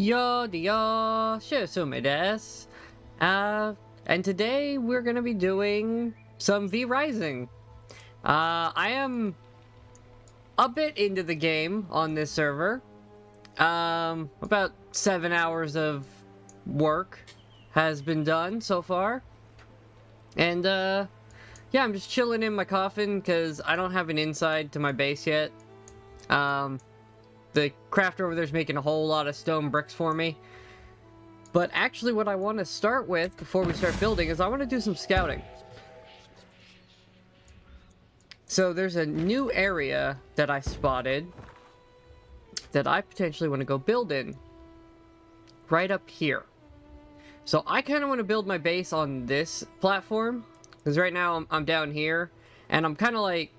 Yo, yo, Tsume desu. And today we're gonna be doing some V Rising. I am a bit into the game on this server. About 7 hours of work has been done so far. And, yeah, I'm just chilling in my coffin because I don't have an inside to my base yet. The crafter over there is making a whole lot of stone bricks for me. But actually what I want to start with before we start building is I want to do some scouting. So there's a new area that I spotted that I potentially want to go build in. Right up here. So I kind of want to build my base on this platform. Because right now I'm down here. And I'm kind of like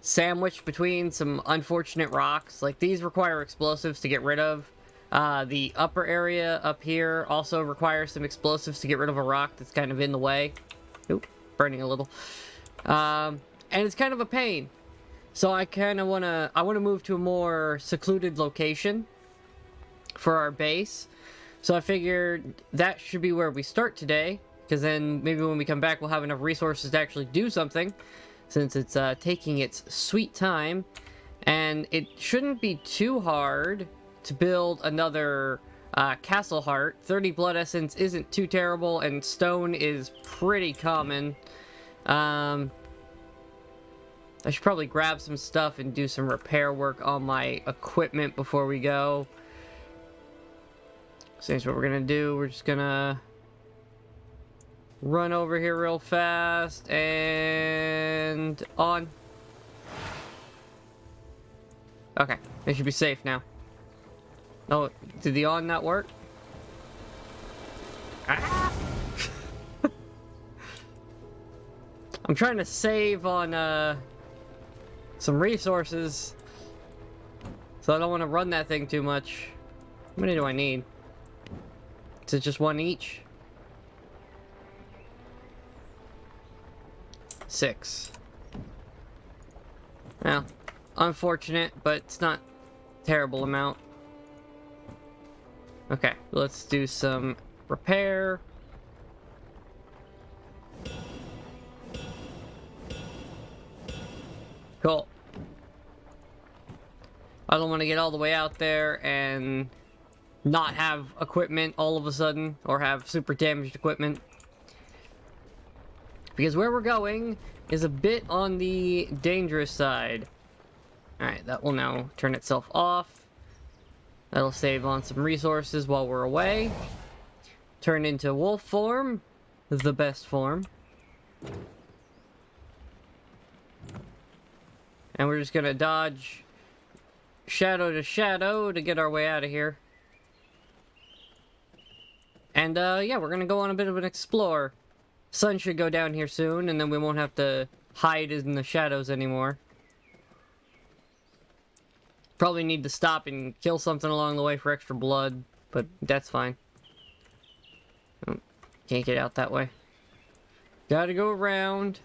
sandwiched between some unfortunate rocks. Like these require explosives to get rid of. The upper area up here also requires some explosives to get rid of a rock that's kind of in the way. Oop, burning a little. And it's kind of a pain. So I kind of want to move to a more secluded location for our base. So I figured that should be where we start today. Because then maybe when we come back we'll have enough resources to actually do something. Since it's taking its sweet time. And it shouldn't be too hard to build another castle heart. 30 blood essence isn't too terrible, and stone is pretty common. I should probably grab some stuff and do some repair work on my equipment before we go. So here's what we're gonna do. We're just gonna run over here real fast and on. Okay, they should be safe now. Oh, did the on not work? Ah! I'm trying to save on some resources, so I don't want to run that thing too much. How many do I need? Is it just one each? 6. Well, unfortunate, but it's not a terrible amount. Okay, let's do some repair. Cool. I don't want to get all the way out there and not have equipment all of a sudden, or have super damaged equipment. Because where we're going is a bit on the dangerous side. Alright, that will now turn itself off. That'll save on some resources while we're away. Turn into wolf form. The best form. And we're just gonna dodge shadow to shadow to get our way out of here. And yeah, we're gonna go on a bit of an explore. Sun should go down here soon, and then we won't have to hide in the shadows anymore. Probably need to stop and kill something along the way for extra blood, but that's fine. Oh, can't get out that way. Gotta go around.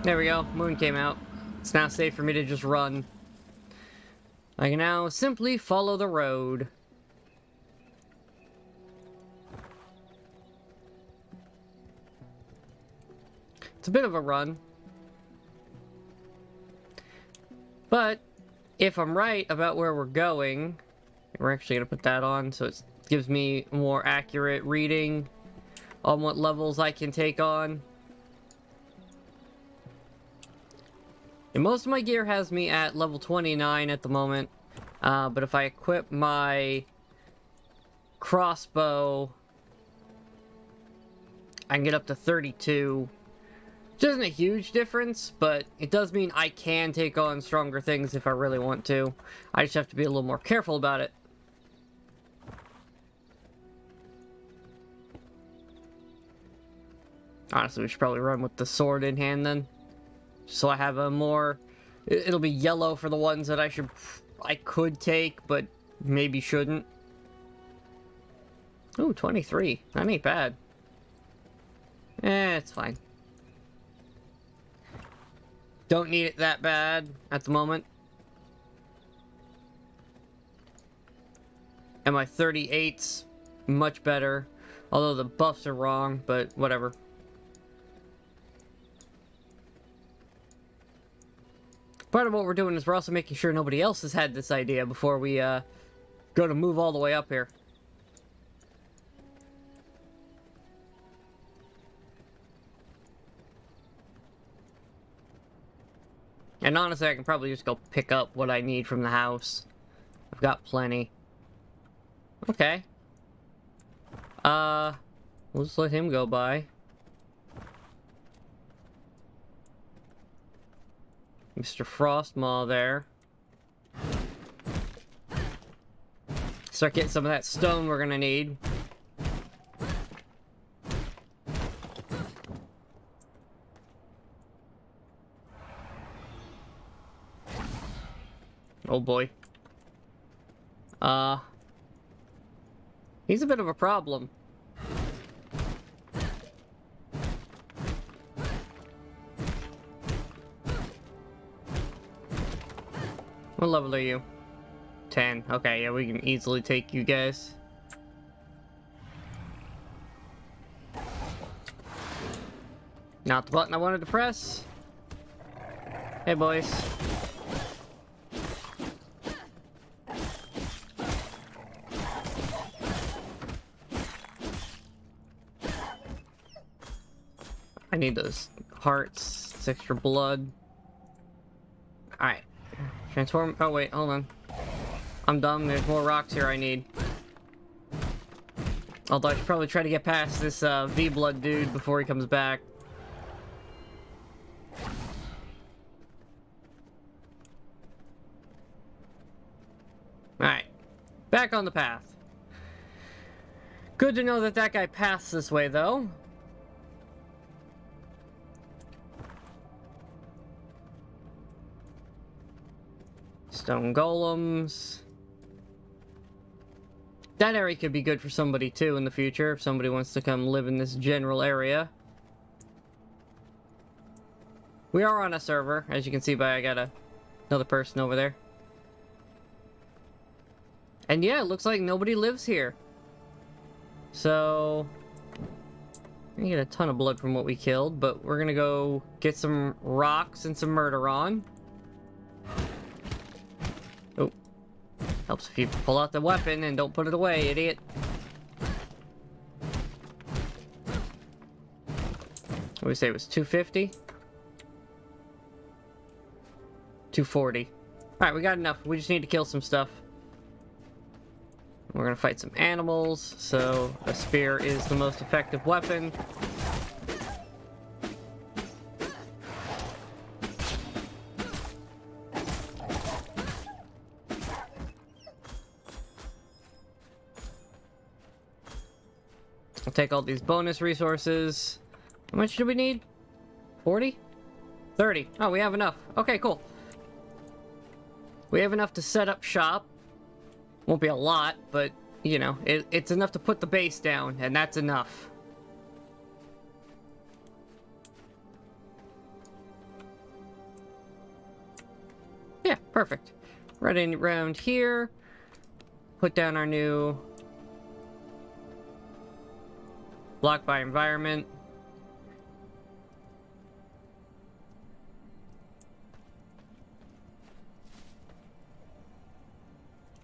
There we go, moon came out. It's now safe for me to just run. I can now simply follow the road. It's a bit of a run. But if I'm right about where we're going, we're actually going to put that on so it gives me a more accurate reading on what levels I can take on. And most of my gear has me at level 29 at the moment. But if I equip my crossbow, I can get up to 32. Which isn't a huge difference, but it does mean I can take on stronger things if I really want to. I just have to be a little more careful about it. Honestly, we should probably run with the sword in hand then. So I have a more... It'll be yellow for the ones that I could take, but maybe shouldn't. Ooh, 23. That ain't bad. It's fine. Don't need it that bad at the moment. And my 38's much better. Although the buffs are wrong, but whatever. Part of what we're doing is we're also making sure nobody else has had this idea before we go to move all the way up here. And honestly, I can probably just go pick up what I need from the house. I've got plenty. Okay. We'll just let him go by. Mr. Frostmaw there. Start getting some of that stone we're gonna need. Oh boy. He's a bit of a problem. What level are you? 10. Okay, yeah, we can easily take you guys. Not the button I wanted to press. Hey, boys. I need those hearts. It's extra blood. Alright. Transform. Oh, wait, hold on. I'm dumb. There's more rocks here I need. Although I should probably try to get past this V-Blood dude before he comes back. Alright. Back on the path. Good to know that that guy passed this way, though. Stone golems. That area could be good for somebody too in the future if somebody wants to come live in this general area. We are on a server, as you can see by I got another person over there. And yeah, it looks like nobody lives here. So we get a ton of blood from what we killed, but we're gonna go get some rocks and some murder on. Oh, helps if you pull out the weapon and don't put it away, idiot. What do we say it was 250? 240. Alright, we got enough. We just need to kill some stuff. We're gonna fight some animals, so a spear is the most effective weapon. I'll take all these bonus resources. How much do we need? 40? 30. Oh, we have enough. Okay, cool. We have enough to set up shop. Won't be a lot, but, you know, it's enough to put the base down, and that's enough. Yeah, perfect. Right in around here. Put down our new block by environment.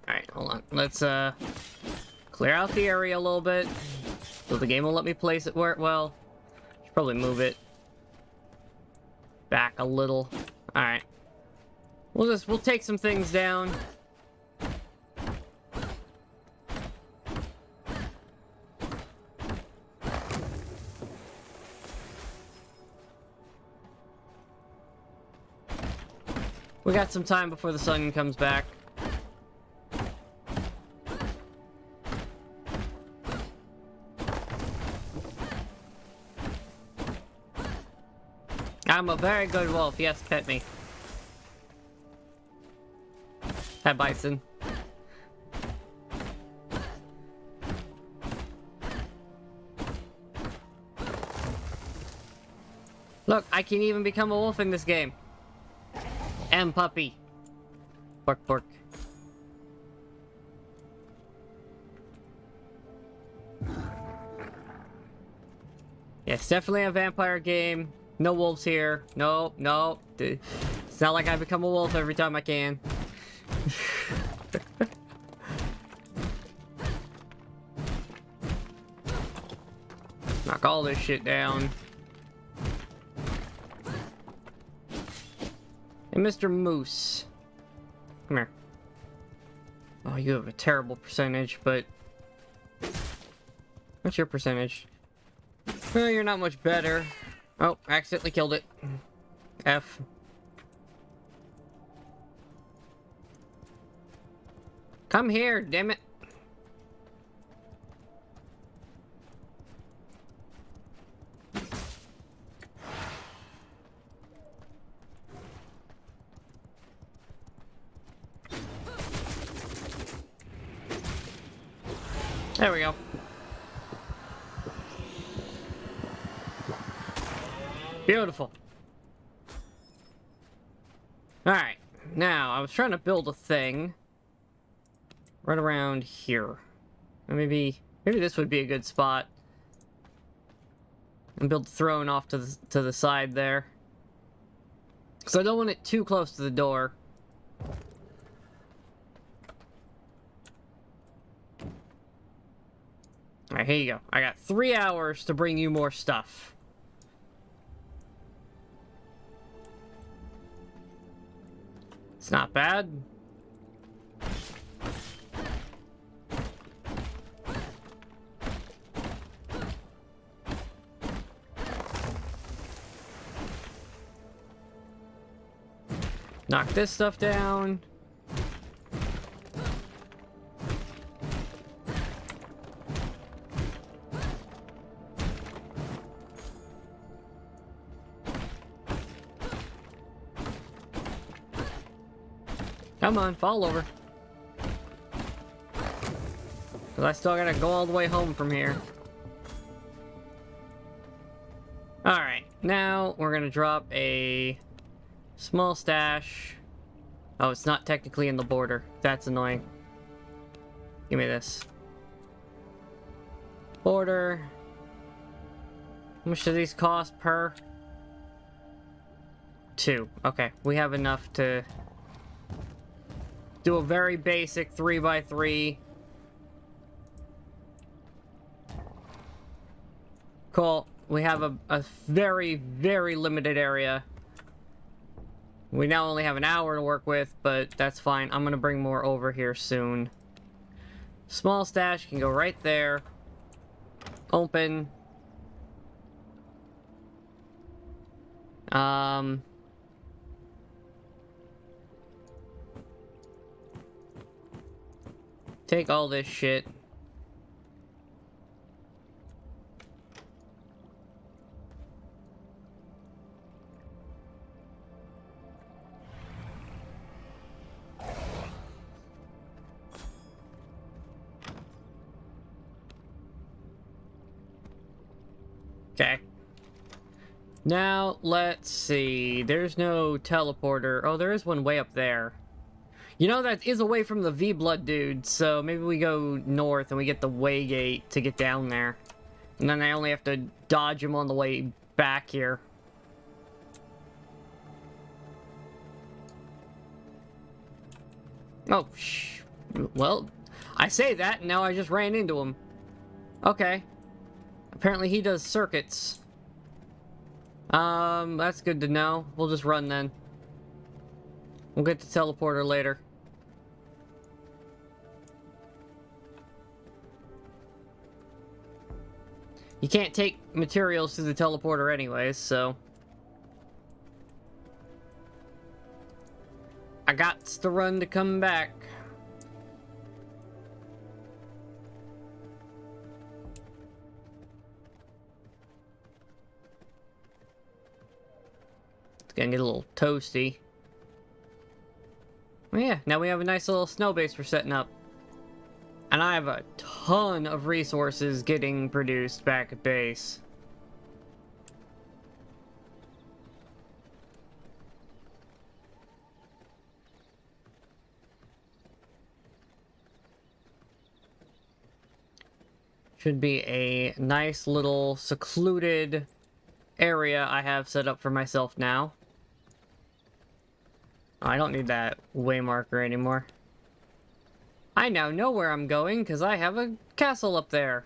Alright, hold on. Let's clear out the area a little bit. So the game will let me place it where, well, should probably move it back a little. Alright. We'll take some things down. We got some time before the sun comes back. I'm a very good wolf. Yes, pet me. Hi, Bison. Look, I can even become a wolf in this game. M puppy. Bark, bark. Yeah, it's definitely a vampire game. No wolves here. No, no. It's not like I become a wolf every time I can. Knock all this shit down. Hey, Mr. Moose. Come here. Oh, you have a terrible percentage, but... What's your percentage? Well, you're not much better. Oh, accidentally killed it. F. Come here, damn it. There we go. Beautiful. Alright, now I was trying to build a thing right around here. Maybe this would be a good spot. And build the throne off to the side there. So I don't want it too close to the door. Alright, here you go. I got 3 hours to bring you more stuff. It's not bad. Knock this stuff down. Come on, fall over. Because I still gotta go all the way home from here. Alright, now we're gonna drop a small stash. Oh, it's not technically in the border. That's annoying. Give me this. Border. How much do these cost per? 2. Okay, we have enough to do a very basic 3x3. Cool. We have a very, very limited area. We now only have an hour to work with, but that's fine. I'm gonna bring more over here soon. Small stash can go right there. Open. Take all this shit. Okay. Now, let's see. There's no teleporter. Oh, there is one way up there. You know, that is away from the V-Blood dude, so maybe we go north and we get the Waygate to get down there. And then I only have to dodge him on the way back here. Oh, well, I say that, and now I just ran into him. Okay. Apparently he does circuits. That's good to know. We'll just run then. We'll get the teleporter later. You can't take materials to the teleporter anyways, so... I got to run to come back. It's gonna get a little toasty. Oh yeah, now we have a nice little snow base we're setting up. And I have a ton of resources getting produced back at base. Should be a nice little secluded area I have set up for myself now. Oh, I don't need that way marker anymore. I now know where I'm going because I have a castle up there.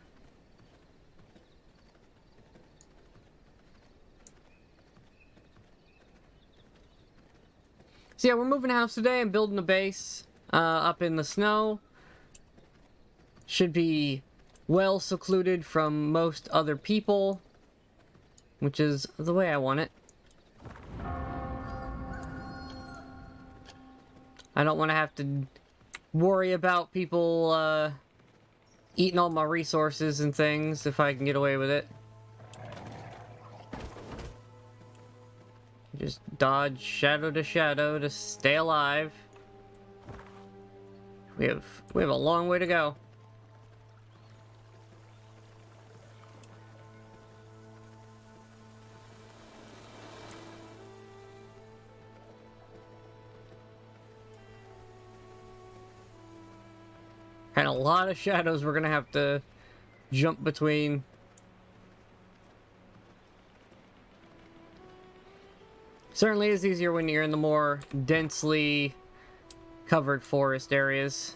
So yeah, we're moving a house today and building a base up in the snow. Should be well secluded from most other people, which is the way I want it. I don't want to have to worry about people eating all my resources and things if I can get away with it. Just dodge shadow to stay alive. We have a long way to go. And a lot of shadows we're gonna have to jump between. Certainly is easier when you're in the more densely covered forest areas.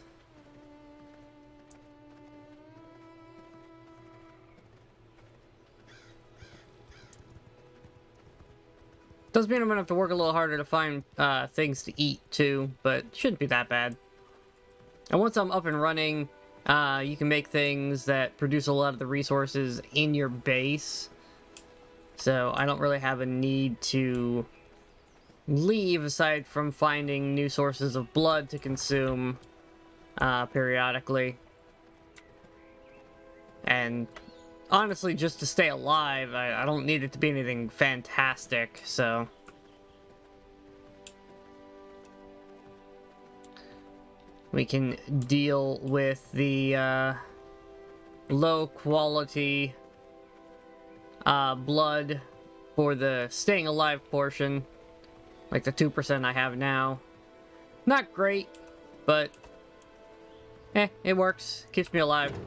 Does mean I'm gonna have to work a little harder to find things to eat too, but shouldn't be that bad. And once I'm up and running, you can make things that produce a lot of the resources in your base. So I don't really have a need to leave aside from finding new sources of blood to consume periodically. And honestly, just to stay alive, I don't need it to be anything fantastic, so... we can deal with the low quality blood for the staying alive portion, like the 2% I have now. Not great, but it works. Keeps me alive.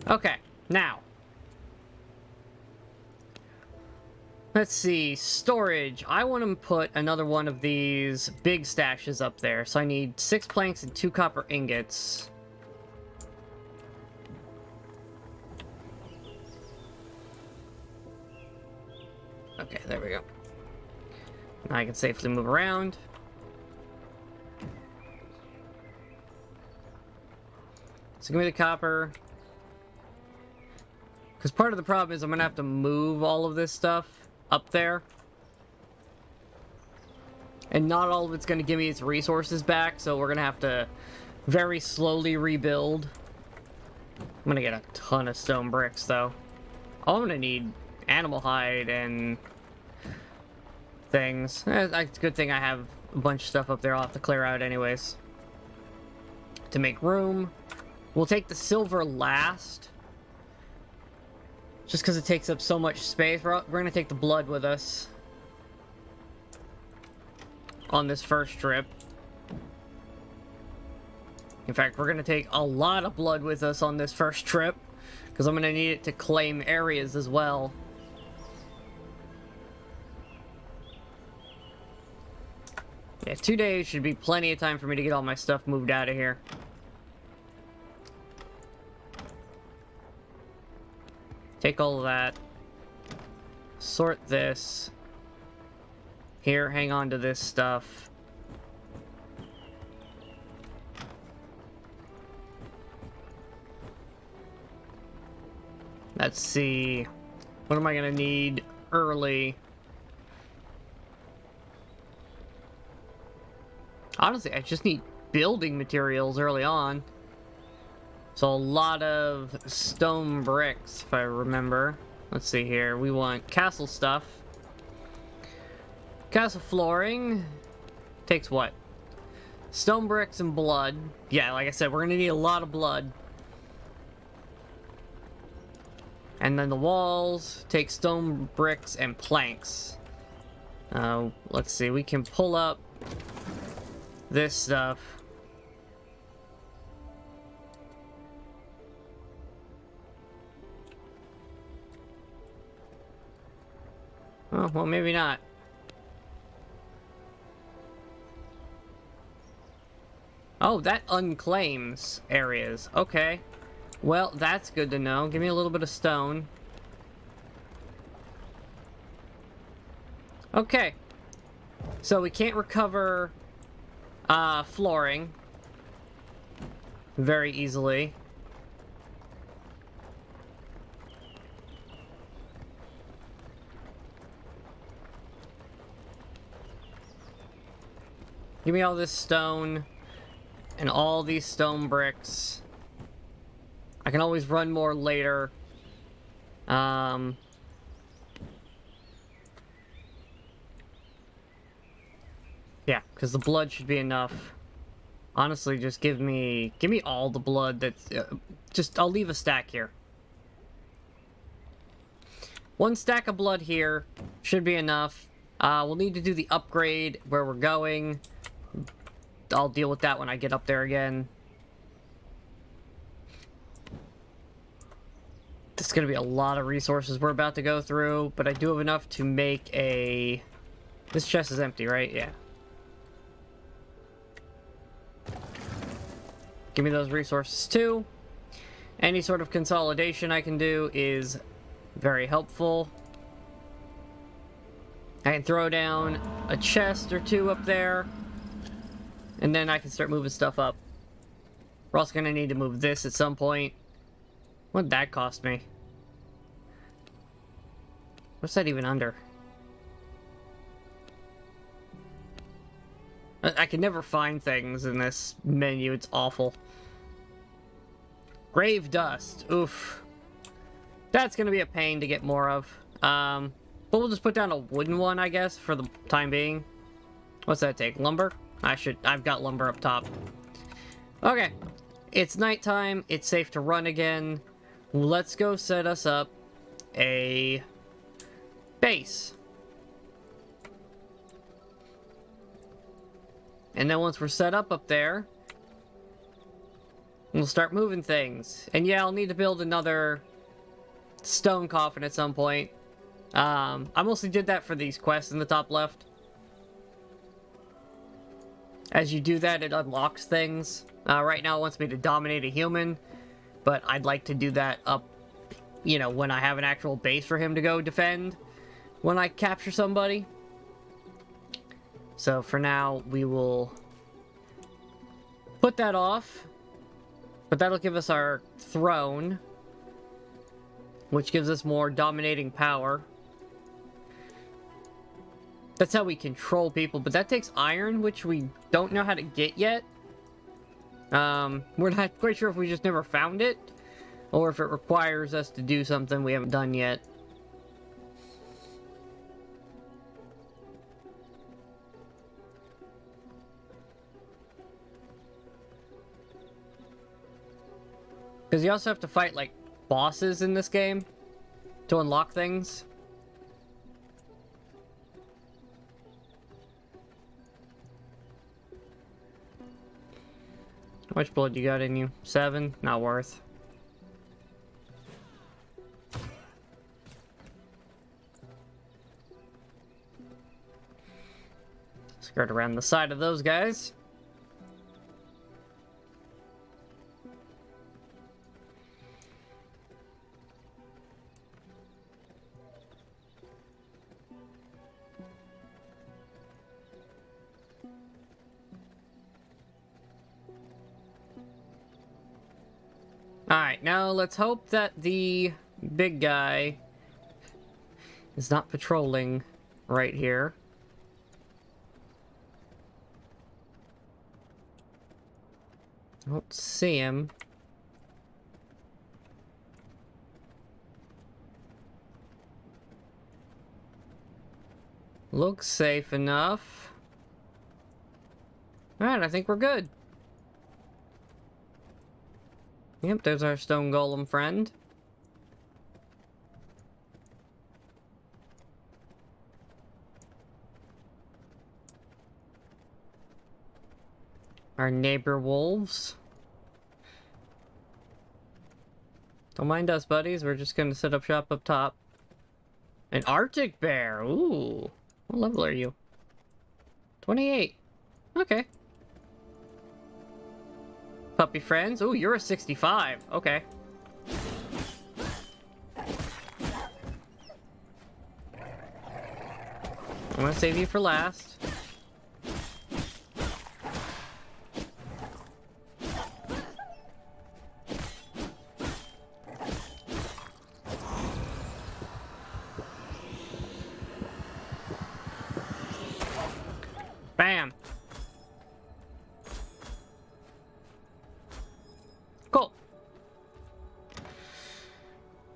Okay, now. Let's see, storage. I want to put another one of these big stashes up there, so I need 6 planks and 2 copper ingots. Okay, there we go. Now I can safely move around. So give me the copper. Because part of the problem is I'm going to have to move all of this stuff up there. And not all of it's going to give me its resources back, so we're going to have to very slowly rebuild. I'm going to get a ton of stone bricks, though. Oh, I'm going to need animal hide and things. It's a good thing I have a bunch of stuff up there I'll have to clear out anyways. To make room. We'll take the silver last. Just because it takes up so much space. We're going to take the blood with us on this first trip. In fact, we're going to take a lot of blood with us on this first trip, because I'm going to need it to claim areas as well. Yeah, 2 days should be plenty of time for me to get all my stuff moved out of here. Take all of that. Sort this. Here, hang on to this stuff. Let's see. What am I gonna need early? Honestly, I just need building materials early on. So a lot of stone bricks, if I remember. Let's see here. We want castle stuff. Castle flooring takes what? Stone bricks and blood. Yeah, like I said, we're gonna need a lot of blood. And then the walls take stone bricks and planks. Let's see. We can pull up this stuff. Oh, well, maybe not. Oh, that unclaims areas. Okay. Well, that's good to know. Give me a little bit of stone. Okay. So we can't recover flooring very easily. Give me all this stone and all these stone bricks. I can always run more later. Yeah, because the blood should be enough. Honestly, just give me all the blood that's... just, I'll leave a stack here. One stack of blood here should be enough. We'll need to do the upgrade where we're going. I'll deal with that when I get up there again. This is going to be a lot of resources we're about to go through, but I do have enough to make a... This chest is empty, right? Yeah. Give me those resources too. Any sort of consolidation I can do is very helpful. I can throw down a chest or two up there, and then I can start moving stuff up. We're also going to need to move this at some point. What'd that cost me? What's that even under? I can never find things in this menu. It's awful. Grave dust. Oof. That's going to be a pain to get more of. But we'll just put down a wooden one, I guess, for the time being. What's that take? Lumber? I've got lumber up top. Okay. It's nighttime. It's safe to run again. Let's go set us up a base. And then once we're set up there, we'll start moving things. And yeah, I'll need to build another stone coffin at some point. I mostly did that for these quests in the top left. As you do that, it unlocks things. Right now it wants me to dominate a human, but I'd like to do that up, you know, when I have an actual base for him to go defend when I capture somebody. So for now, we will put that off, but that'll give us our throne, which gives us more dominating power. That's how we control people, but that takes iron, which we don't know how to get yet. We're not quite sure if we just never found it, or if it requires us to do something we haven't done yet. Because you also have to fight, like, bosses in this game to unlock things. How much blood you got in you? 7? Not worth. Skirt around the side of those guys. Alright, now let's hope that the big guy is not patrolling right here. I don't see him. Looks safe enough. Alright, I think we're good. Yep, there's our stone golem friend. Our neighbor wolves. Don't mind us, buddies. We're just gonna set up shop up top. An Arctic bear. Ooh. What level are you? 28. Okay. Puppy friends. Ooh, you're a 65. Okay. I'm gonna save you for last. Bam. Cool.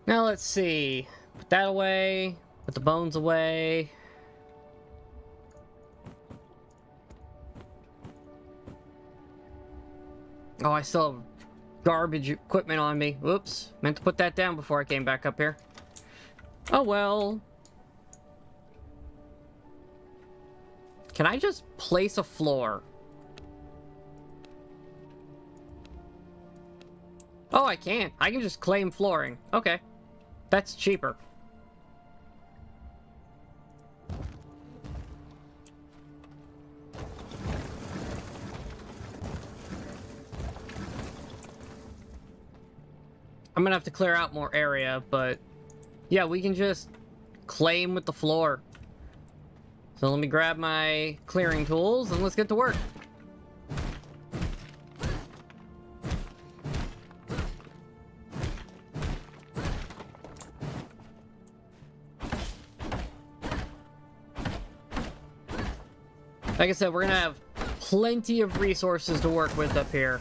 Now let's see. Put that away. Put the bones away. Oh, I still have garbage equipment on me. Whoops. Meant to put that down before I came back up here. Oh well. Can I just place a floor? Oh, I can. I can just claim flooring. Okay. That's cheaper. I'm gonna have to clear out more area, but yeah, we can just claim with the floor. So let me grab my clearing tools and let's get to work. Like I said, we're gonna have plenty of resources to work with up here.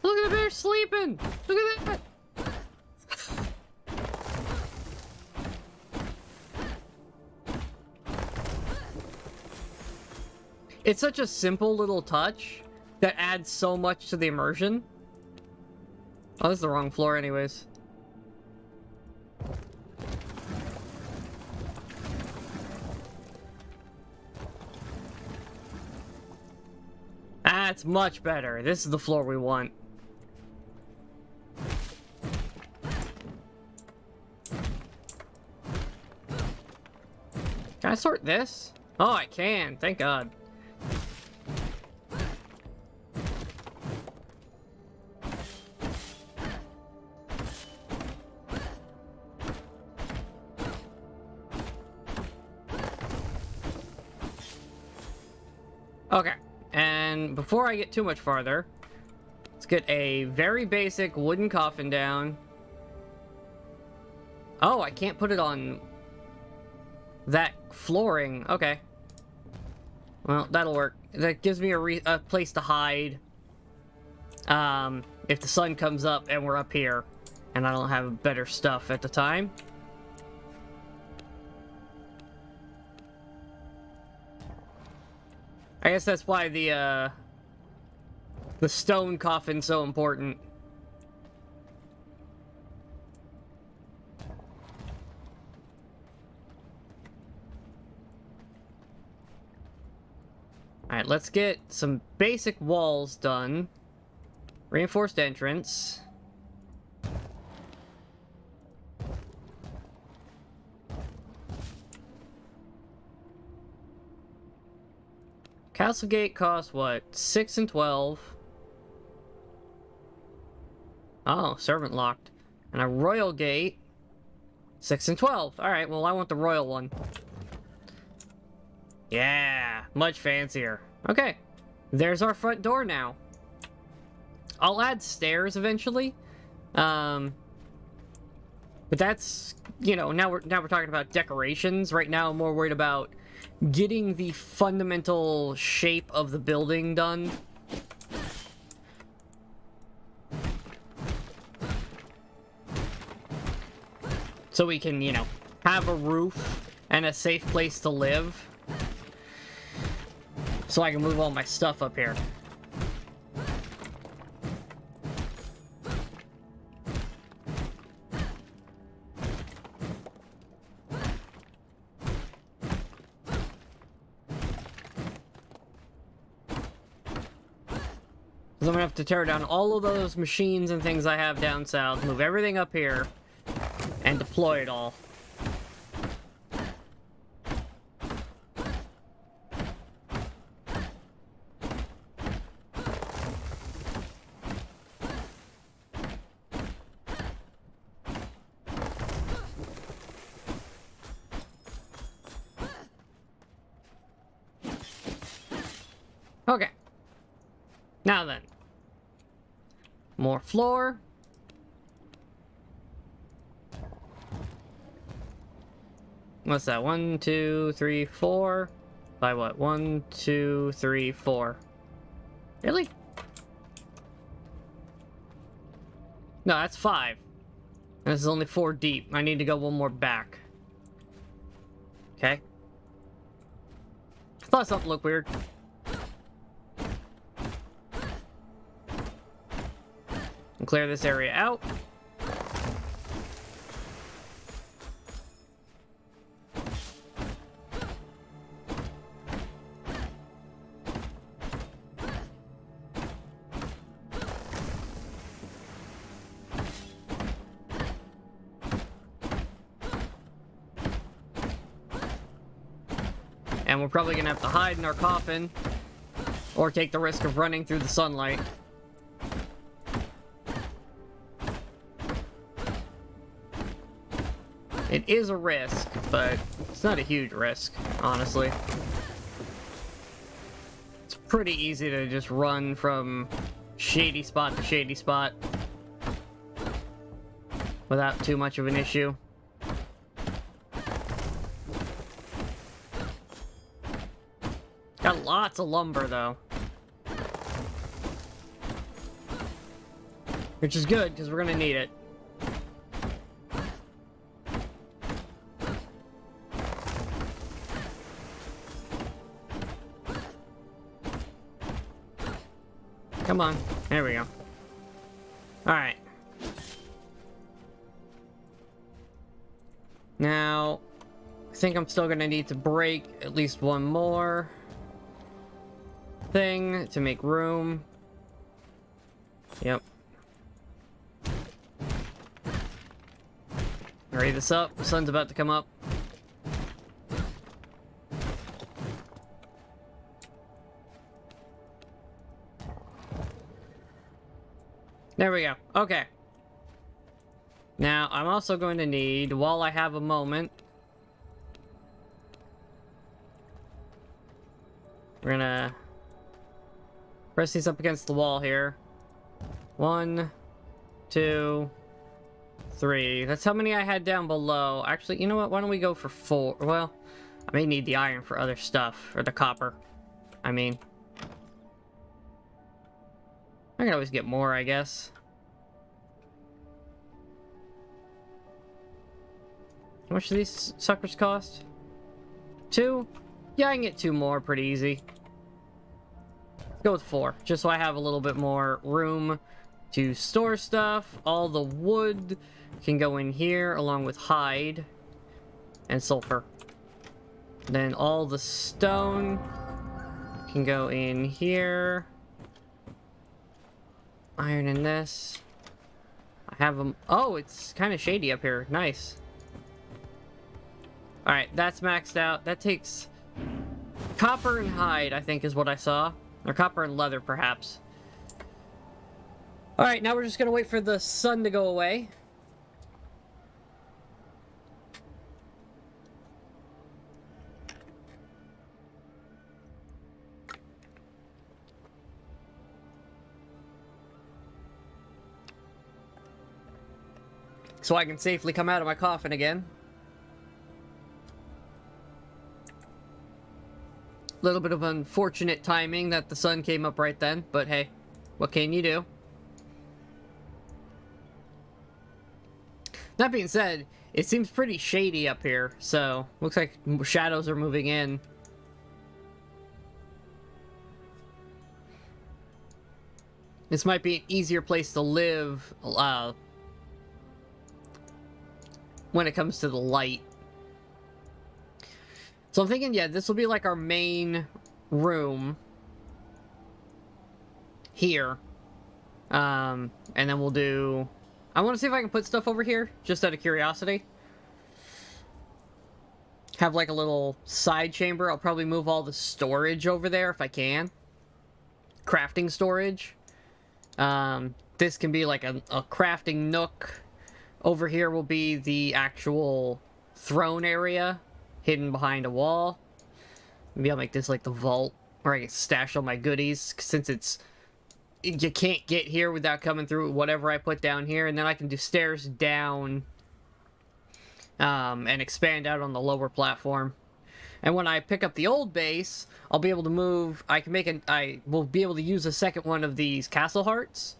Look at the bear sleeping! Look at that! It's such a simple little touch that adds so much to the immersion. Oh, this is the wrong floor anyways. That's much better. This is the floor we want. Can I sort this? Oh, I can. Thank God. Okay, and before I get too much farther, let's get a very basic wooden coffin down. Oh, I can't put it on that flooring. Okay. Well, that'll work. That gives me a place to hide. If the sun comes up and we're up here, and I don't have better stuff at the time. I guess that's why the stone coffin's so important. Alright, let's get some basic walls done. Reinforced entrance. Castle gate costs what? 6 and 12. Oh, servant locked. And a royal gate. 6 and 12. Alright, well I want the royal one. Yeah, much fancier. Okay, there's our front door now. I'll add stairs eventually. But that's, you know, now we're talking about decorations. Right now I'm more worried about getting the fundamental shape of the building done. So we can, you know, have a roof and a safe place to live. So I can move all my stuff up here. I'm gonna have to tear down all of those machines and things I have down south, move everything up here, and deploy it all. Okay. Now then. More floor. What's that? 1, 2, 3, 4. By what? 1, 2, 3, 4. Really? No, that's 5. This is only 4 deep. I need to go one more back. Okay. I thought something looked weird. And clear this area out. And we're probably gonna have to hide in our coffin or take the risk of running through the sunlight. It is a risk, but it's not a huge risk, honestly. It's pretty easy to just run from shady spot to shady spot without too much of an issue. Got lots of lumber, though. Which is good, because we're gonna need it. Come on. There we go. Alright. Now, I think I'm still gonna need to break at least one more thing to make room. Yep. Hurry this up. The sun's about to come up. There we go. Okay. Now, I'm also going to need, while I have a moment, we're gonna press these up against the wall here. 1, 2, 3. That's how many I had down below. Actually, you know what? Why don't we go for 4? Well, I may need the iron for other stuff, or the copper. I mean, I can always get more, I guess. How much do these suckers cost? 2? Yeah, I can get 2 more pretty easy. Go with 4, just so I have a little bit more room to store stuff. All the wood can go in here, along with hide and sulfur. Then all the stone can go in here. Iron in this. I have them. Oh, it's kind of shady up here. Nice. Alright, that's maxed out. That takes copper and hide, I think is what I saw. Or copper and leather, perhaps. Alright, now we're just gonna wait for the sun to go away. So I can safely come out of my coffin again. Little bit of unfortunate timing that the sun came up right then, but hey, what can you do? That being said, it seems pretty shady up here, so looks like shadows are moving in. This might be an easier place to live when it comes to the light. So I'm thinking, yeah, this will be like our main room here. And then we'll do... I want to see if I can put stuff over here, just out of curiosity. Have like a little side chamber. I'll probably move all the storage over there if I can. Crafting storage. This can be like a crafting nook. Over here will be the actual throne area, hidden behind a wall. Maybe I'll make this like the vault where I can stash all my goodies, since you can't get here without coming through whatever I put down here, and then I can do stairs down and expand out on the lower platform. And when I pick up the old base, I'll be able to move. I will be able to use a second one of these castle hearts.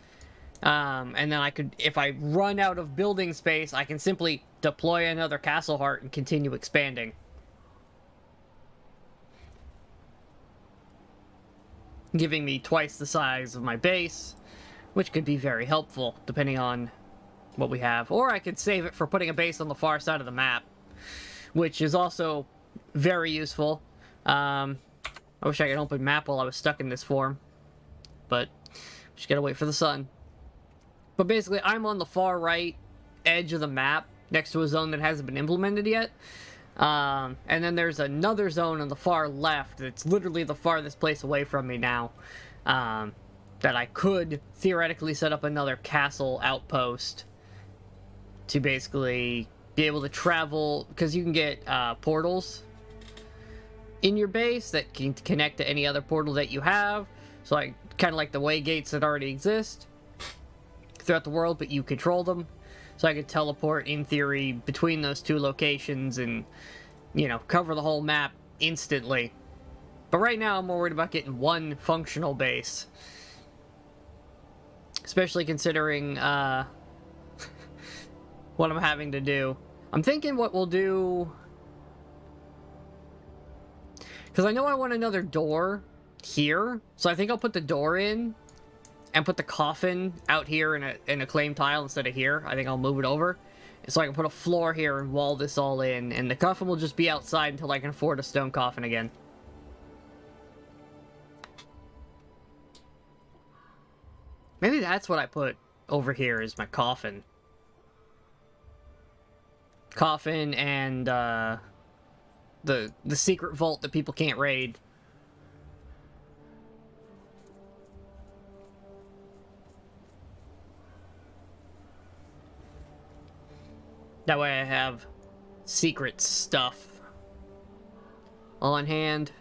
And then I could, if I run out of building space, I can simply deploy another castle heart and continue expanding. Giving me twice the size of my base, which could be very helpful, depending on what we have. Or I could save it for putting a base on the far side of the map, which is also very useful. I wish I could open map while I was stuck in this form, but just gotta wait for the sun. But basically, I'm on the far right edge of the map, next to a zone that hasn't been implemented yet. And then there's another zone on the far left that's literally the farthest place away from me now, that I could theoretically set up another castle outpost to basically be able to travel, because you can get portals in your base that can connect to any other portal that you have. So like, kind of like the way gates that already exist throughout the world, but you control them. So I could teleport, in theory, between those two locations and, you know, cover the whole map instantly. But right now, I'm more worried about getting one functional base. Especially considering, what I'm having to do. I'm thinking what we'll do... Because I know I want another door here. So I think I'll put the door in and put the coffin out here in a claim tile instead of here. I think I'll move it over, so I can put a floor here and wall this all in, and the coffin will just be outside until I can afford a stone coffin again. Maybe that's what I put over here, is my coffin. Coffin and the secret vault that people can't raid. That way I have secret stuff on hand.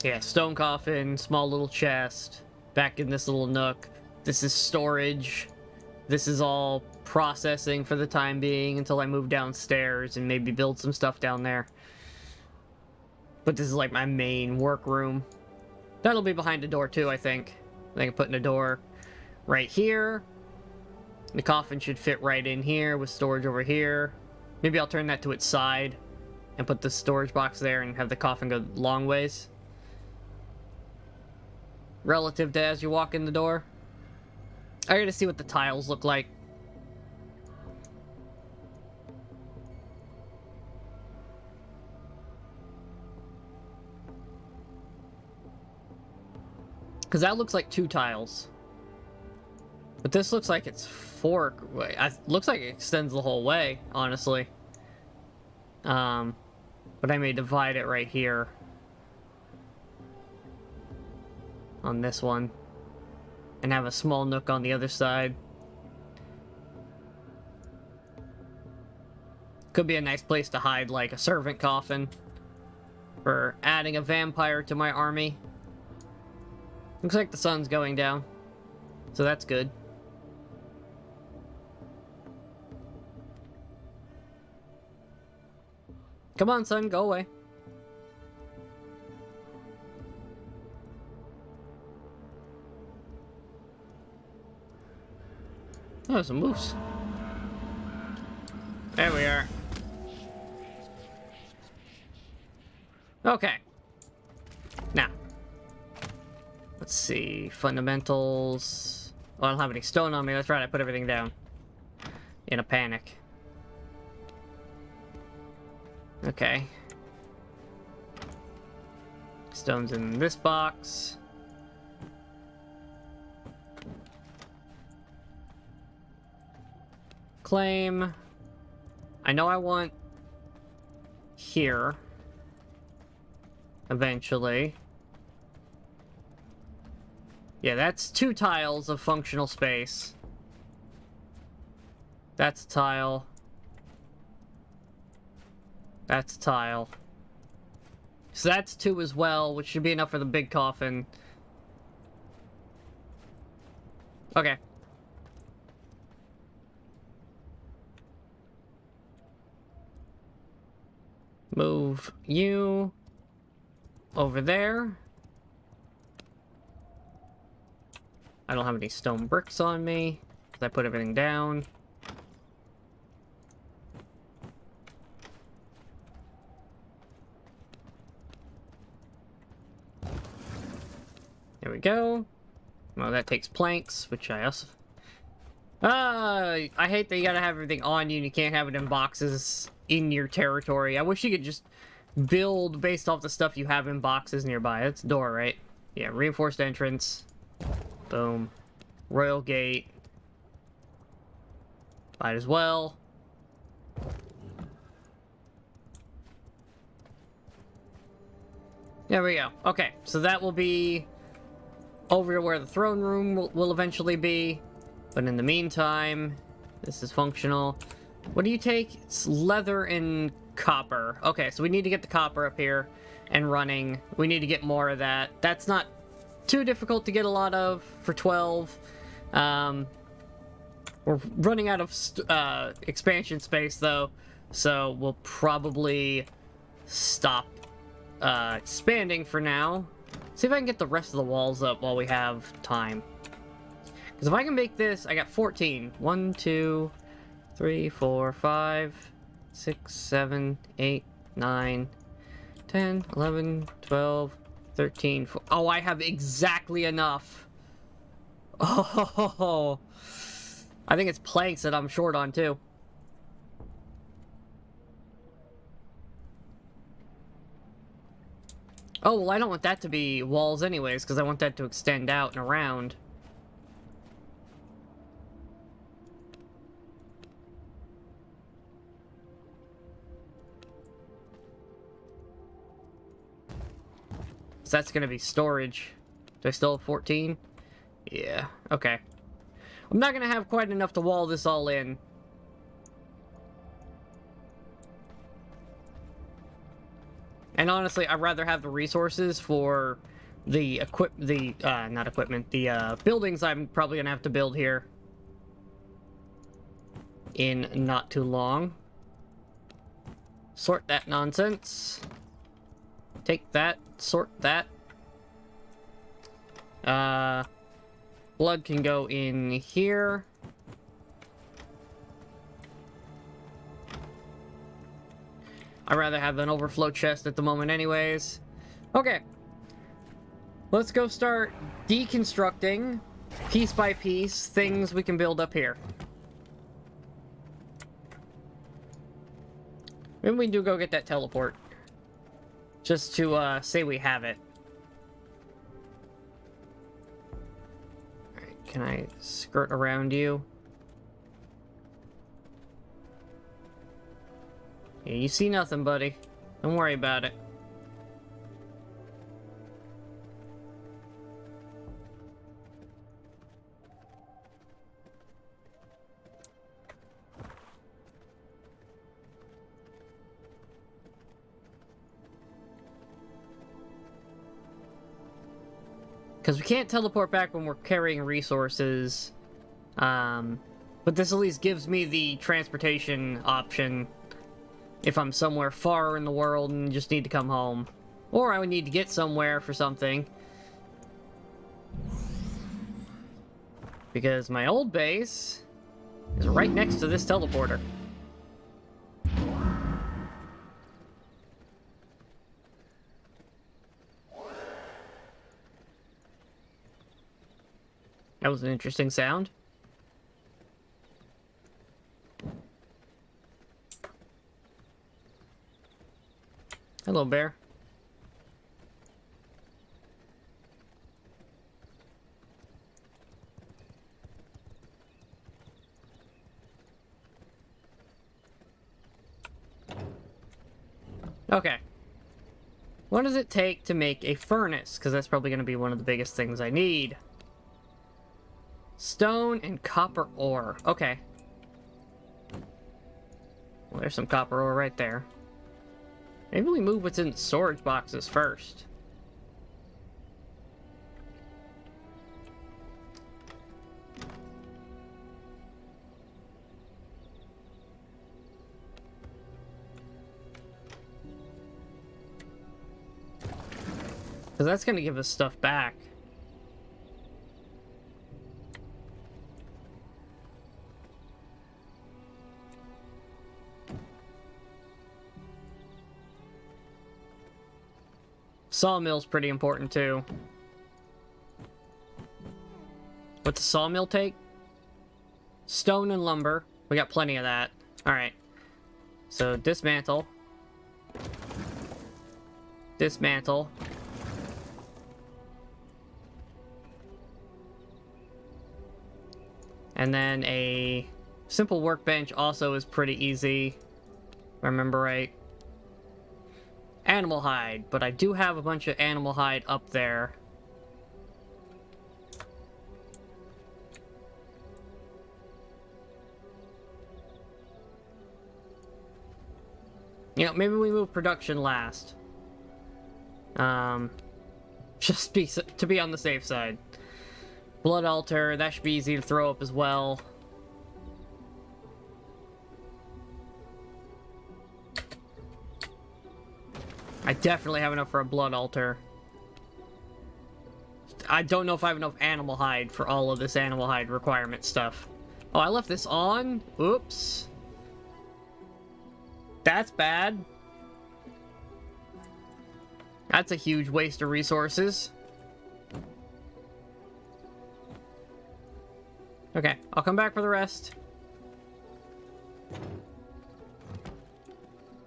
Yeah, stone coffin, small little chest, back in this little nook. This is storage. This is all processing for the time being until I move downstairs and maybe build some stuff down there. But this is like my main workroom. That'll be behind a door too, I think. I can put in a door right here. The coffin should fit right in here with storage over here. Maybe I'll turn that to its side and put the storage box there and have the coffin go long ways. Relative to as you walk in the door. I gotta see what the tiles look like. Because that looks like 2 tiles. But this looks like it's 4. Looks like it extends the whole way, honestly. But I may divide it right here. On this one. And have a small nook on the other side. Could be a nice place to hide, like, a servant coffin. For adding a vampire to my army. Looks like the sun's going down, so that's good. Come on, sun, go away. Oh, some moose. There we are. Okay. Now. Let's see, fundamentals. Oh, I don't have any stone on me. That's right, I put everything down. In a panic. Okay. Stone's in this box. Claim. I know I want here. Eventually. Yeah, that's 2 tiles of functional space. That's tile. That's tile. So that's 2 as well, which should be enough for the big coffin. Okay. Move you over there. I don't have any stone bricks on me, because I put everything down. There we go. Well, that takes planks, which I also... I hate that you gotta have everything on you and you can't have it in boxes in your territory. I wish you could just build based off the stuff you have in boxes nearby. That's a door, right? Yeah, reinforced entrance. Boom. Royal gate. Might as well. There we go. Okay, so that will be over where the throne room will eventually be. But in the meantime, this is functional. What do you take? It's leather and copper. Okay, so we need to get the copper up here and running. We need to get more of that. That's not too difficult to get a lot of for 12. We're running out of expansion space, though, so we'll probably stop expanding for now. See if I can get the rest of the walls up while we have time. Because if I can make this, I got 14. 1, 2, 3, 4, 5, 6, 7, 8, 9, 10, 11, 12, 13, 14. Oh, I have exactly enough. Oh, I think it's planks that I'm short on, too. Oh, well, I don't want that to be walls anyways, because I want that to extend out and around. So that's going to be storage. Do I still have 14? Yeah, okay. I'm not going to have quite enough to wall this all in. And honestly, I'd rather have the resources for the buildings I'm probably going to have to build here in not too long. Sort that nonsense. Take that, sort that. Blood can go in here. I'd rather have an overflow chest at the moment anyways. Okay. Let's go start deconstructing, piece by piece, things we can build up here. Maybe we do go get that teleport. Just to, say we have it. Alright, can I skirt around you? Yeah, you see nothing, buddy. Don't worry about it. Because we can't teleport back when we're carrying resources. But this at least gives me the transportation option if I'm somewhere far in the world and just need to come home. Or I would need to get somewhere for something. Because my old base is right next to this teleporter. That was an interesting sound. Hello, bear. Okay. What does it take to make a furnace? Because that's probably going to be one of the biggest things I need. Stone and copper ore. Okay. Well, there's some copper ore right there. Maybe we move what's in the storage boxes first. Because that's going to give us stuff back. Sawmill's pretty important too. What's a sawmill take? Stone and lumber. We got plenty of that. Alright. So dismantle. Dismantle. And then a simple workbench also is pretty easy. If I remember right. Animal hide, but I do have a bunch of animal hide up there. You know, maybe we move production last. Just to be on the safe side. Blood altar, that should be easy to throw up as well. I definitely have enough for a blood altar. I don't know if I have enough animal hide for all of this animal hide requirement stuff. Oh, I left this on? Oops. That's bad. That's a huge waste of resources. Okay, I'll come back for the rest.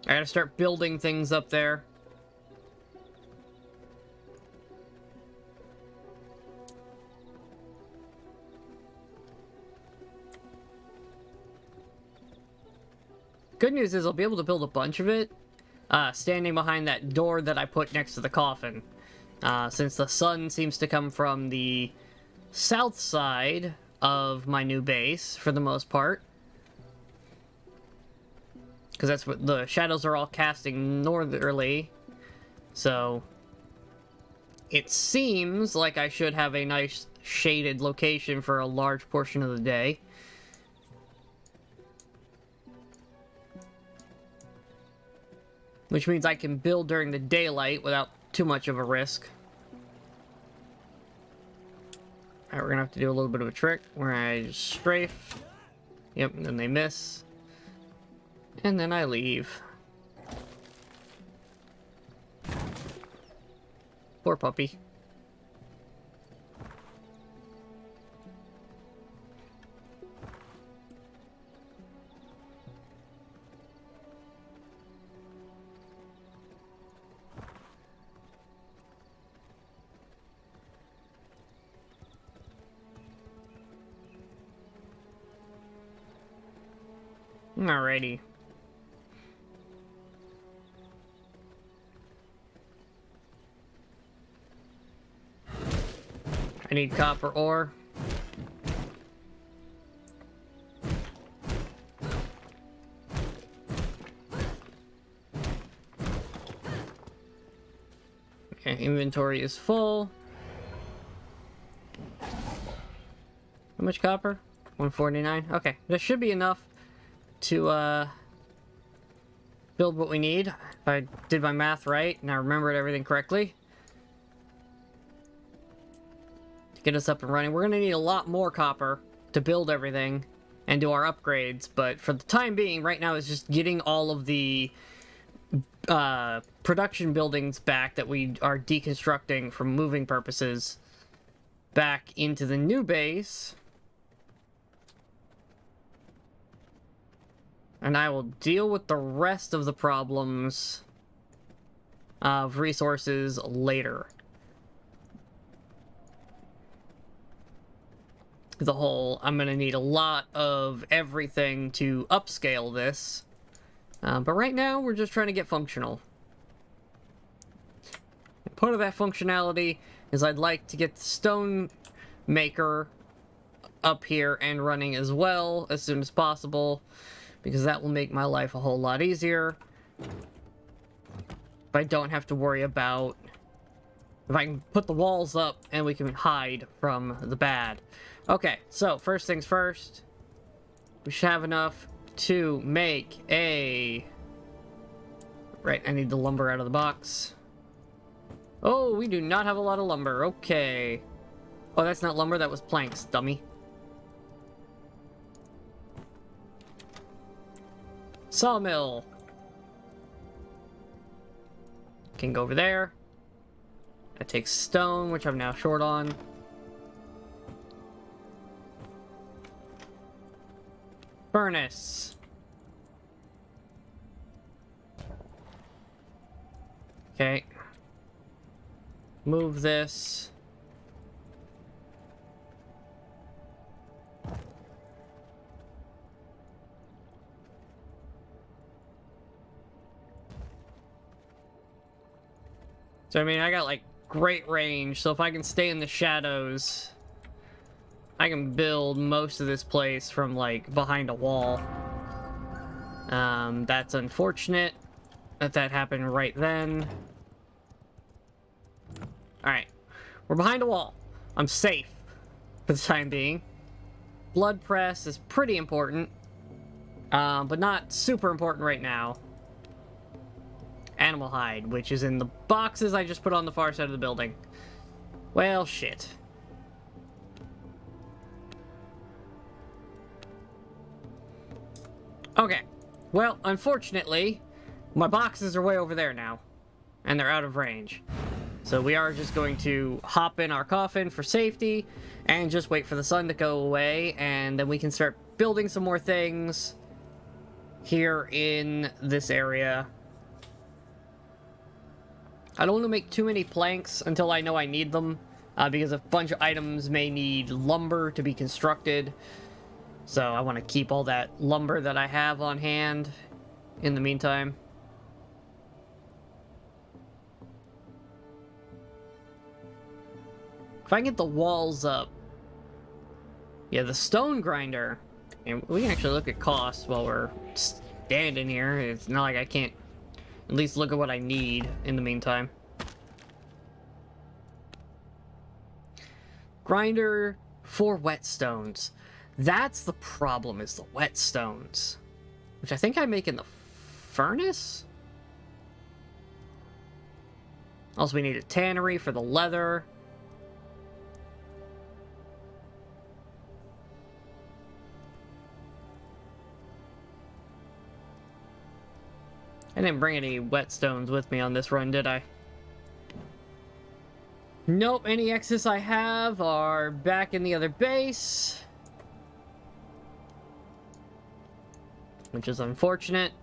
I gotta start building things up there. Good news is I'll be able to build a bunch of it, standing behind that door that I put next to the coffin. Since the sun seems to come from the south side of my new base, for the most part. Because that's what the shadows are all casting northerly. So, it seems like I should have a nice shaded location for a large portion of the day. Which means I can build during the daylight without too much of a risk. Alright, we're gonna have to do a little bit of a trick where I just strafe. Yep, and then they miss. And then I leave. Poor puppy. Alrighty. I need copper ore. Okay, inventory is full. How much copper? 149. Okay, that should be enough to build what we need. If I did my math right and I remembered everything correctly. To get us up and running. We're going to need a lot more copper to build everything and do our upgrades, but for the time being, right now is just getting all of the production buildings back that we are deconstructing for moving purposes back into the new base. And I will deal with the rest of the problems of resources later. I'm going to need a lot of everything to upscale this. But right now, we're just trying to get functional. And part of that functionality is I'd like to get the stone maker up here and running as well as soon as possible. because that will make my life a whole lot easier. If I don't have to worry about... If I can put the walls up and we can hide from the bad. Okay, so first things first. We should have enough to make a... Right, I need the lumber out of the box. Oh, we do not have a lot of lumber. Okay. Oh, that's not lumber, that was planks, dummy. Sawmill. Can go over there. That takes stone, which I'm now short on. Furnace. Okay. Move this. So, I mean, I got, like, great range, so if I can stay in the shadows, I can build most of this place from, like, behind a wall. That's unfortunate that happened right then. Alright. We're behind a wall. I'm safe for the time being. Blood press is pretty important, but not super important right now. Animal hide, which is in the boxes I just put on the far side of the building. Well, shit. Okay. Well, unfortunately, my boxes are way over there now. And they're out of range. So we are just going to hop in our coffin for safety and just wait for the sun to go away, and then we can start building some more things here in this area. I don't want to make too many planks until I know I need them, because a bunch of items may need lumber to be constructed. So I want to keep all that lumber that I have on hand in the meantime. If I can get the walls up... Yeah, the stone grinder. And we can actually look at costs while we're standing here. It's not like I can't at least look at what I need in the meantime. Grinder for whetstones. That's the problem, is the whetstones. Which I think I make in the furnace? Also, we need a tannery for the leather. I didn't bring any whetstones with me on this run, did I? Nope, any excess I have are back in the other base. Which is unfortunate.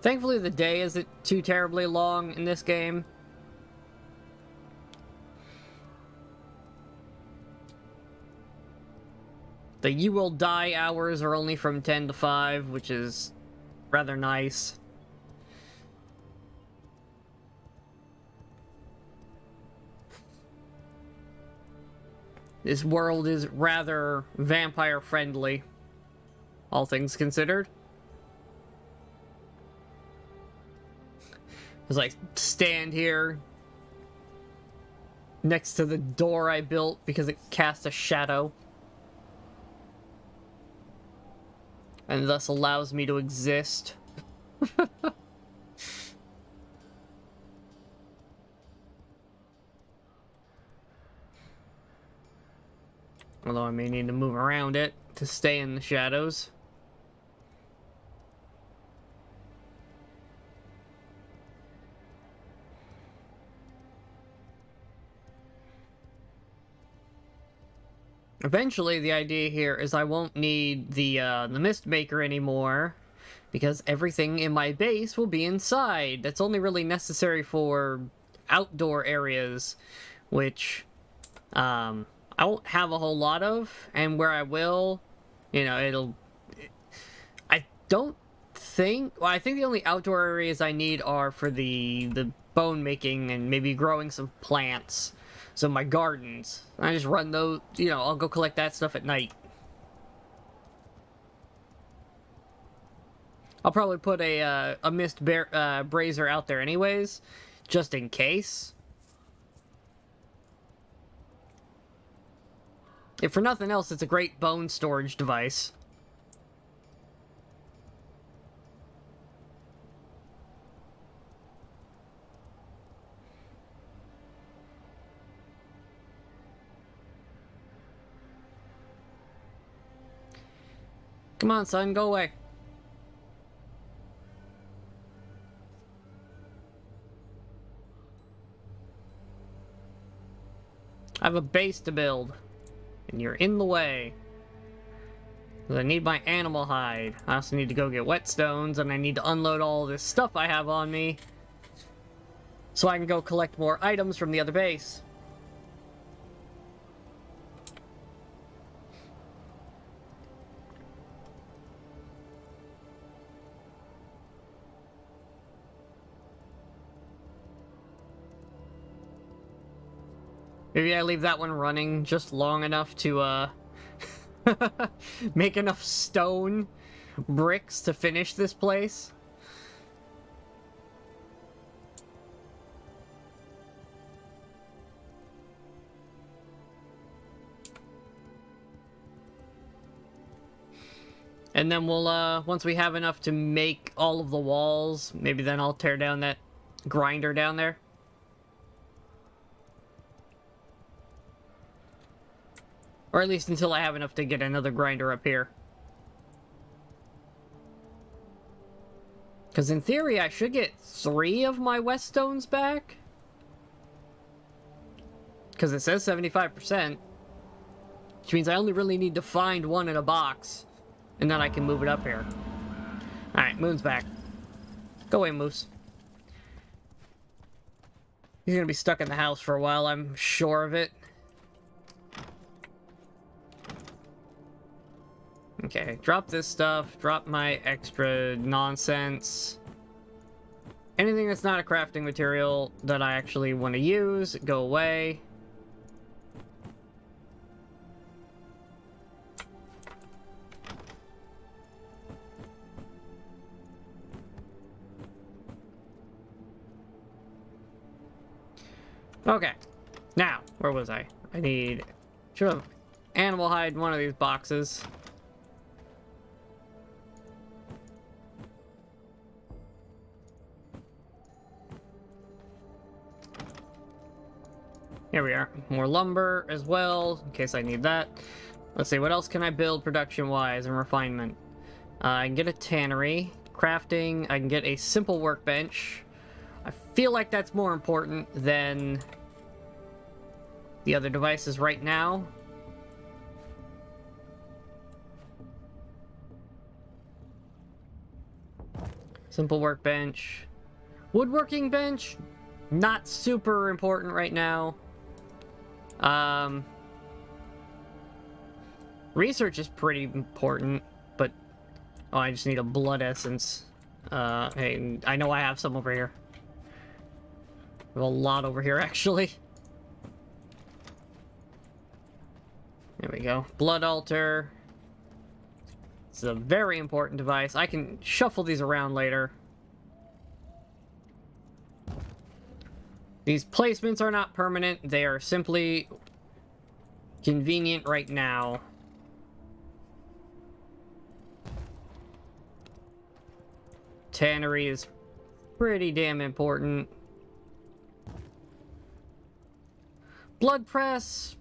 Thankfully, the day isn't too terribly long in this game. The you will die hours are only from 10 to 5, which is rather nice. This world is rather vampire friendly, all things considered. As I stand here next to the door I built because it casts a shadow. And thus allows me to exist. Although I may need to move around it to stay in the shadows. Eventually, the idea here is I won't need the mist maker anymore, because everything in my base will be inside. That's only really necessary for outdoor areas, which I won't have a whole lot of, and where I will, you know, don't think... Well, I think the only outdoor areas I need are for the bone making and maybe growing some plants. So my gardens. I just run those, you know, I'll go collect that stuff at night. I'll probably put a mist brazier out there anyways, just in case. If for nothing else, it's a great bone storage device. Come on, son, go away. I have a base to build, and you're in the way. I need my animal hide. I also need to go get whetstones, and I need to unload all this stuff I have on me, so I can go collect more items from the other base. Maybe I leave that one running just long enough to, make enough stone bricks to finish this place. And then we'll, once we have enough to make all of the walls, maybe then I'll tear down that grinder down there. Or at least until I have enough to get another grinder up here. Because in theory, I should get 3 of my whetstones back. Because it says 75%. Which means I only really need to find one in a box. And then I can move it up here. Alright, Moon's back. Go away, Moose. He's gonna be stuck in the house for a while, I'm sure of it. Okay, drop this stuff, drop my extra nonsense. Anything that's not a crafting material that I actually want to use, go away. Okay, now, where was I? I need... should have animal hide in one of these boxes. Here we are. More lumber as well, in case I need that. Let's see, what else can I build production-wise and refinement? I can get a tannery. Crafting, I can get a simple workbench. I feel like that's more important than the other devices right now. Simple workbench. Woodworking bench, not super important right now. Research is pretty important, but... oh, I just need a blood essence. Hey, I know I have some over here. I have a lot over here, actually. There we go. Blood altar. It's a very important device. I can shuffle these around later. These placements are not permanent. They are simply convenient right now. Tannery is pretty damn important. Blood press,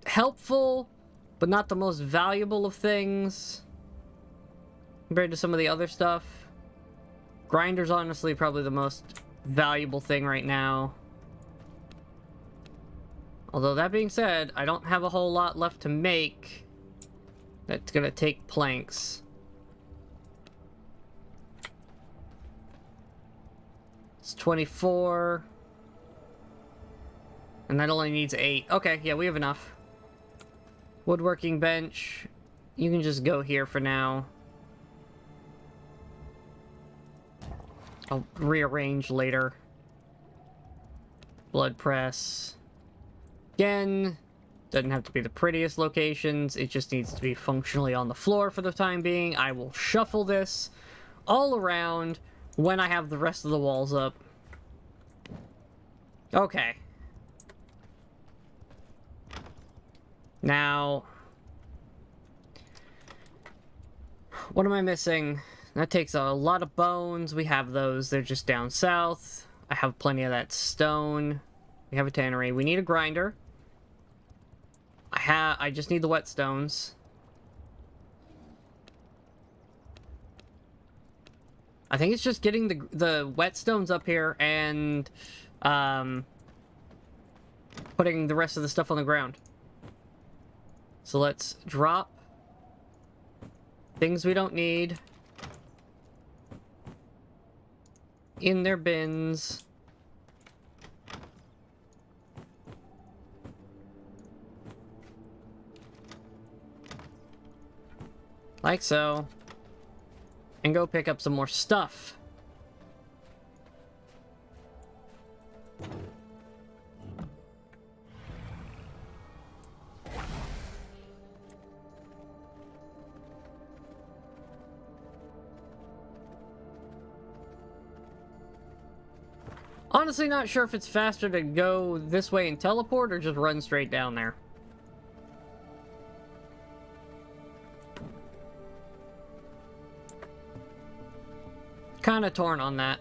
helpful, but not the most valuable of things compared to some of the other stuff. Grinder's honestly probably the most valuable thing right now. Although that being said, I don't have a whole lot left to make that's gonna take planks. It's 24. And that only needs 8. Okay, yeah, we have enough. Woodworking bench. You can just go here for now. I'll rearrange later. Blood press. Again, doesn't have to be the prettiest locations. It just needs to be functionally on the floor for the time being. I will shuffle this all around when I have the rest of the walls up. Okay. Now, what am I missing? That takes a lot of bones. We have those. They're just down south. I have plenty of that stone. We have a tannery. We need a grinder. I just need the whetstones. I think it's just getting the whetstones up here and putting the rest of the stuff on the ground. So let's drop things we don't need in their bins. Like so. And go pick up some more stuff. Honestly, not sure if it's faster to go this way and teleport or just run straight down there. Kind of torn on that.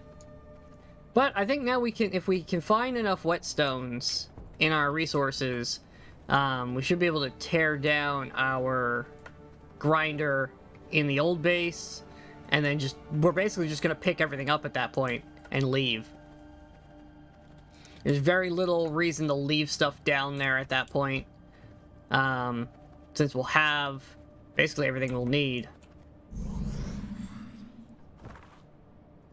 But I think now we can, if we can find enough whetstones in our resources, we should be able to tear down our grinder in the old base, and then we're basically just going to pick everything up at that point and leave. There's very little reason to leave stuff down there at that point, since we'll have basically everything we'll need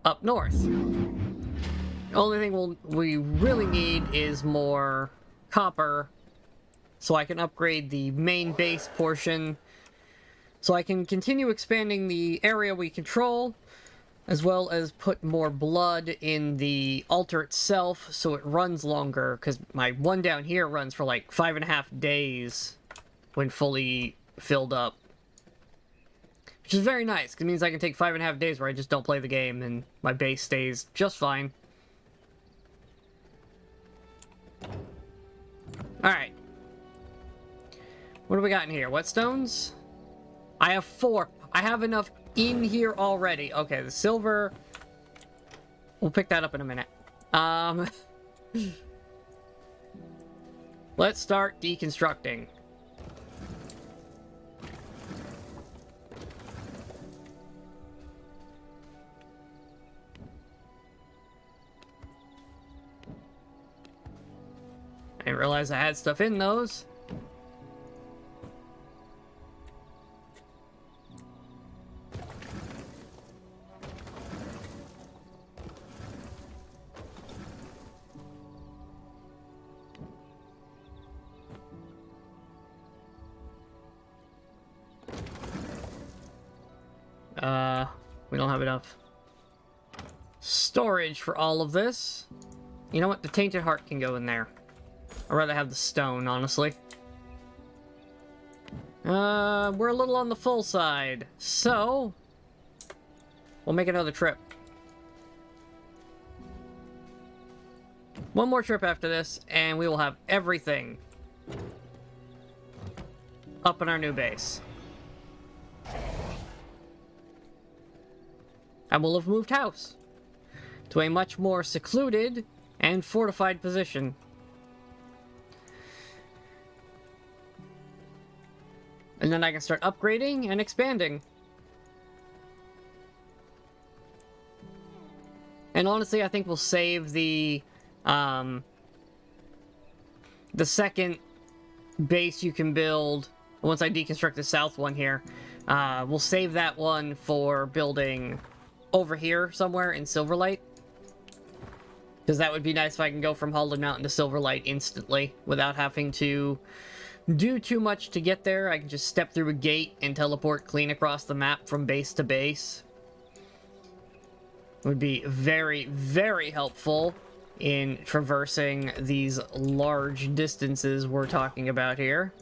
up north. The only thing we really need is more copper, so I can upgrade the main base portion, so I can continue expanding the area we control, as well as put more blood in the altar itself so it runs longer, because my one down here runs for like 5.5 days when fully filled up. Which is very nice, because it means I can take 5.5 days where I just don't play the game and my base stays just fine. Alright. What do we got in here? Whetstones? I have 4. I have enough in here already. Okay, the silver... We'll pick that up in a minute. Let's start deconstructing. I didn't realize I had stuff in those. We don't have enough storage for all of this. You know what? The Tainted Heart can go in there. I'd rather have the stone, honestly. We're a little on the full side, so we'll make another trip. One more trip after this, and we will have everything up in our new base. And we'll have moved house to a much more secluded and fortified position. And then I can start upgrading and expanding. And honestly, I think we'll save the second base you can build once I deconstruct the south one here. We'll save that one for building over here somewhere in Silverlight. Because that would be nice if I can go from Hollow Mountain to Silverlight instantly without having to do too much to get there. I can just step through a gate and teleport clean across the map from base to base. would be very, very helpful in traversing these large distances we're talking about here.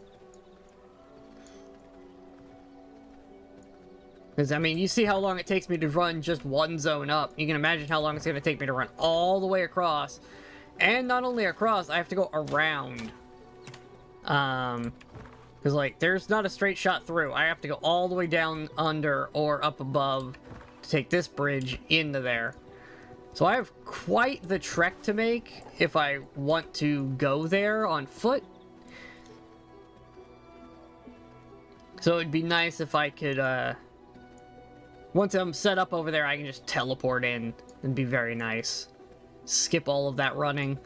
Because, I mean, you see how long it takes me to run just one zone up. You can imagine how long it's going to take me to run all the way across. And not only across, I have to go around. Because, like, there's not a straight shot through. I have to go all the way down under or up above to take this bridge into there. So I have quite the trek to make if I want to go there on foot. So it'd be nice if I could, once I'm set up over there, I can just teleport in. It'd be very nice. Skip all of that running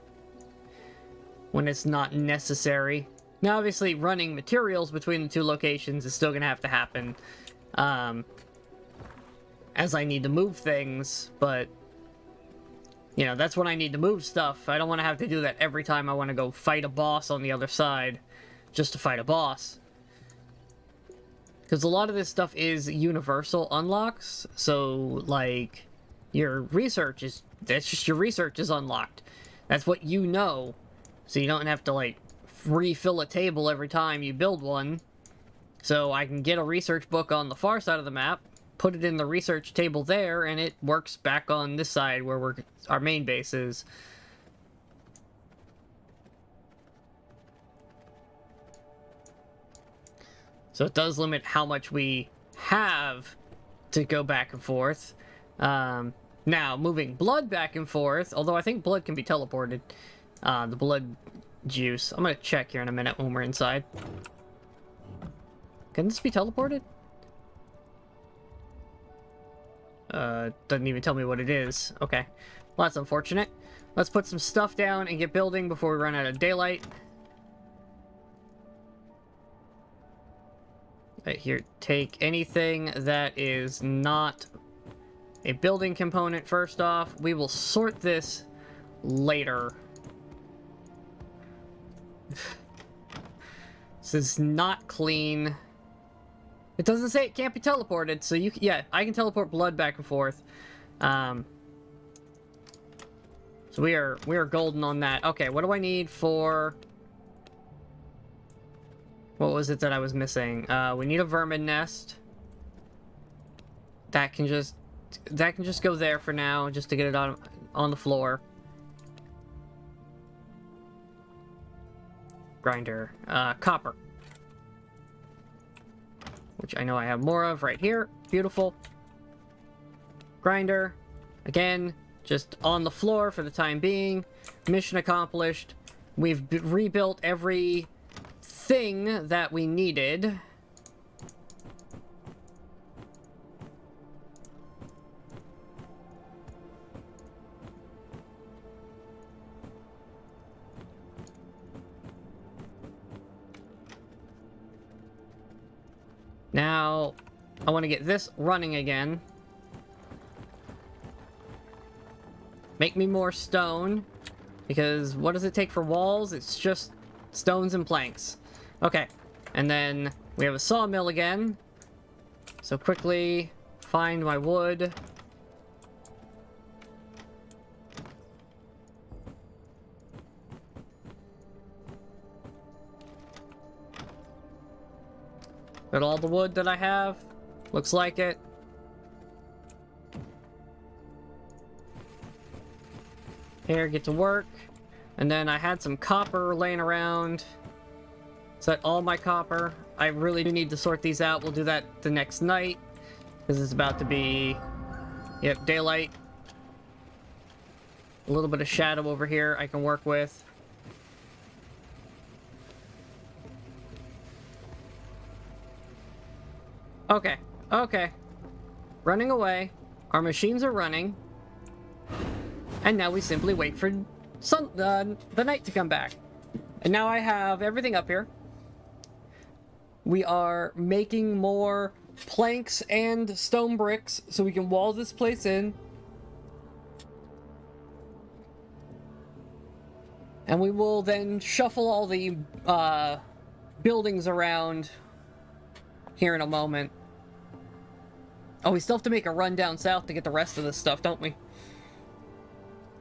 when it's not necessary. Now, obviously, running materials between the two locations is still going to have to happen, as I need to move things, but, you know, that's when I need to move stuff. I don't want to have to do that every time I want to go fight a boss on the other side, just to fight a boss. Because a lot of this stuff is universal unlocks, so, like, your research is, that's just your research is unlocked. That's what you know, so you don't have to, like, refill a table every time you build one. So I can get a research book on the far side of the map, put it in the research table there, and it works back on this side where our main base is. So it does limit how much we have to go back and forth. Now, moving blood back and forth, although I think blood can be teleported. The blood juice. I'm gonna check here in a minute when we're inside. Can this be teleported? Doesn't even tell me what it is. Okay. Well, that's unfortunate. Let's put some stuff down and get building before we run out of daylight. Right here, take anything that is not a building component first off. We will sort this later. This is not clean. It doesn't say it can't be teleported, so yeah, I can teleport blood back and forth. So we are golden on that. Okay, what do I need for... What was it that I was missing? We need a vermin nest. That can just go there for now, just to get it on the floor. Grinder. Copper. Which I know I have more of right here. Beautiful. Grinder. Again, just on the floor for the time being. Mission accomplished. We've rebuilt every thing that we needed. Now, I want to get this running again. Make me more stone, because what does it take for walls? It's just stones and planks. Okay, and then we have a sawmill again. So quickly find my wood. Got all the wood that I have. Looks like it. Here, get to work. And then I had some copper laying around. Is that all my copper? I really do need to sort these out. We'll do that the next night, because it's about to be, yep, daylight. A little bit of shadow over here I can work with. Okay, okay. Running away. Our machines are running. And now we simply wait for the night to come back. And now I have everything up here. We are making more planks and stone bricks so we can wall this place in. And we will then shuffle all the buildings around here in a moment. Oh, we still have to make a run down south to get the rest of this stuff, don't we?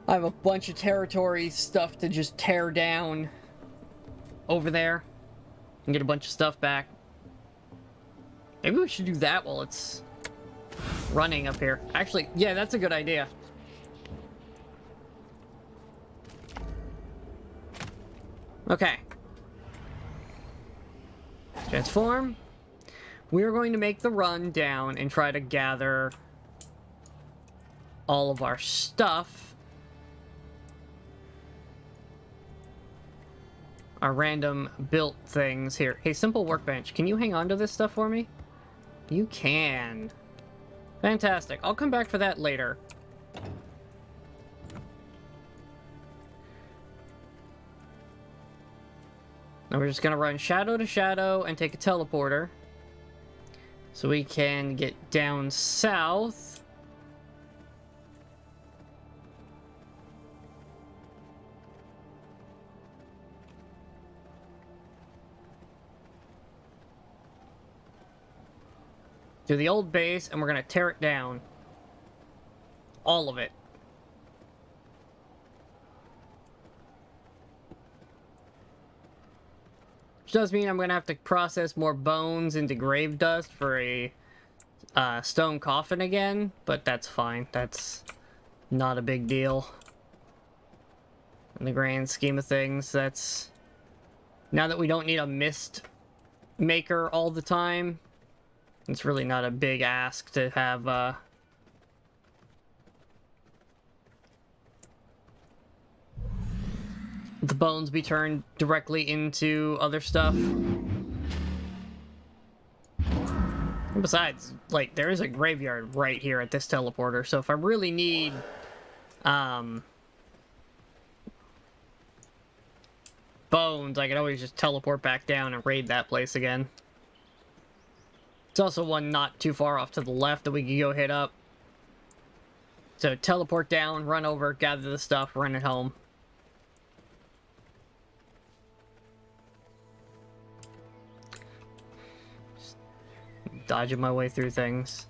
I have a bunch of territory stuff to just tear down over there and get a bunch of stuff back. Maybe we should do that while it's running up here. Actually, yeah, that's a good idea. Okay. Transform. We are going to make the run down and try to gather all of our stuff. Our random built things here. Hey, simple workbench. Can you hang on to this stuff for me? You can. Fantastic. I'll come back for that later. Now we're just gonna run shadow to shadow and take a teleporter. So we can get down south. To the old base, and we're gonna tear it down. All of it. Which does mean I'm gonna have to process more bones into grave dust for a stone coffin again, but that's fine. That's not a big deal. In the grand scheme of things, that's... Now that we don't need a mist maker all the time, it's really not a big ask to have, the bones be turned directly into other stuff. And besides, like, there is a graveyard right here at this teleporter, so if I really need, bones, I can always just teleport back down and raid that place again. It's also one not too far off to the left that we can go hit up. So teleport down, run over, gather the stuff, run it home. Just dodging my way through things.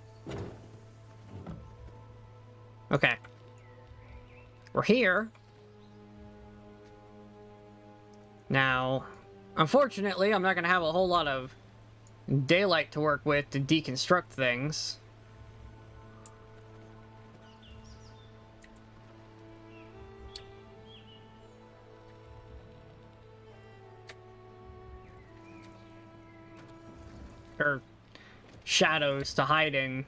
Okay. We're here. Now, unfortunately, I'm not going to have a whole lot of daylight to work with to deconstruct things. Or shadows to hide in,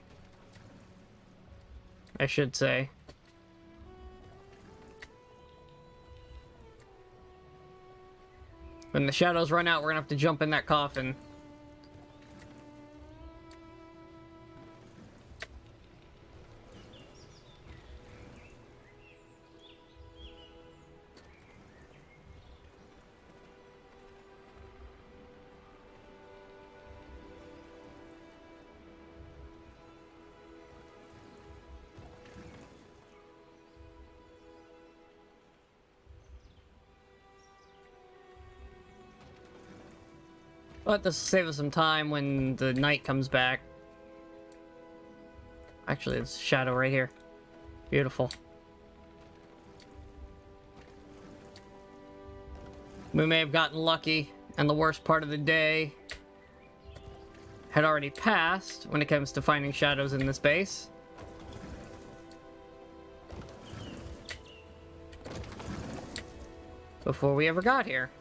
I should say. When the shadows run out, we're gonna have to jump in that coffin. But this will save us some time when the night comes back. Actually, it's shadow right here. Beautiful. We may have gotten lucky, and the worst part of the day had already passed when it comes to finding shadows in this base. Before we ever got here.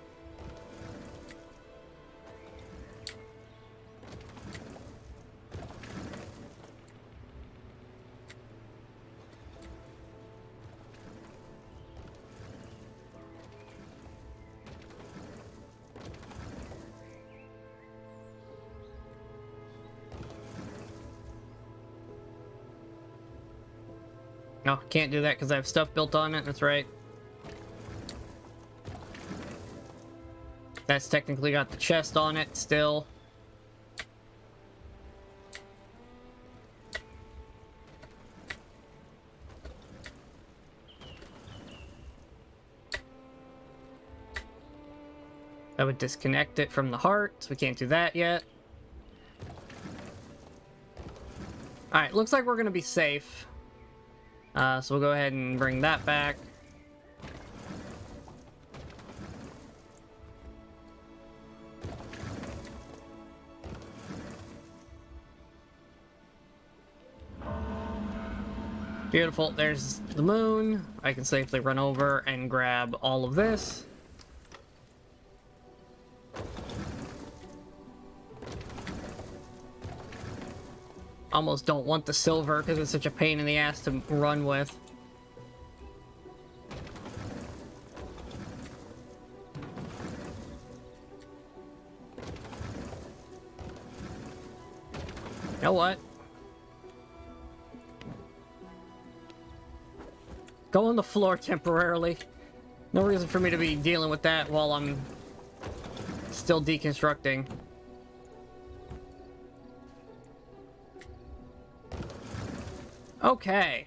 No, can't do that because I have stuff built on it, that's right. That's technically got the chest on it still. That would disconnect it from the heart, so we can't do that yet. Alright, looks like we're gonna be safe. So we'll go ahead and bring that back. Beautiful, there's the moon. I can safely run over and grab all of this. Almost don't want the silver because it's such a pain in the ass to run with. You know what? Go on the floor temporarily. No reason for me to be dealing with that while I'm still deconstructing. Okay.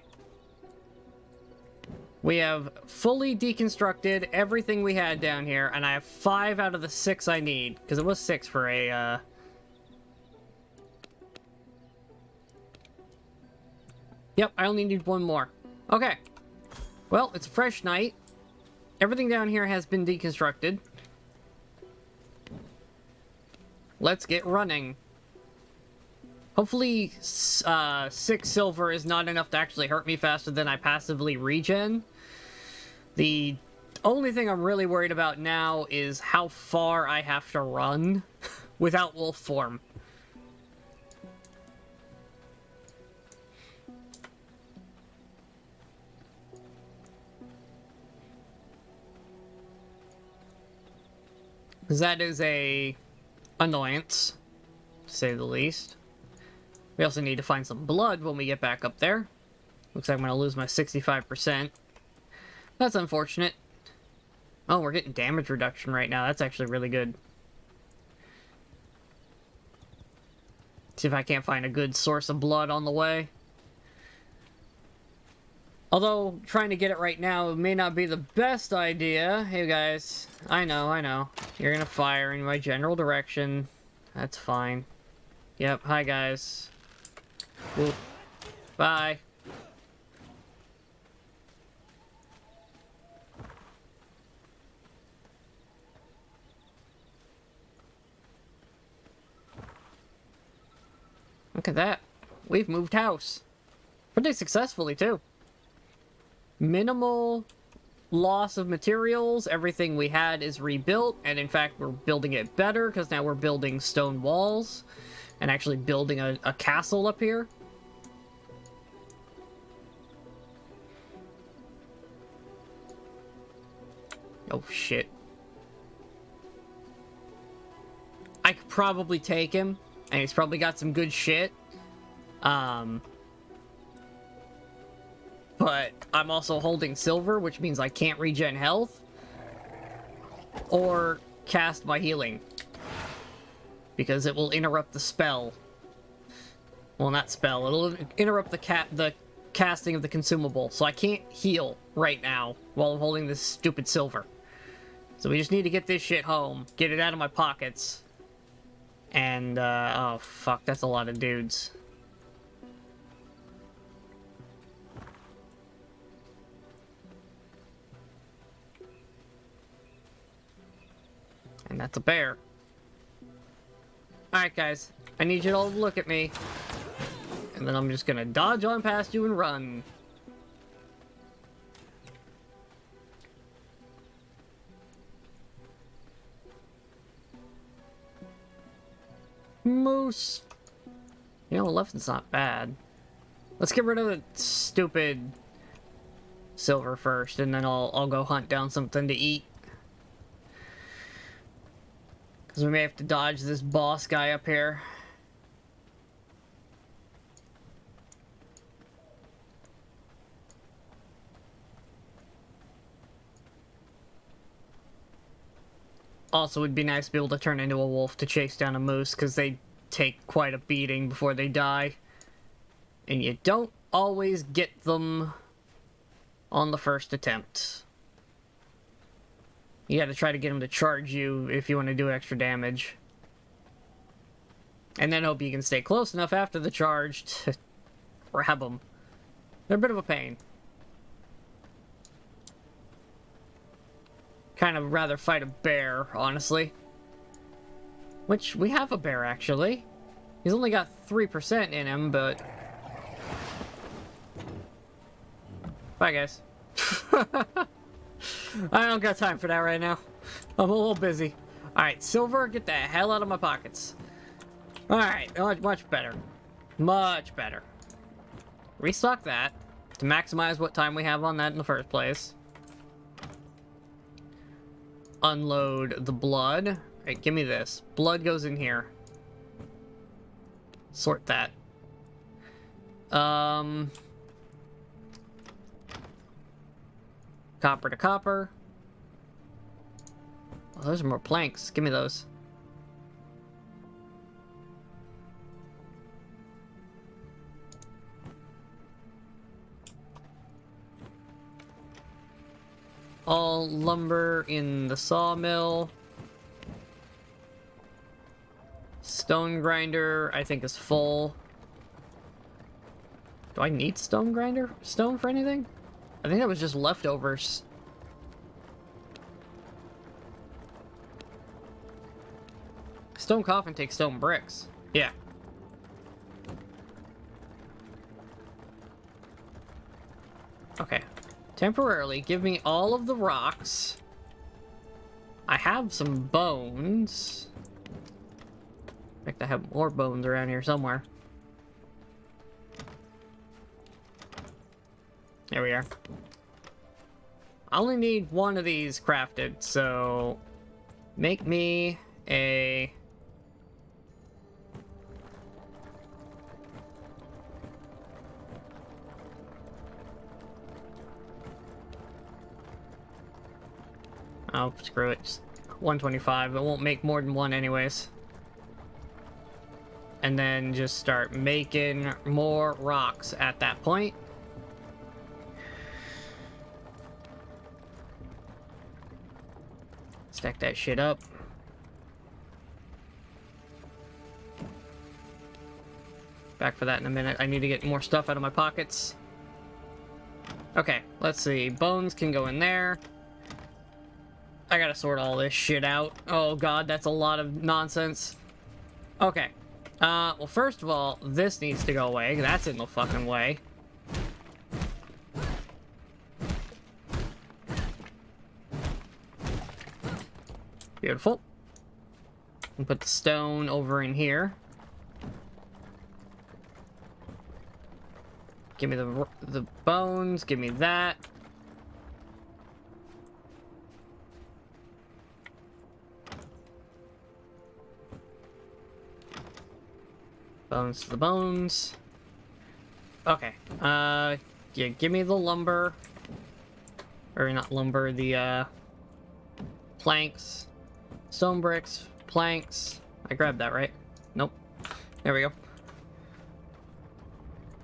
We have fully deconstructed everything we had down here, and I have 5 out of the 6 I need, because it was 6 for a, Yep, I only need 1 more. Okay. Well, it's a fresh night. Everything down here has been deconstructed. Let's get running. Hopefully, 6 silver is not enough to actually hurt me faster than I passively regen. The only thing I'm really worried about now is how far I have to run without wolf form. Because that is a annoyance, to say the least. We also need to find some blood when we get back up there. Looks like I'm going to lose my 65%. That's unfortunate. Oh, we're getting damage reduction right now. That's actually really good. See if I can't find a good source of blood on the way. Although, trying to get it right now may not be the best idea. Hey guys, I know. You're going to fire in my general direction. That's fine. Yep, hi guys. Whoop. Bye. Look at that. We've moved house. Pretty successfully, too. Minimal loss of materials. Everything we had is rebuilt. And in fact, we're building it better because now we're building stone walls. And actually building a castle up here. Oh, shit. I could probably take him. And he's probably got some good shit. But I'm also holding silver, which means I can't regen health. Or cast my healing. Because it will interrupt the spell. Well, not spell. It'll interrupt the casting of the consumable. So I can't heal right now while I'm holding this stupid silver. So we just need to get this shit home. Get it out of my pockets. And, oh, fuck. That's a lot of dudes. And that's a bear. Alright, guys. I need you all to look at me. And then I'm just gonna dodge on past you and run. Moose. You know, 11's not bad. Let's get rid of the stupid silver first, and then I'll go hunt down something to eat. Because we may have to dodge this boss guy up here. Also, it'd be nice to be able to turn into a wolf to chase down a moose, because they take quite a beating before they die. And you don't always get them on the first attempt. You gotta try to get them to charge you if you want to do extra damage. And then hope you can stay close enough after the charge to grab them. They're a bit of a pain. Kind of rather fight a bear, honestly. Which, we have a bear, actually. He's only got 3% in him, but... Bye, guys. I don't got time for that right now. I'm a little busy. Alright, silver, get the hell out of my pockets. Alright, much better. Much better. Restock that to maximize what time we have on that in the first place. Unload the blood. Alright, give me this. Blood goes in here. Sort that. Copper to copper. Oh, those are more planks. Give me those. All lumber in the sawmill. Stone grinder, I think, is full. Do I need stone for anything? I think that was just leftovers. Stone coffin takes stone bricks. Yeah. Okay. Temporarily, give me all of the rocks. I have some bones. In fact, I have more bones around here somewhere. There we are. I only need one of these crafted, so make me a... Oh, screw it. Just 125. It won't make more than one anyways. And then just start making more rocks at that point. Stack that shit up. Back for that in a minute. I need to get more stuff out of my pockets. Okay, let's see. Bones can go in there. I gotta sort all this shit out. Oh god, that's a lot of nonsense. Okay. Well, first of all, this needs to go away. That's in the fucking way. Beautiful. And put the stone over in here. Give me the bones. Give me that. Bones to the bones. Okay. Yeah, give me the lumber. Or not lumber, the, planks. Stone bricks. Planks. I grabbed that, right? Nope. There we go.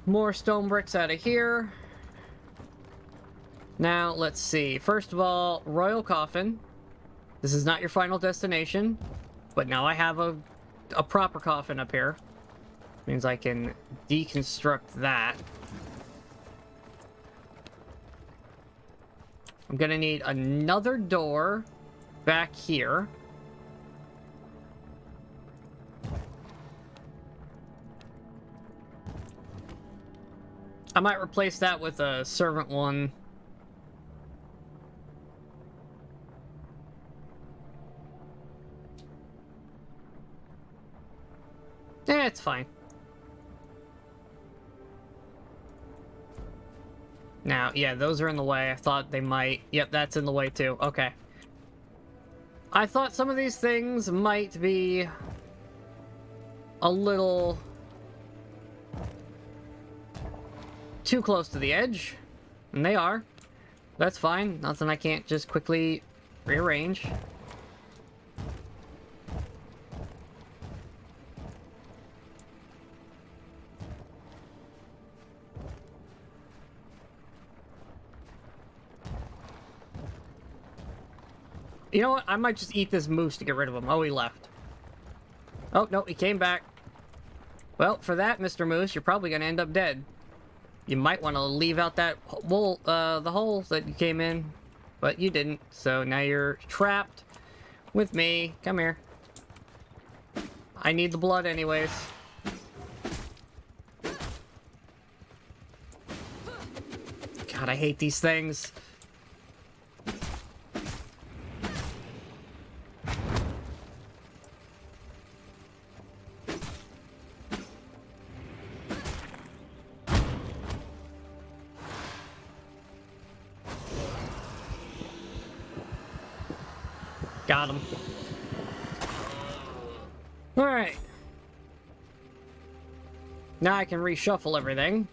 More stone bricks out of here. Now, let's see. First of all, Royal Coffin. This is not your final destination. But now I have a proper coffin up here. Means I can deconstruct that. I'm gonna need another door back here. I might replace that with a servant one. Eh, it's fine. Now, yeah, those are in the way. I thought they might... Yep, that's in the way too. Okay. I thought some of these things might be a little too close to the edge, and they are. That's fine. Nothing I can't just quickly rearrange. You know what? I might just eat this moose to get rid of him. Oh, he left. Oh, no, he came back. Well, for that, Mr. Moose, you're probably gonna end up dead. You might want to leave out that hole, the hole that you came in, but you didn't. So now you're trapped with me. Come here. I need the blood anyways. God, I hate these things. Got him. Alright. Now I can reshuffle everything.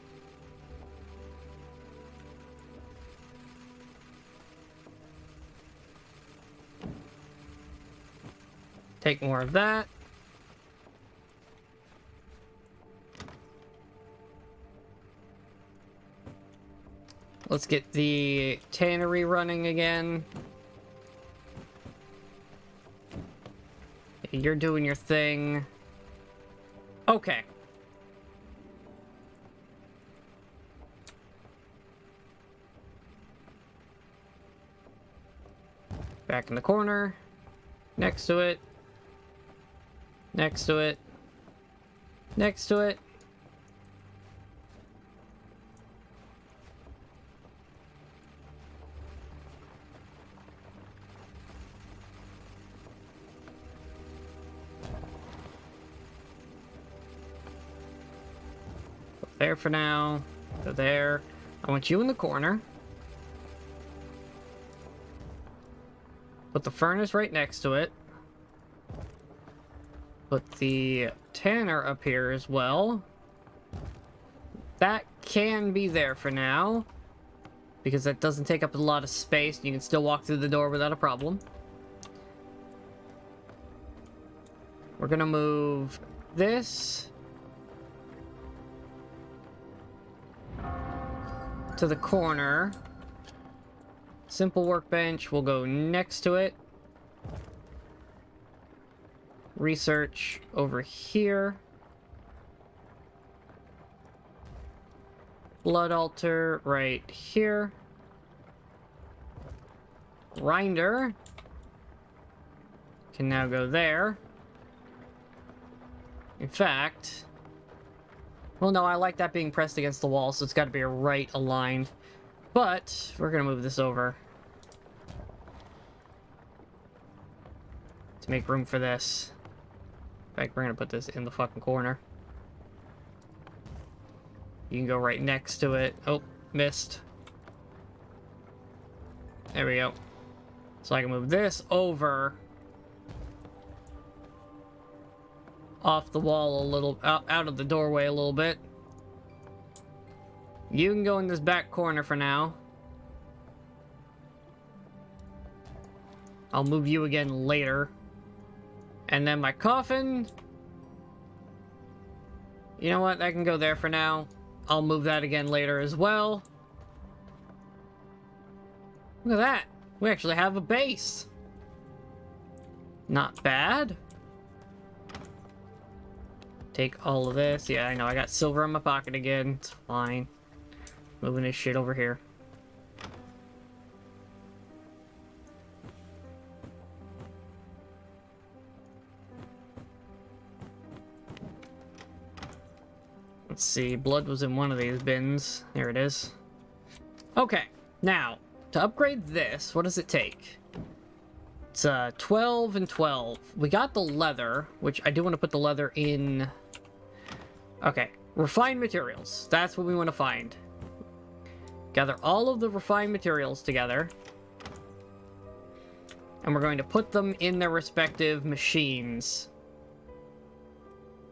Take more of that. Let's get the tannery running again. You're doing your thing. Okay. Back in the corner. Next to it. Next to it. Next to it. There for now. Go there. I want you in the corner. Put the furnace right next to it. Put the tanner up here as well. That can be there for now, because that doesn't take up a lot of space. You can still walk through the door without a problem. We're gonna move this to the corner. Simple workbench will go next to it. Research over here. Blood altar right here. Grinder can now go there. In fact, well, no, I like that being pressed against the wall, so it's got to be right aligned. But we're gonna move this over to make room for this. In fact, we're gonna put this in the fucking corner. You can go right next to it. Oh, missed. There we go. So I can move this over off the wall a little, out of the doorway a little bit. You can go in this back corner for now. I'll move you again later. And then my coffin, you know what, that can go there for now. I'll move that again later as well. Look at that. We actually have a base. Not bad. Take all of this. Yeah, I know, I got silver in my pocket again. It's fine. Moving this shit over here. Let's see, blood was in one of these bins. There it is. Okay, now, to upgrade this, what does it take? It's 12 and 12. We got the leather, which I do want to put the leather in. Okay, refined materials. That's what we want to find. Gather all of the refined materials together. And we're going to put them in their respective machines.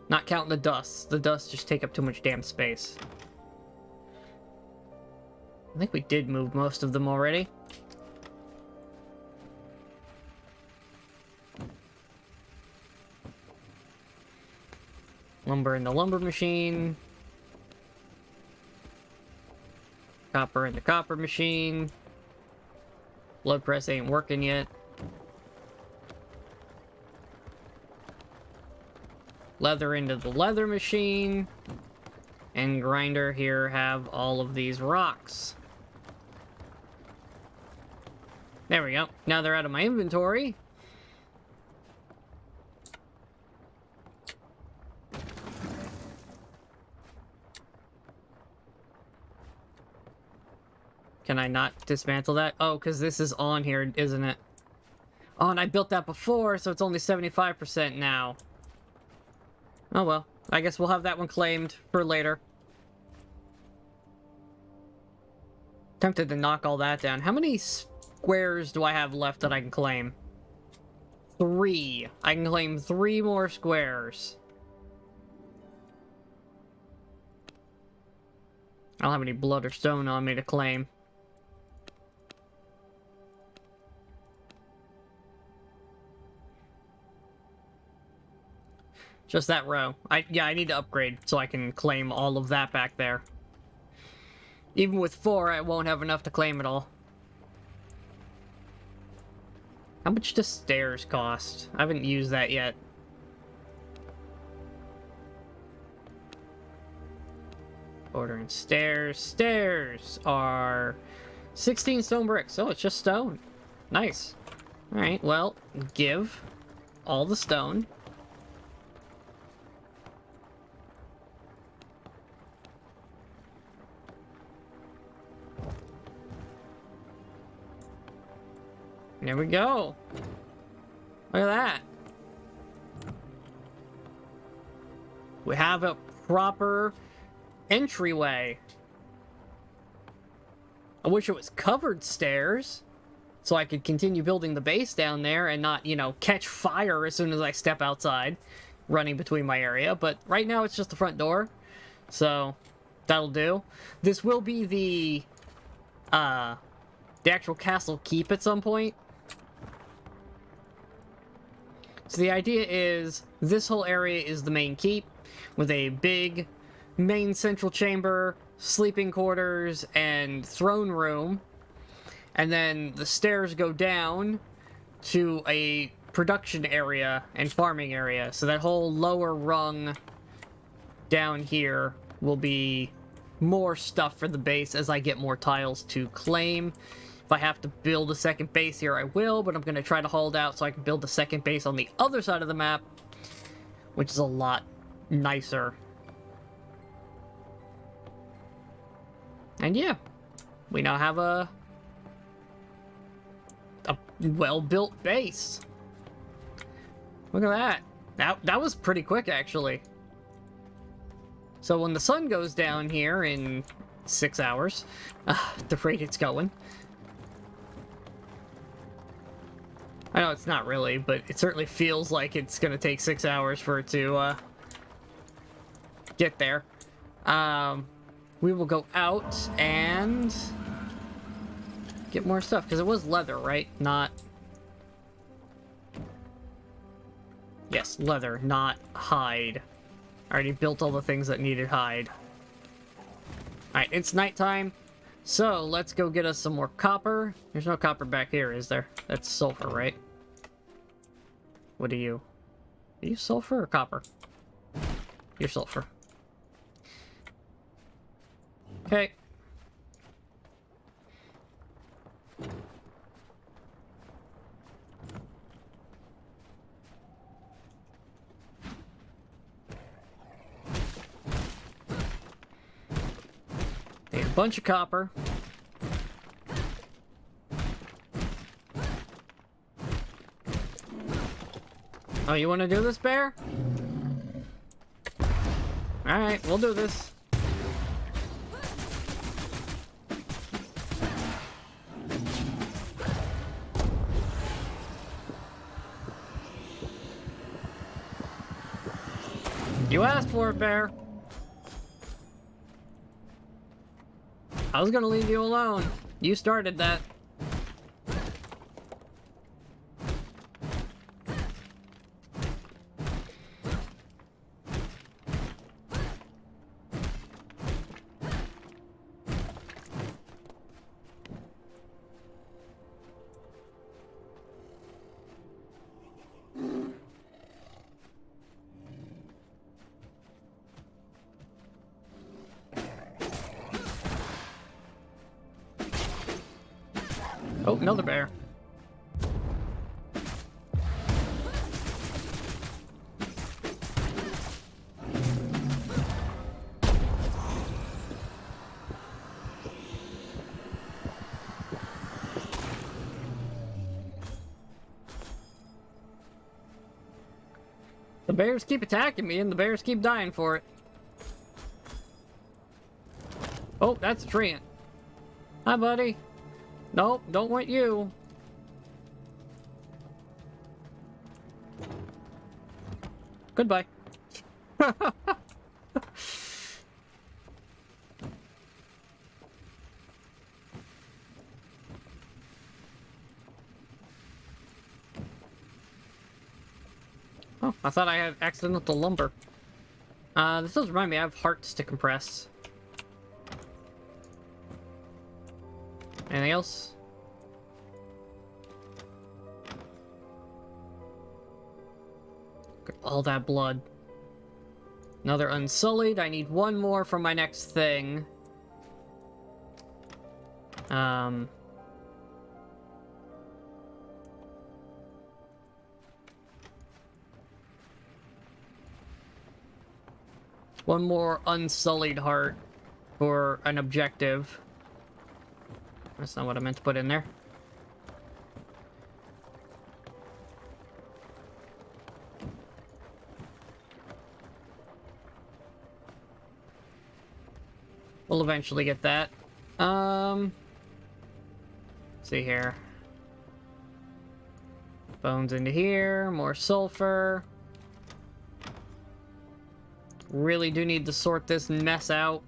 Not counting the dust. The dust just take up too much damn space. I think we did move most of them already. Lumber in the lumber machine. Copper in the copper machine. Blood press ain't working yet. Leather into the leather machine. and grinder here have all of these rocks. There we go. Now they're out of my inventory. Can I not dismantle that? Oh, because this is on here, isn't it? Oh, and I built that before, so it's only 75% now. Oh well. I guess we'll have that one claimed for later. Tempted to knock all that down. How many squares do I have left that I can claim? 3. I can claim 3 more squares. I don't have any blood or stone on me to claim. Just that row. Yeah, I need to upgrade so I can claim all of that back there. Even with 4, I won't have enough to claim it all. How much does stairs cost? I haven't used that yet. Ordering stairs. Stairs are 16 stone bricks. Oh, it's just stone. Nice. Alright, well, give all the stone. There we go. Look at that. We have a proper entryway. I wish it was covered stairs, so I could continue building the base down there and not, you know, catch fire as soon as I step outside, running between my area. But right now it's just the front door, so that'll do. This will be the actual castle keep at some point. So the idea is this whole area is the main keep with a big main central chamber, sleeping quarters, and throne room. And then the stairs go down to a production area and farming area. So that whole lower rung down here will be more stuff for the base as I get more tiles to claim. If I have to build a second base here, I will, but I'm going to try to hold out so I can build a second base on the other side of the map, which is a lot nicer. And yeah, we now have a well-built base. Look at that. That was pretty quick, actually. So when the sun goes down here in 6 hours, the rate it's going. I know it's not really, but it certainly feels like it's going to take 6 hours for it to get there. We will go out and get more stuff, because it was leather, right? Not... Yes, leather, not hide. I already built all the things that needed hide. Alright, it's nighttime, so let's go get us some more copper. There's no copper back here, is there? That's sulfur, right? What are you? Are you sulfur or copper? You're sulfur. Okay. Need a bunch of copper. Oh, you want to do this, bear? Alright, we'll do this. You asked for it, bear. I was gonna leave you alone. You started that. Oh, another bear. The bears keep attacking me, and the bears keep dying for it. Oh, that's a treant. Hi, buddy. Nope, don't want you. Goodbye. Oh, I thought I had accidental lumber. This does remind me, I have hearts to compress. Anything else? Look at all that blood. Another Unsullied. I need one more for my next thing. One more Unsullied heart for an objective. That's not what I meant to put in there. We'll eventually get that. Let's see here. Bones into here, more sulfur. Really do need to sort this mess out.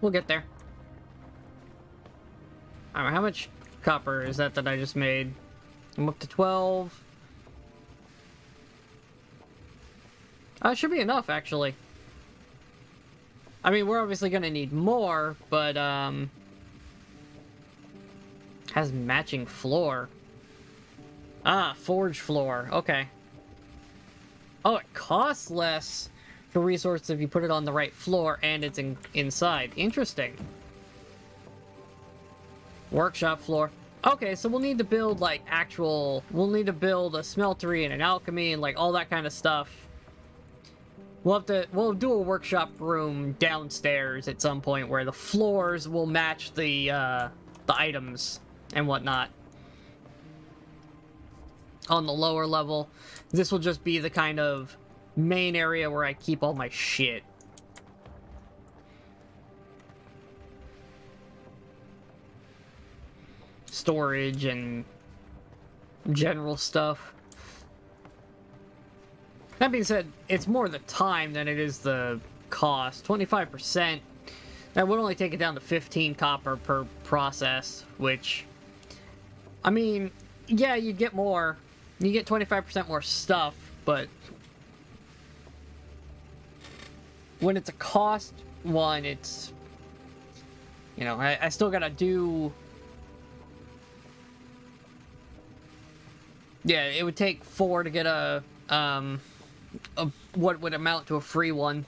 We'll get there. Alright, how much copper is that I just made? I'm up to 12. Should be enough, actually. I mean, we're obviously gonna need more, but, has matching floor. Ah, forge floor. Okay. Oh, it costs less for resources if you put it on the right floor and it's inside. Interesting. Workshop floor. Okay, so we'll need to build, like, we'll need to build a smeltery and an alchemy and, like, all that kind of stuff. We'll do a workshop room downstairs at some point where the floors will match the items and whatnot. On the lower level, this will just be the kind of main area where I keep all my shit. Storage and general stuff. That being said, it's more the time than it is the cost. 25%. That would only take it down to 15 copper per process, which, I mean, yeah, you get more. You get 25% more stuff, but when it's a cost one, it's, you know, I still gotta do. Yeah, it would take 4 to get a what would amount to a free one.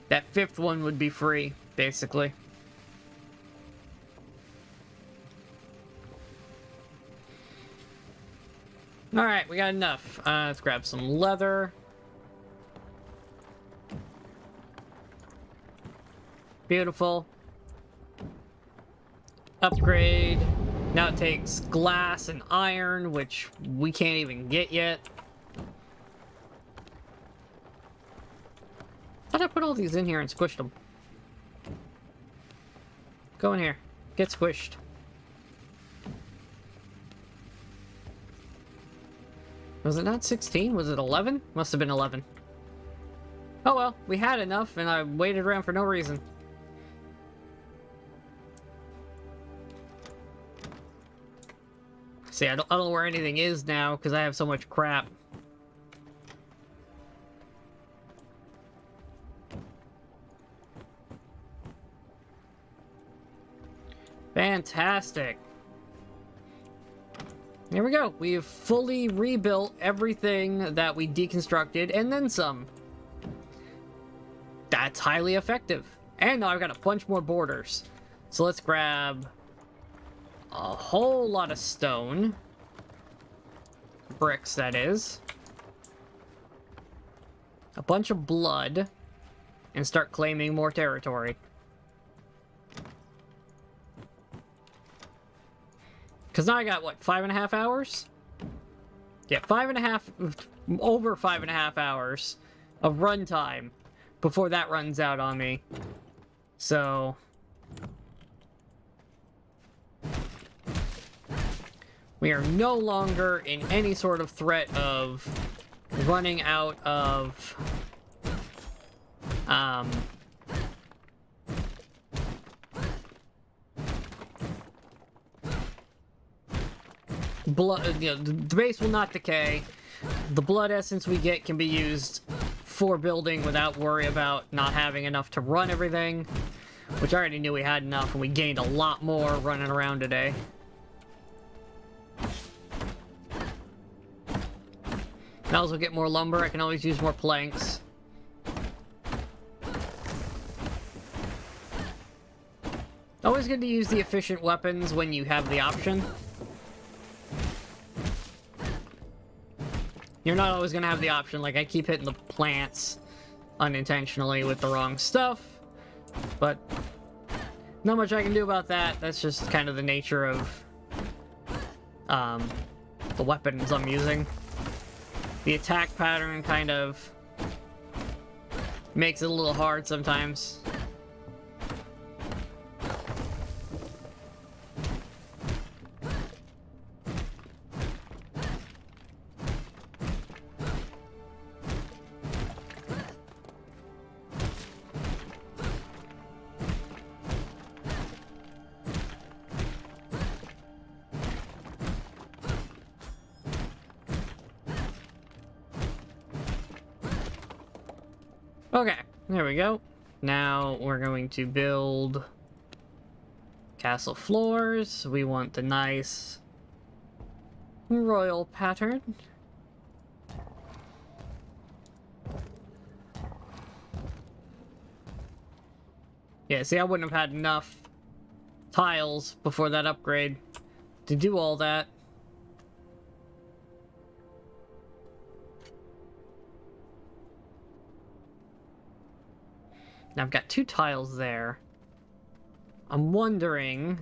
That 5th one would be free, basically. Alright, we got enough. Let's grab some leather. Beautiful. Upgrade. Now it takes glass and iron, which we can't even get yet. How'd I put all these in here and squished them? Go in here. Get squished. Was it not 16? Was it 11? Must have been 11. Oh well, we had enough and I waited around for no reason. See, I don't know where anything is now because I have so much crap. Fantastic. Here we go. We've fully rebuilt everything that we deconstructed and then some. That's highly effective. And now I've got a bunch more borders. So let's grab a whole lot of stone. Bricks, that is. A bunch of blood. And start claiming more territory. Because now I got, what, 5.5 hours? Yeah, over 5.5 hours of runtime before that runs out on me. So... we are no longer in any sort of threat of running out of... blood, you know, the base will not decay. The blood essence we get can be used for building without worry about not having enough to run everything, which I already knew we had enough, and we gained a lot more running around today. Now as we get more lumber, I can always use more planks. Always good to use the efficient weapons when you have the option. You're not always going to have the option, like I keep hitting the plants unintentionally with the wrong stuff, but not much I can do about that. That's just kind of the nature of the weapons I'm using. The attack pattern kind of makes it a little hard sometimes. Okay, there we go. Now we're going to build castle floors. We want the nice royal pattern. Yeah, see, I wouldn't have had enough tiles before that upgrade to do all that. Now I've got 2 tiles there. I'm wondering...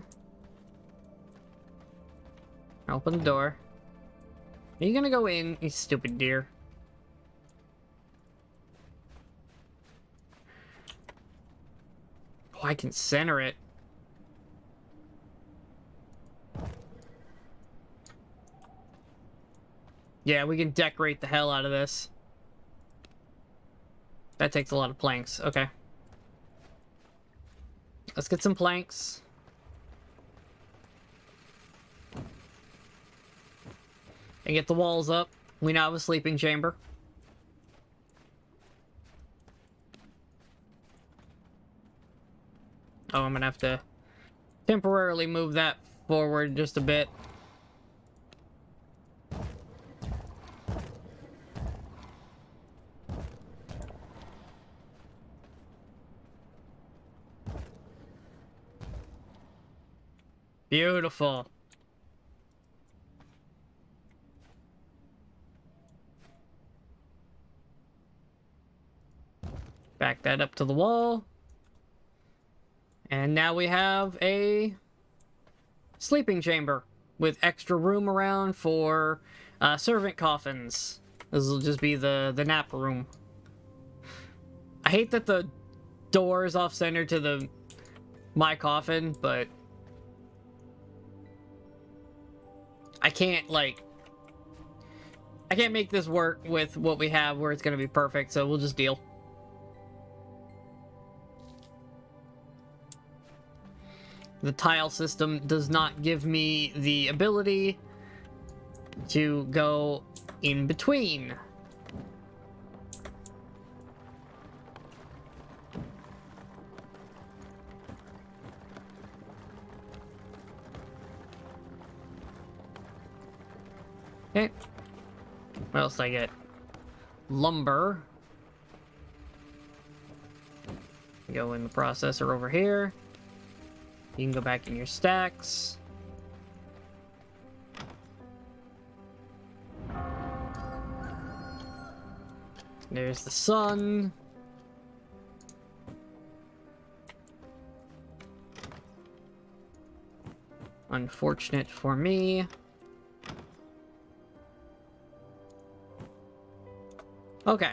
open the door. Are you gonna go in, you stupid deer? Oh, I can center it. Yeah, we can decorate the hell out of this. That takes a lot of planks. Okay. Let's get some planks. And get the walls up. We now have a sleeping chamber. Oh, I'm gonna have to temporarily move that forward just a bit. Beautiful. Back that up to the wall. And now we have a sleeping chamber with extra room around for servant coffins. This will just be the nap room. I hate that the door is off-center to my coffin, but I can't, like... I can't make this work with what we have where it's gonna be perfect, so we'll just deal. The tile system does not give me the ability to go in between. Okay. What else did I get? Lumber. Go in the processor over here. You can go back in your stacks. There's the sun. Unfortunate for me. Okay.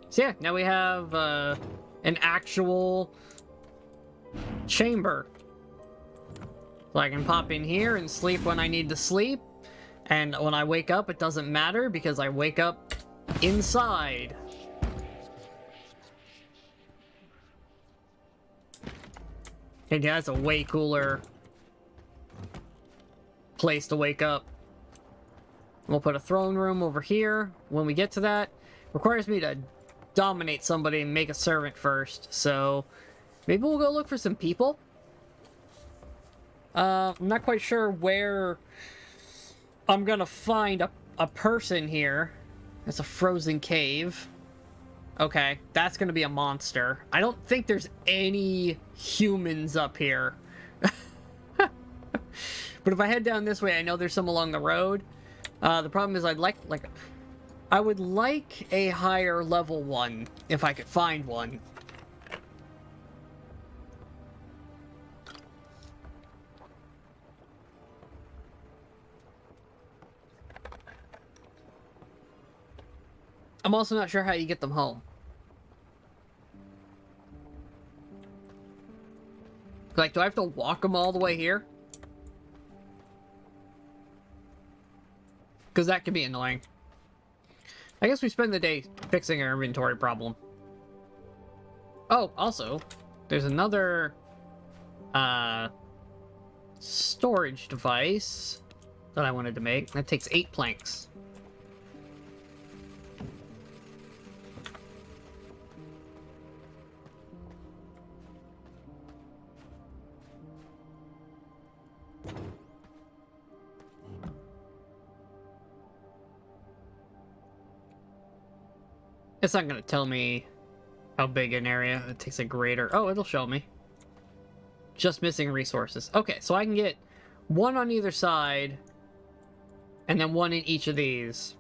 So yeah, now we have an actual chamber. So I can pop in here and sleep when I need to sleep. And when I wake up, it doesn't matter because I wake up inside. Hey, that's a way cooler place to wake up. We'll put a throne room over here. When we get to that, requires me to dominate somebody and make a servant first. So maybe we'll go look for some people. I'm not quite sure where I'm gonna find a person here. It's a frozen cave. Okay, that's gonna be a monster. I don't think there's any humans up here. But if I head down this way, I know there's some along the road. The problem is I would like a higher level one, if I could find one. I'm also not sure how you get them home. Like, do I have to walk them all the way here? Because that could be annoying. I guess we spend the day fixing our inventory problem. Oh, also, there's another storage device that I wanted to make. That takes 8 planks. It's not going to tell me how big an area. It takes a greater... Oh, it'll show me. Just missing resources. Okay, so I can get one on either side, and then one in each of these.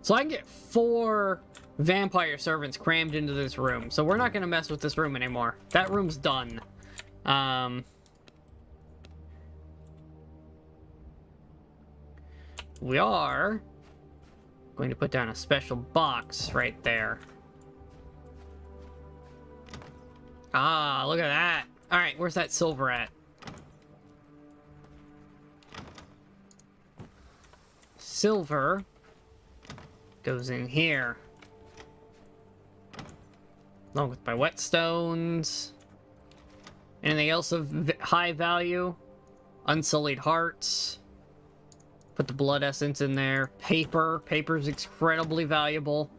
So I can get 4 vampire servants crammed into this room. So we're not going to mess with this room anymore. That room's done. We are going to put down a special box right there. Ah, look at that. All right, where's that silver at? Silver goes in here. Along with my whetstones. Anything else of high value? Unsullied hearts. Put the blood essence in there. Paper. Paper's incredibly valuable.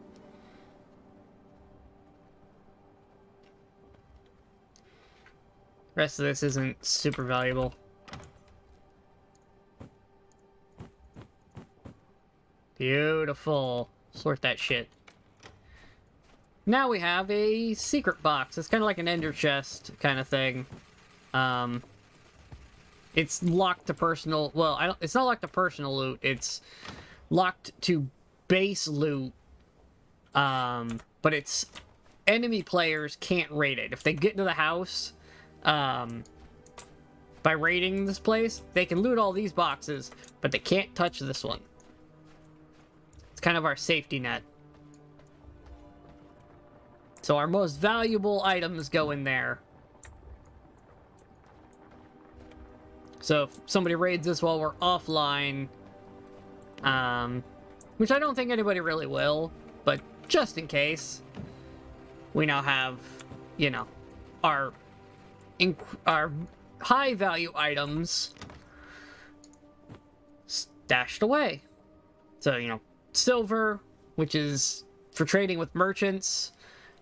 Rest of this isn't super valuable. Beautiful. Sort that shit. Now we have a secret box. It's kind of like an ender chest kind of thing. It's locked to personal... Well, it's not locked to personal loot. It's locked to base loot. But it's... Enemy players can't raid it. If they get into the house... by raiding this place, they can loot all these boxes, but they can't touch this one. It's kind of our safety net. So our most valuable items go in there. So if somebody raids this while we're offline, which I don't think anybody really will, but just in case, we now have, you know, our high value items stashed away. So, you know, silver, which is for trading with merchants,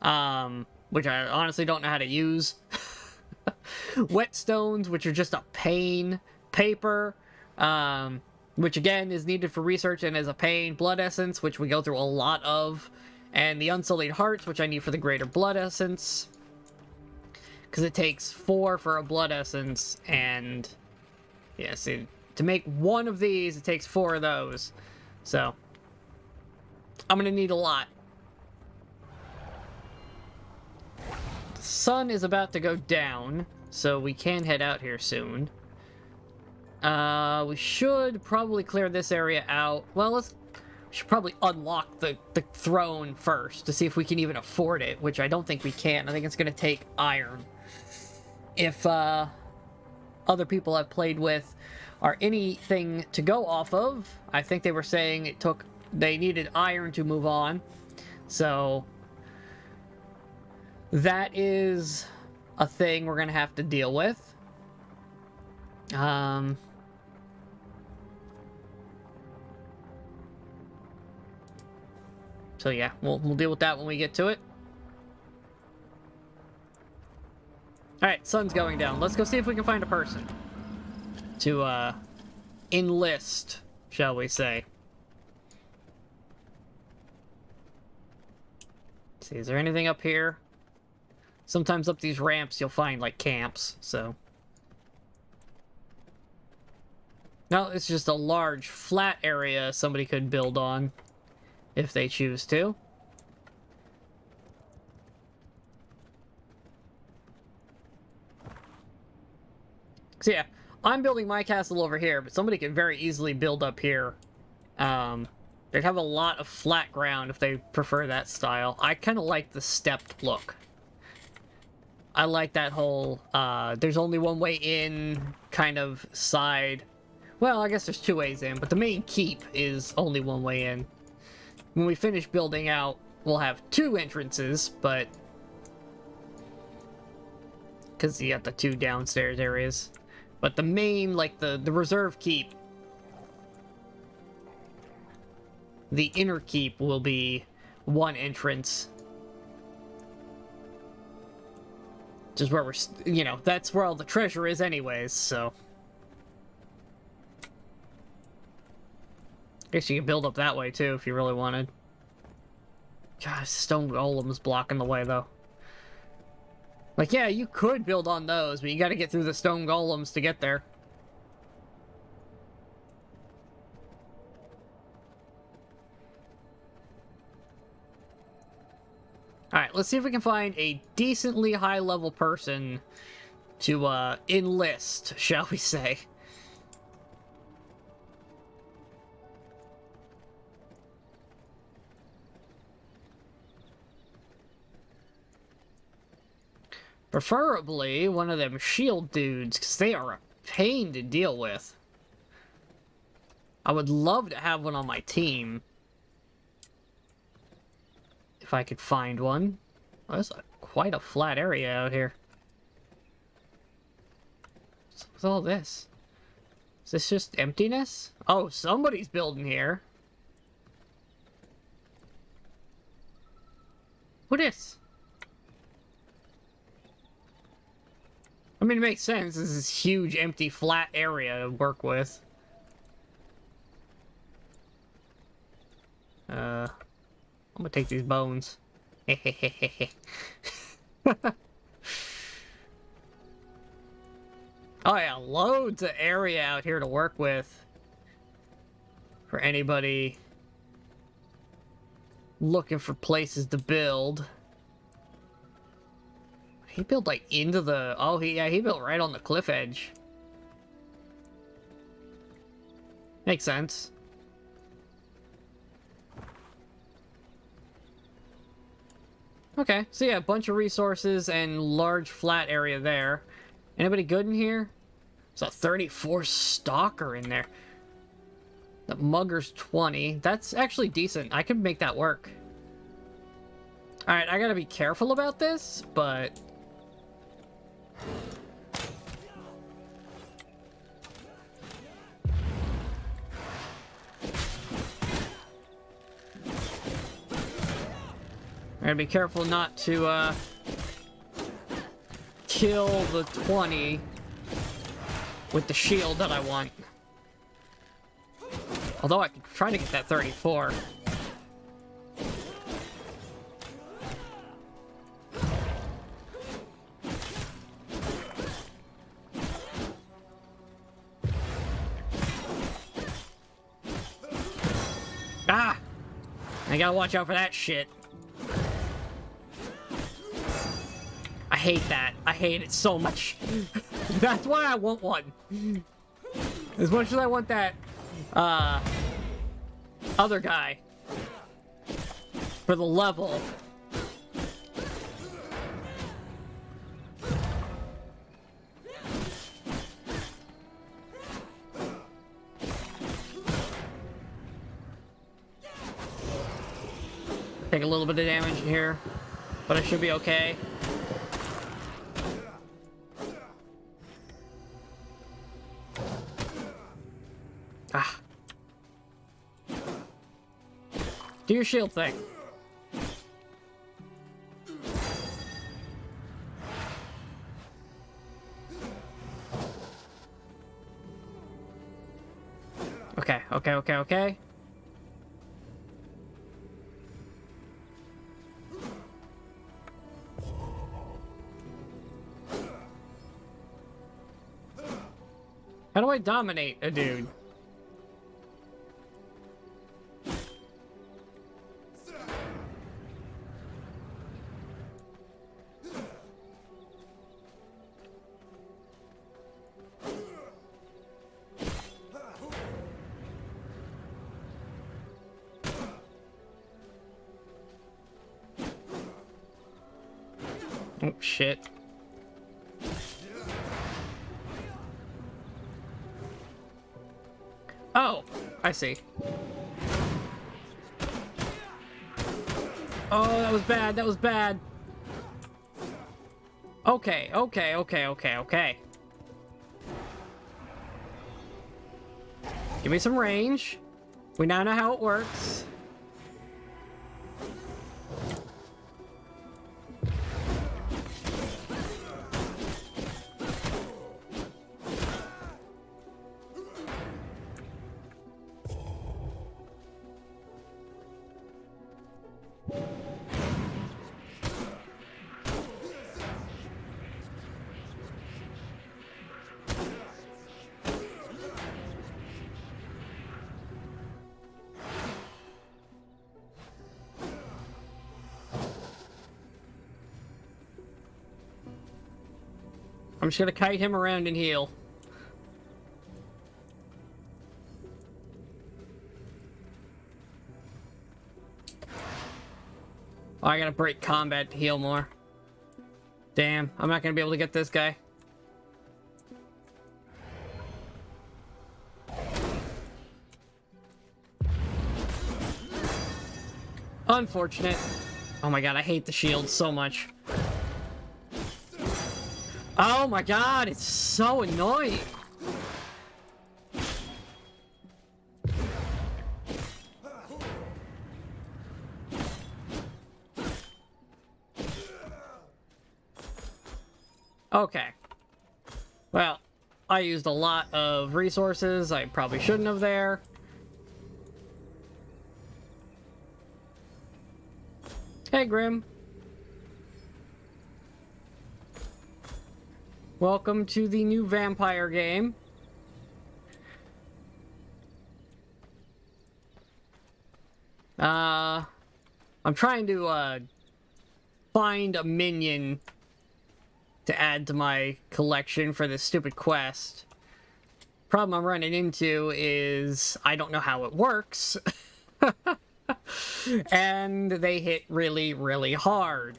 which I honestly don't know how to use. Whetstones, which are just a pain. Paper, which again is needed for research and is a pain. Blood essence, which we go through a lot of. And the unsullied hearts, which I need for the greater blood essence. Because it takes 4 for a blood essence, and... yeah, see, to make one of these, it takes 4 of those. So, I'm going to need a lot. The sun is about to go down, so we can head out here soon. We should probably clear this area out. Well, we should probably unlock the throne first to see if we can even afford it, which I don't think we can. I think it's going to take iron. If other people I've played with are anything to go off of, I think they were saying they needed iron to move on. So that is a thing we're going to have to deal with. So yeah, we'll deal with that when we get to it. Alright, sun's going down. Let's go see if we can find a person to enlist, shall we say. Let's see, is there anything up here? Sometimes up these ramps you'll find like camps, so. No, it's just a large flat area somebody could build on if they choose to. So yeah, I'm building my castle over here, but somebody could very easily build up here. They'd have a lot of flat ground if they prefer that style. I kind of like the stepped look. I like that whole, there's only one way in kind of side. Well, I guess there's 2 ways in, but the main keep is only one way in. When we finish building out, we'll have 2 entrances, but... because you got the 2 downstairs areas. But the main, like, the reserve keep... the inner keep will be 1 entrance. Just where we're, you know, that's where all the treasure is anyways, so... guess you can build up that way too if you really wanted. Gosh, stone golem's blocking the way though. Like, yeah, you could build on those, but you gotta get through the stone golems to get there. Alright, let's see if we can find a decently high-level person to, enlist, shall we say. Preferably one of them shield dudes, because they are a pain to deal with. I would love to have one on my team. If I could find one. Oh, that's quite a flat area out here. What's with all this? Is this just emptiness? Oh, somebody's building here. What is? I mean, it makes sense. This is this huge, empty, flat area to work with. I'm gonna take these bones. Oh yeah, loads of area out here to work with. For anybody looking for places to build. He built like into the... oh, he built right on the cliff edge. Makes sense. Okay, so yeah, a bunch of resources and large flat area there. Anybody good in here? There's a 34 stalker in there. The mugger's 20. That's actually decent. I could make that work. Alright, I gotta be careful about this, but... I gotta be careful not to, kill the 20 with the shield that I want. Although I could try to get that 34. Ah! I gotta watch out for that shit. I hate that. I hate it so much. That's why I want one. As much as I want that, other guy. For the level. Take a little bit of damage here, but I should be okay. Ah. Do your shield thing. Okay. How do I dominate a dude? Oh, shit. Oh, I see. Oh, that was bad. That was bad. Okay. Give me some range. We now know how it works. I'm just gonna kite him around and heal. Oh, I gotta break combat to heal more. Damn, I'm not gonna be able to get this guy. Unfortunate. Oh my god, I hate the shield so much. Oh my god, it's so annoying. Okay. Well, I used a lot of resources I probably shouldn't have there. Hey, Grim. Welcome to the new vampire game. I'm trying to, find a minion to add to my collection for this stupid quest. Problem I'm running into is I don't know how it works. And they hit really, really hard.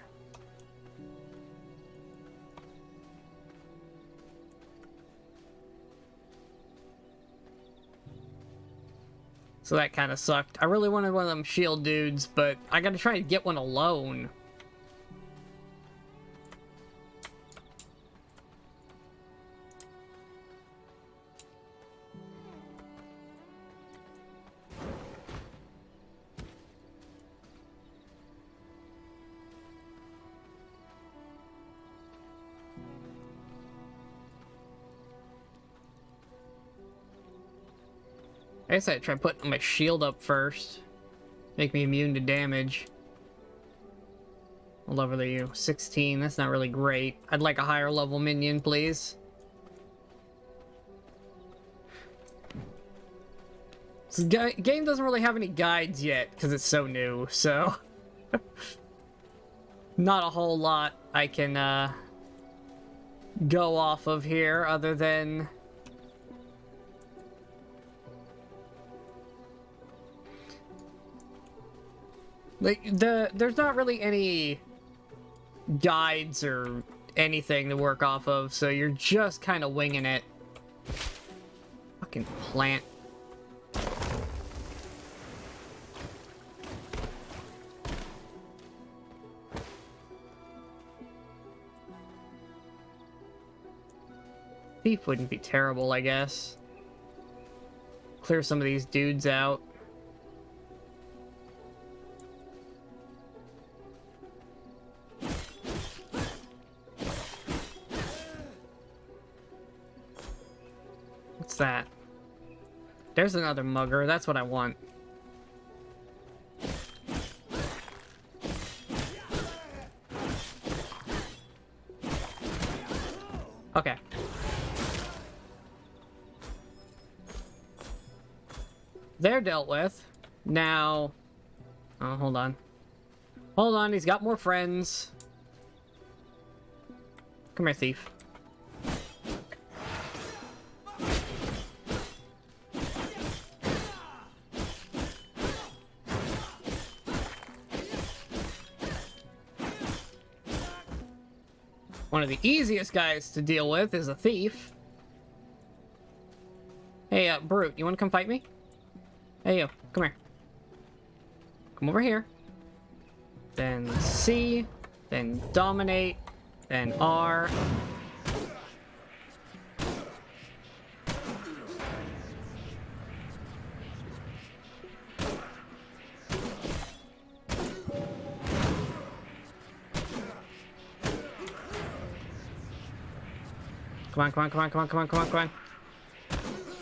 So that kind of sucked. I really wanted one of them shield dudes, but I gotta try to get one alone. I guess I'd try putting my shield up first. Make me immune to damage. What level are you? 16. That's not really great. I'd like a higher level minion, please. This game doesn't really have any guides yet, because it's so new, so... Not a whole lot I can, go off of here, other than... Like, there's not really any guides or anything to work off of, so you're just kind of winging it. Fucking plant. Thief wouldn't be terrible, I guess. Clear some of these dudes out. What's that? There's another mugger. That's what I want. Okay. They're dealt with. Now... Oh, hold on. Hold on, he's got more friends. Come here, thief. One of the easiest guys to deal with is a thief. Hey, Brute, you want to come fight me? Hey, you, come here. Come over here. Then C, then dominate, then R. Come on, come on, come on, come on, come on, come on, come on.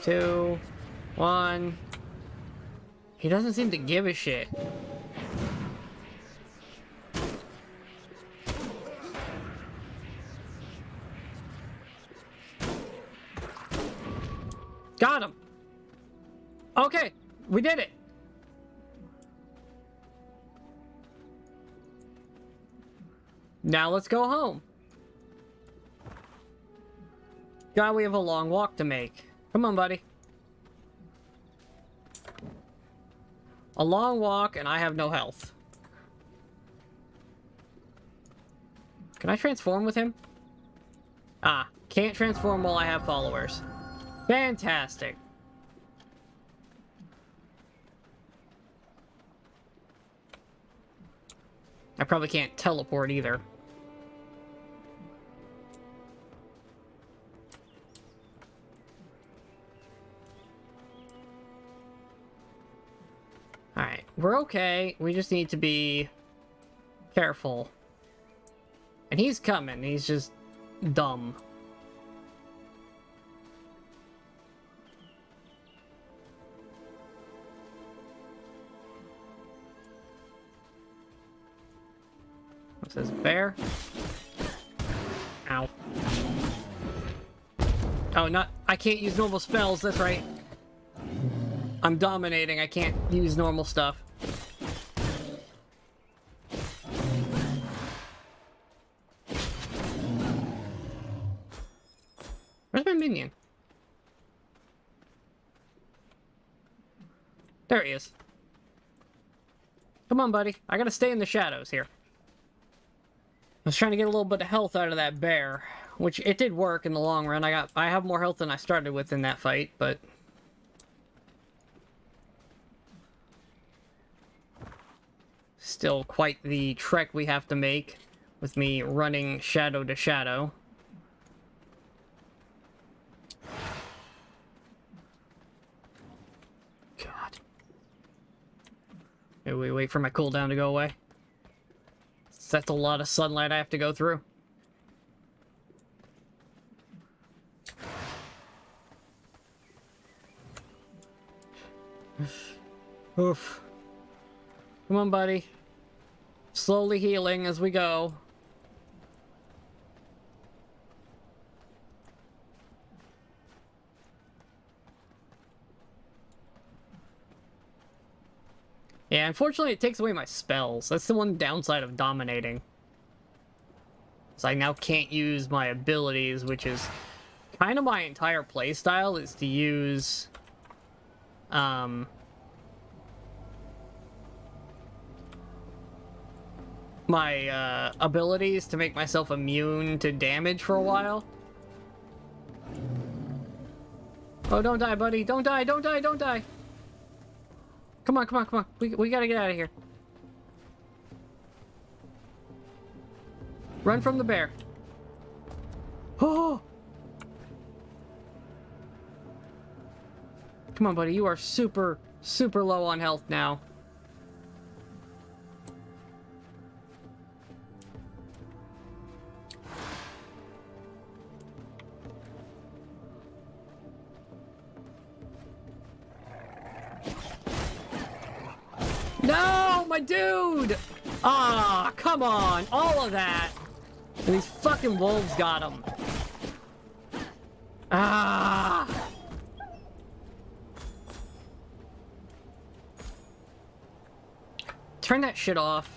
2, 1. He doesn't seem to give a shit. Got him. Okay, we did it. Now let's go home. God, we have a long walk to make. Come on, buddy. A long walk, and I have no health. Can I transform with him? Ah, can't transform while I have followers. Fantastic. I probably can't teleport either. Alright, we're okay. We just need to be careful. And he's coming. He's just dumb. What's this? Bear? Ow. Oh, not... I can't use normal spells, that's right. I'm dominating, I can't use normal stuff. Where's my minion? There he is. Come on, buddy. I gotta stay in the shadows here. I was trying to get a little bit of health out of that bear, which it did work in the long run. I have more health than I started with in that fight, but... Still quite the trek we have to make with me running shadow to shadow. God. Maybe we wait for my cooldown to go away. That's a lot of sunlight I have to go through. Oof. Come on, buddy. Slowly healing as we go. Yeah, unfortunately it takes away my spells. That's the one downside of dominating. So I now can't use my abilities, which is kind of my entire playstyle, is to use my abilities to make myself immune to damage for a while. Oh, don't die, buddy. Don't die, don't die, don't die. Come on, come on, come on. We gotta get out of here. Run from the bear. Oh! Come on, buddy. You are super, super low on health now. No, my dude! Ah, come on. All of that. And these fucking wolves got him. Ah! Turn that shit off.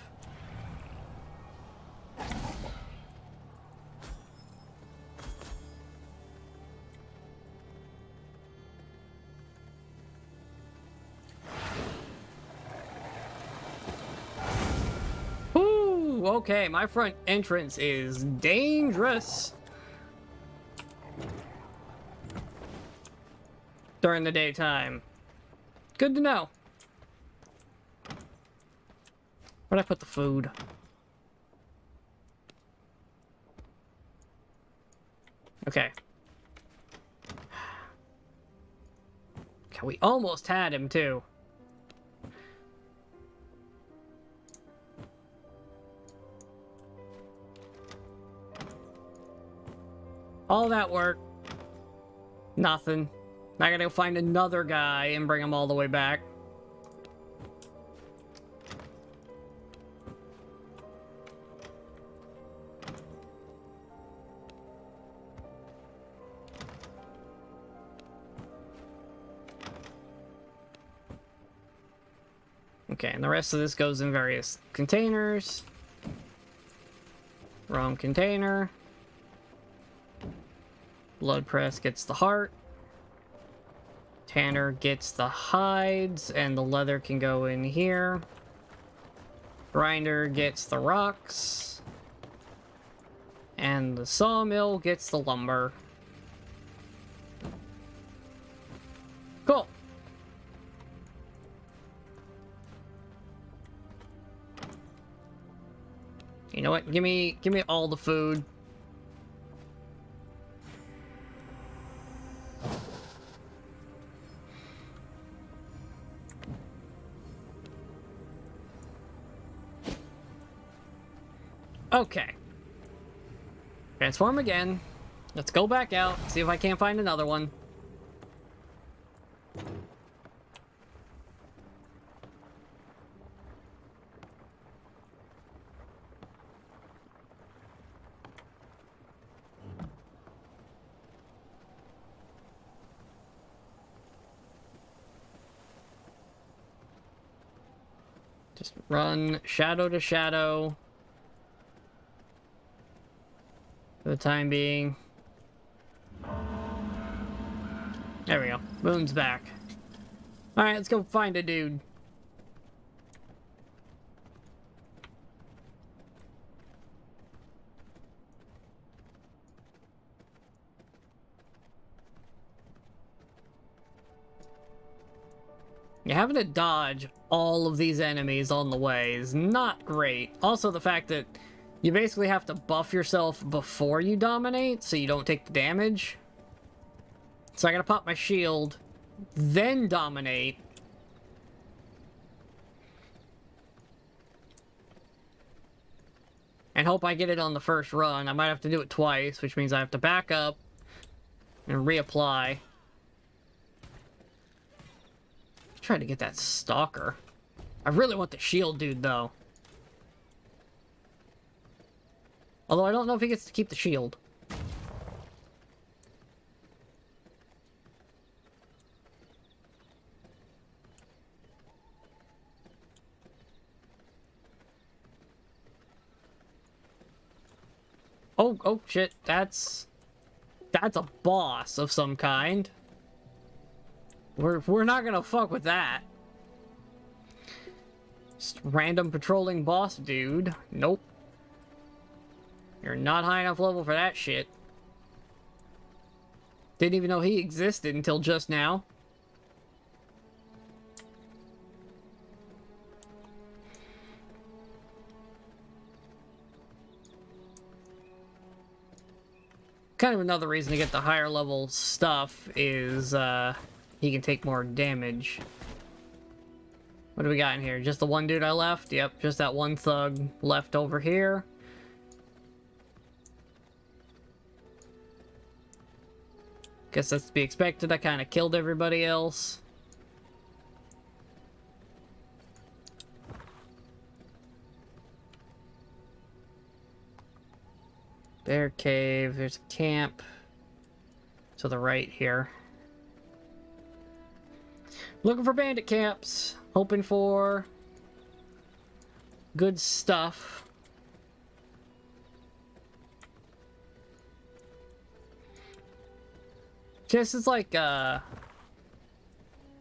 Ooh, okay, my front entrance is dangerous. During the daytime. Good to know. Where'd I put the food? Okay. Okay, we almost had him, too. All that work. Nothing. I gotta go find another guy and bring him all the way back. Okay, and the rest of this goes in various containers. Wrong container. Blood press gets the heart. Tanner gets the hides, and the leather can go in here. Grinder gets the rocks. And the sawmill gets the lumber. Cool. You know what? Give me all the food. Okay. Transform again. Let's go back out, see if I can't find another one. Just run shadow to shadow. For the time being. There we go. Moon's back. Alright, let's go find a dude. Yeah, having to dodge all of these enemies on the way is not great. Also, the fact that you basically have to buff yourself before you dominate, so you don't take the damage. So I gotta pop my shield, then dominate. And hope I get it on the first run. I might have to do it twice, which means I have to back up and reapply. try to get that stalker. I really want the shield dude, though. Although I don't know if he gets to keep the shield. Oh shit, that's a boss of some kind. We're not gonna fuck with that. Just random patrolling boss dude. Nope. You're not high enough level for that shit. Didn't even know he existed until just now. Kind of another reason to get the higher level stuff is he can take more damage. What do we got in here? Just the one dude I left? Yep, just that one thug left over here. Guess that's to be expected. I kind of killed everybody else. Bear cave. There's a camp to the right here. Looking for bandit camps. Hoping for good stuff. This is like a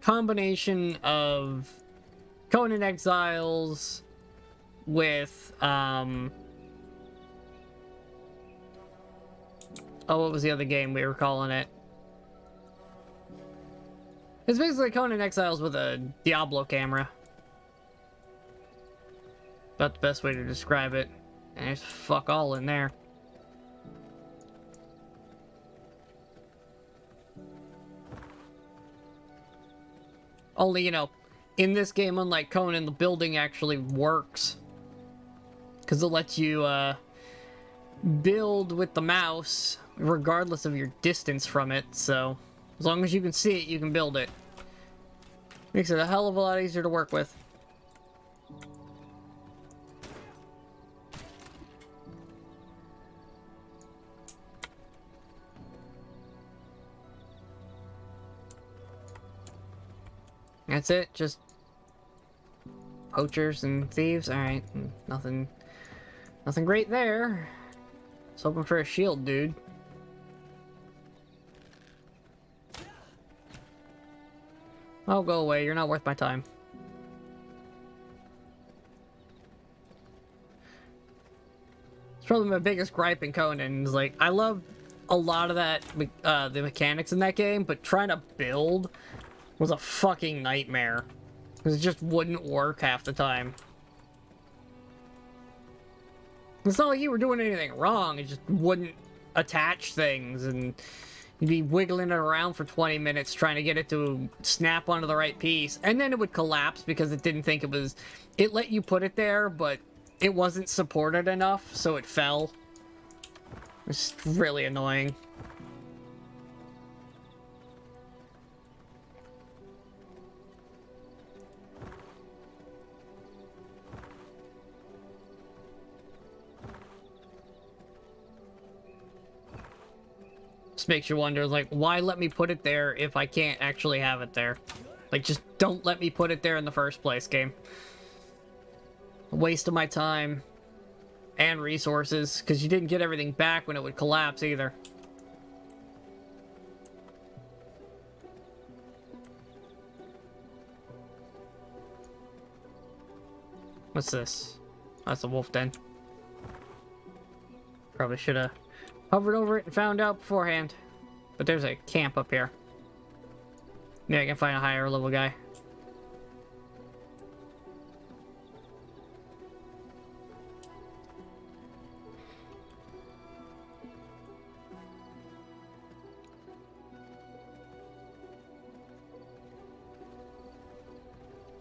combination of Conan Exiles with oh, what was the other game we were calling it? It's basically Conan Exiles with a Diablo camera. About the best way to describe it. And there's fuck all in there. Only, you know, in this game, unlike Conan, the building actually works. Because it lets you build with the mouse, regardless of your distance from it, so as long as you can see it, you can build it. Makes it a hell of a lot easier to work with. That's it, just poachers and thieves. Alright, nothing great there. Just hoping for a shield, dude. Oh, go away. You're not worth my time. It's probably my biggest gripe in Conan. Is like, I love a lot of that, the mechanics in that game, but trying to build was a fucking nightmare. Because it just wouldn't work half the time. It's not like you were doing anything wrong, it just wouldn't attach things, and you'd be wiggling it around for 20 minutes trying to get it to snap onto the right piece, and then it would collapse because it didn't think it was... It let you put it there, but it wasn't supported enough, so it fell. It's really annoying. Just makes you wonder, like, why let me put it there if I can't actually have it there? Like, just don't let me put it there in the first place, game. A waste of my time and resources, because you didn't get everything back when it would collapse either. What's this? That's a wolf den. Probably should have hovered over it and found out beforehand. But there's a camp up here. Maybe I can find a higher level guy.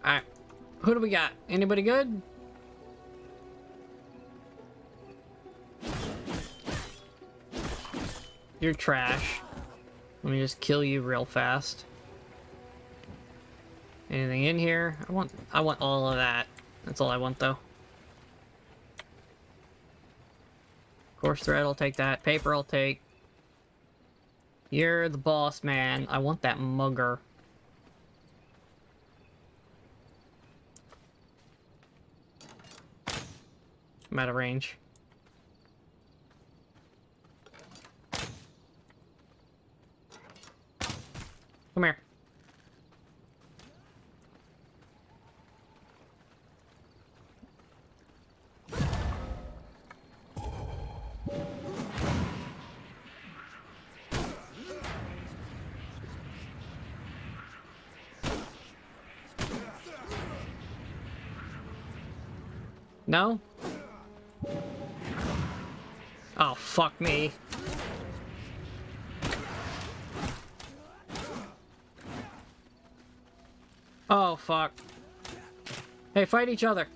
Alright. Who do we got? Anybody good? You're trash. Let me just kill you real fast. Anything in here? I want all of that. That's all I want, though. Coarse thread, I'll take that. Paper, I'll take. You're the boss, man. I want that mugger. I'm out of range. Come here. No? Oh, fuck me. Oh, fuck. Hey, fight each other.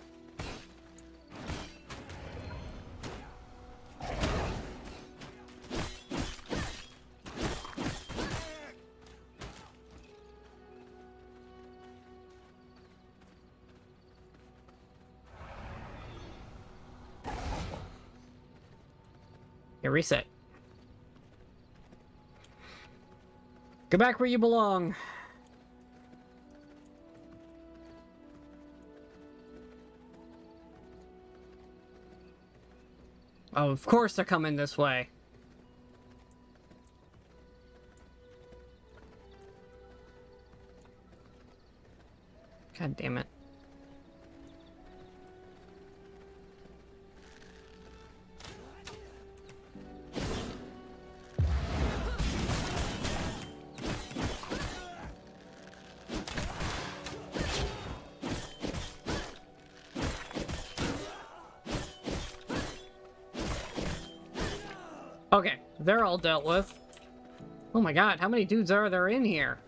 Here, reset. Go back where you belong. Oh, of course they're coming this way. God damn it. Okay, they're all dealt with. Oh my god, how many dudes are there in here?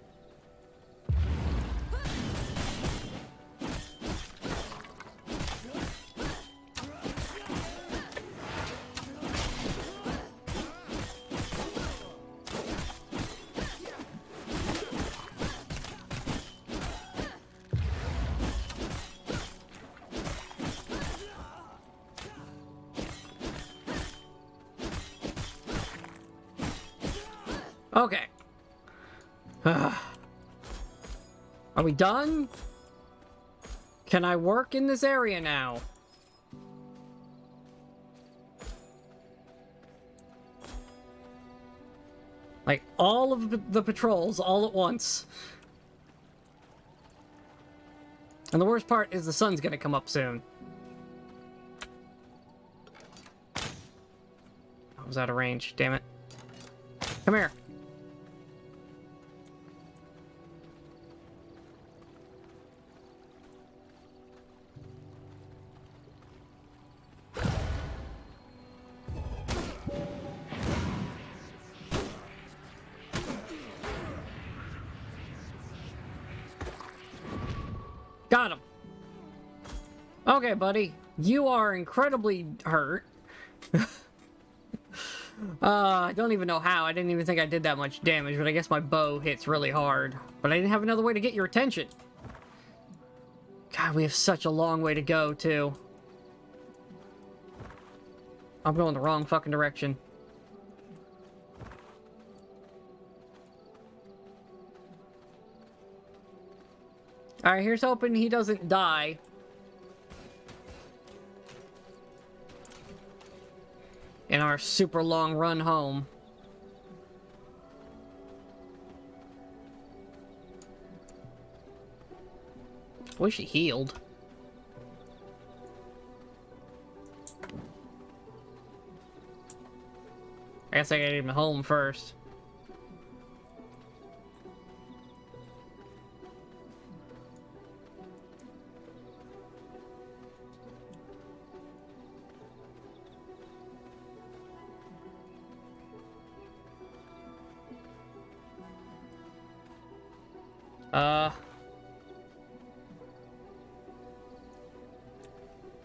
Okay. Are we done? Can I work in this area now? Like, all of the patrols all at once. And the worst part is the sun's gonna come up soon. I was out of range, damn it. Come here. Got him. Okay, buddy. You are incredibly hurt. I don't even know how. I didn't even think I did that much damage, but I guess my bow hits really hard. But I didn't have another way to get your attention. God, we have such a long way to go, too. I'm going the wrong fucking direction. Alright, here's hoping he doesn't die. In our super long run home. Wish he healed. I guess I gotta get him home first.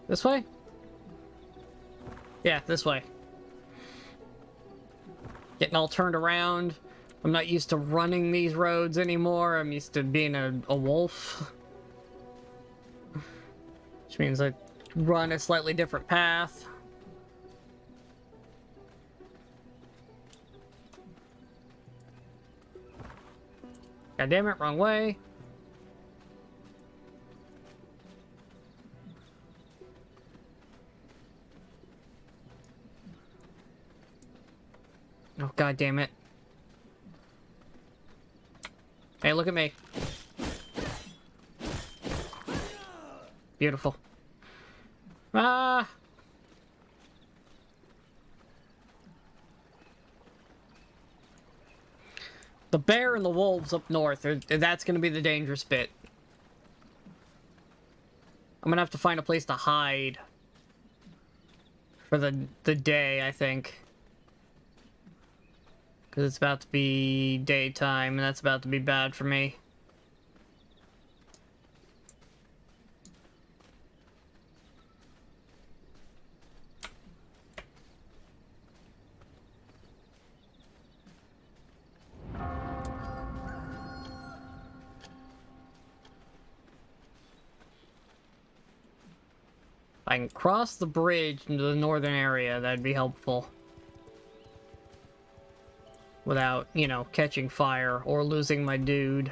This way? Yeah, this way. Getting all turned around. I'm not used to running these roads anymore. I'm used to being a wolf. Which means I run a slightly different path. God damn it, wrong way. Oh, god damn it. Hey, look at me. Beautiful. Ah! The bear and the wolves up north, that's gonna be the dangerous bit. I'm gonna have to find a place to hide for the day, I think. Because it's about to be daytime, and that's about to be bad for me. If I can cross the bridge into the northern area, that'd be helpful. Without, you know, catching fire or losing my dude.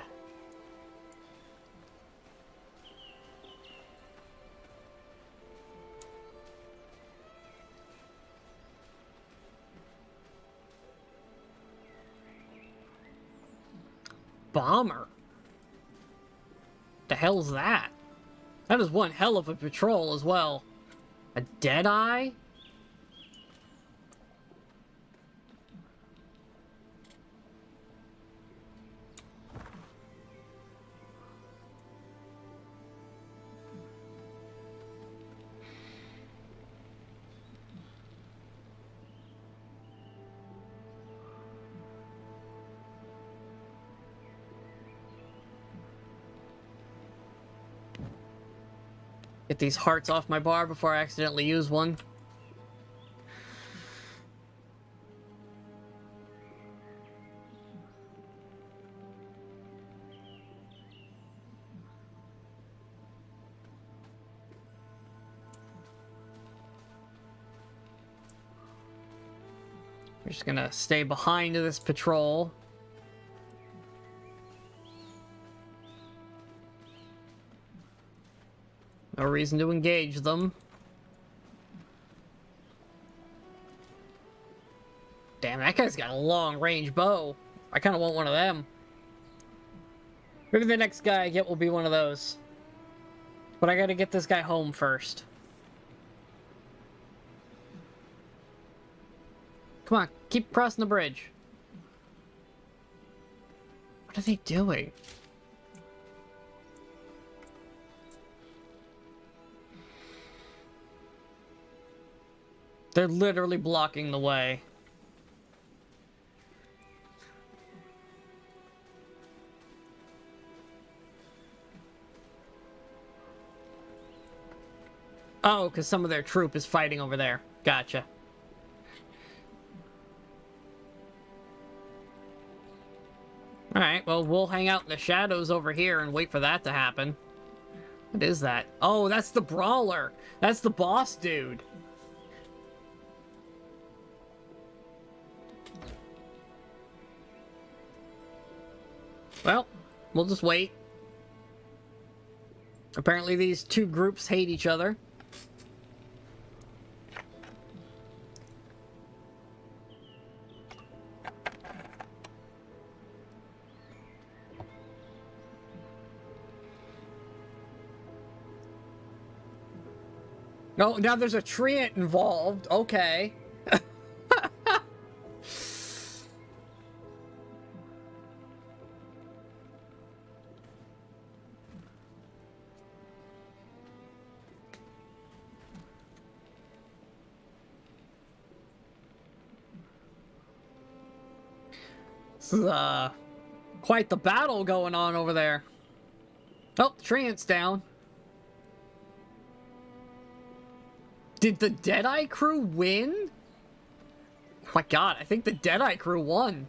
Bomber? The hell's that? That is one hell of a patrol as well. A Deadeye? Get these hearts off my bar before I accidentally use one. We're just gonna stay behind this patrol. No reason to engage them. Damn, that guy's got a long-range bow. I kind of want one of them. Maybe the next guy I get will be one of those. But I gotta get this guy home first. Come on, keep crossing the bridge. What are they doing? They're literally blocking the way. Oh, because some of their troop is fighting over there. Gotcha. Alright, well, we'll hang out in the shadows over here and wait for that to happen. What is that? Oh, that's the brawler! That's the boss dude! Well, we'll just wait. Apparently these two groups hate each other. Oh, now there's a treant involved. Okay. This is, quite the battle going on over there. Oh, the treant's down. Did the Deadeye crew win? Oh my god, I think the Deadeye crew won.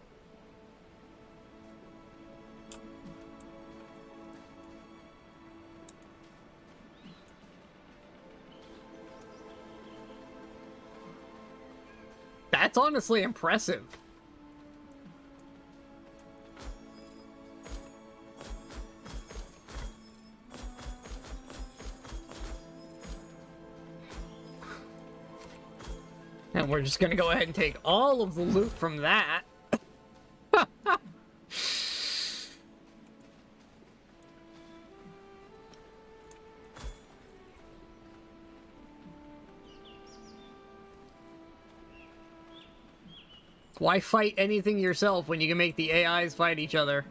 That's honestly impressive. And we're just gonna go ahead and take all of the loot from that. Why fight anything yourself when you can make the AIs fight each other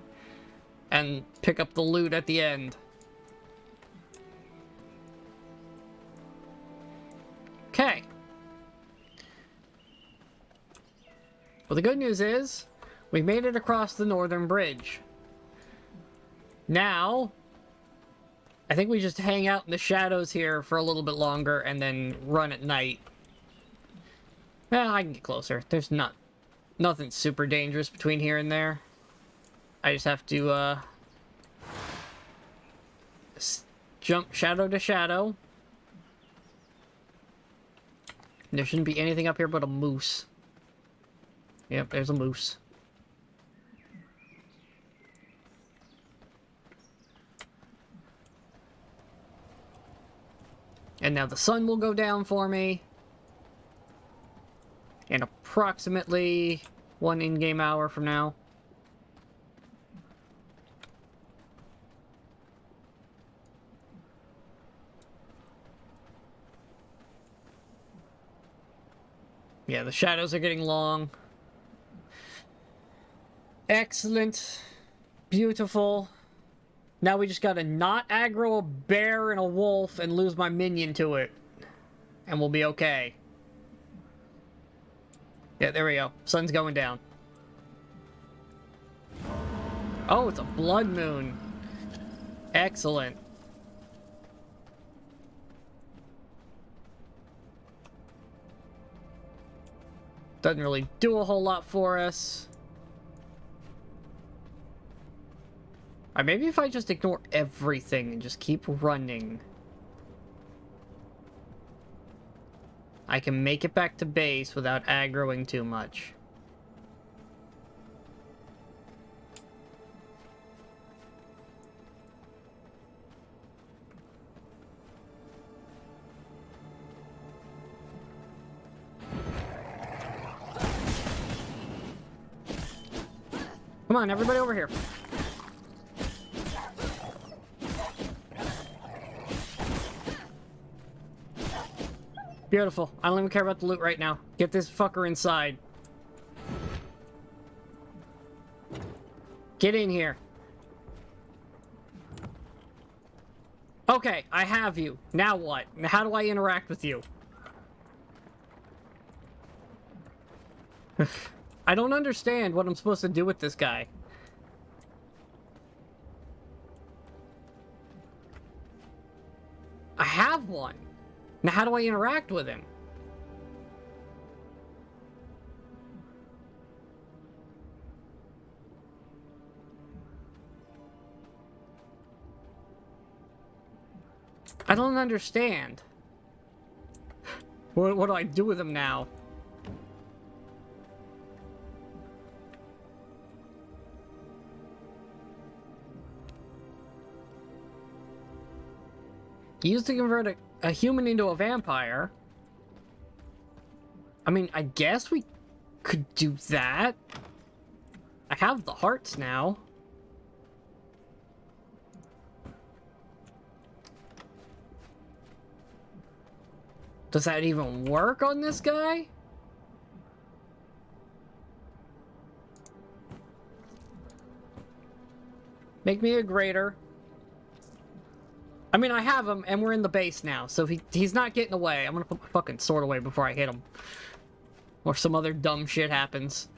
and pick up the loot at the end? Okay. Well, the good news is we made it across the northern bridge. Now, I think we just hang out in the shadows here for a little bit longer and then run at night. Well, I can get closer. There's nothing super dangerous between here and there. I just have to, jump shadow to shadow. There shouldn't be anything up here but a moose. Yep, there's a moose. And now the sun will go down for me. In approximately 1 in-game hour from now. Yeah, the shadows are getting long. Excellent. Beautiful. Now we just gotta not aggro a bear and a wolf and lose my minion to it. And we'll be okay. Yeah, there we go. Sun's going down. Oh, it's a blood moon. Excellent. Doesn't really do a whole lot for us. Alright, maybe if I just ignore everything and just keep running, I can make it back to base without aggroing too much. Come on, everybody over here. Beautiful. I don't even care about the loot right now. Get this fucker inside. Get in here. Okay, I have you. Now what? How do I interact with you? I don't understand what I'm supposed to do with this guy. I have one. Now how do I interact with him? I don't understand. What do I do with him now? Used to convert a human into a vampire. I mean, I guess we could do that. I have the hearts now. Does that even work on this guy? Make me a greater. I mean, I have him, and we're in the base now, so he's not getting away. I'm gonna put my fucking sword away before I hit him. Or some other dumb shit happens.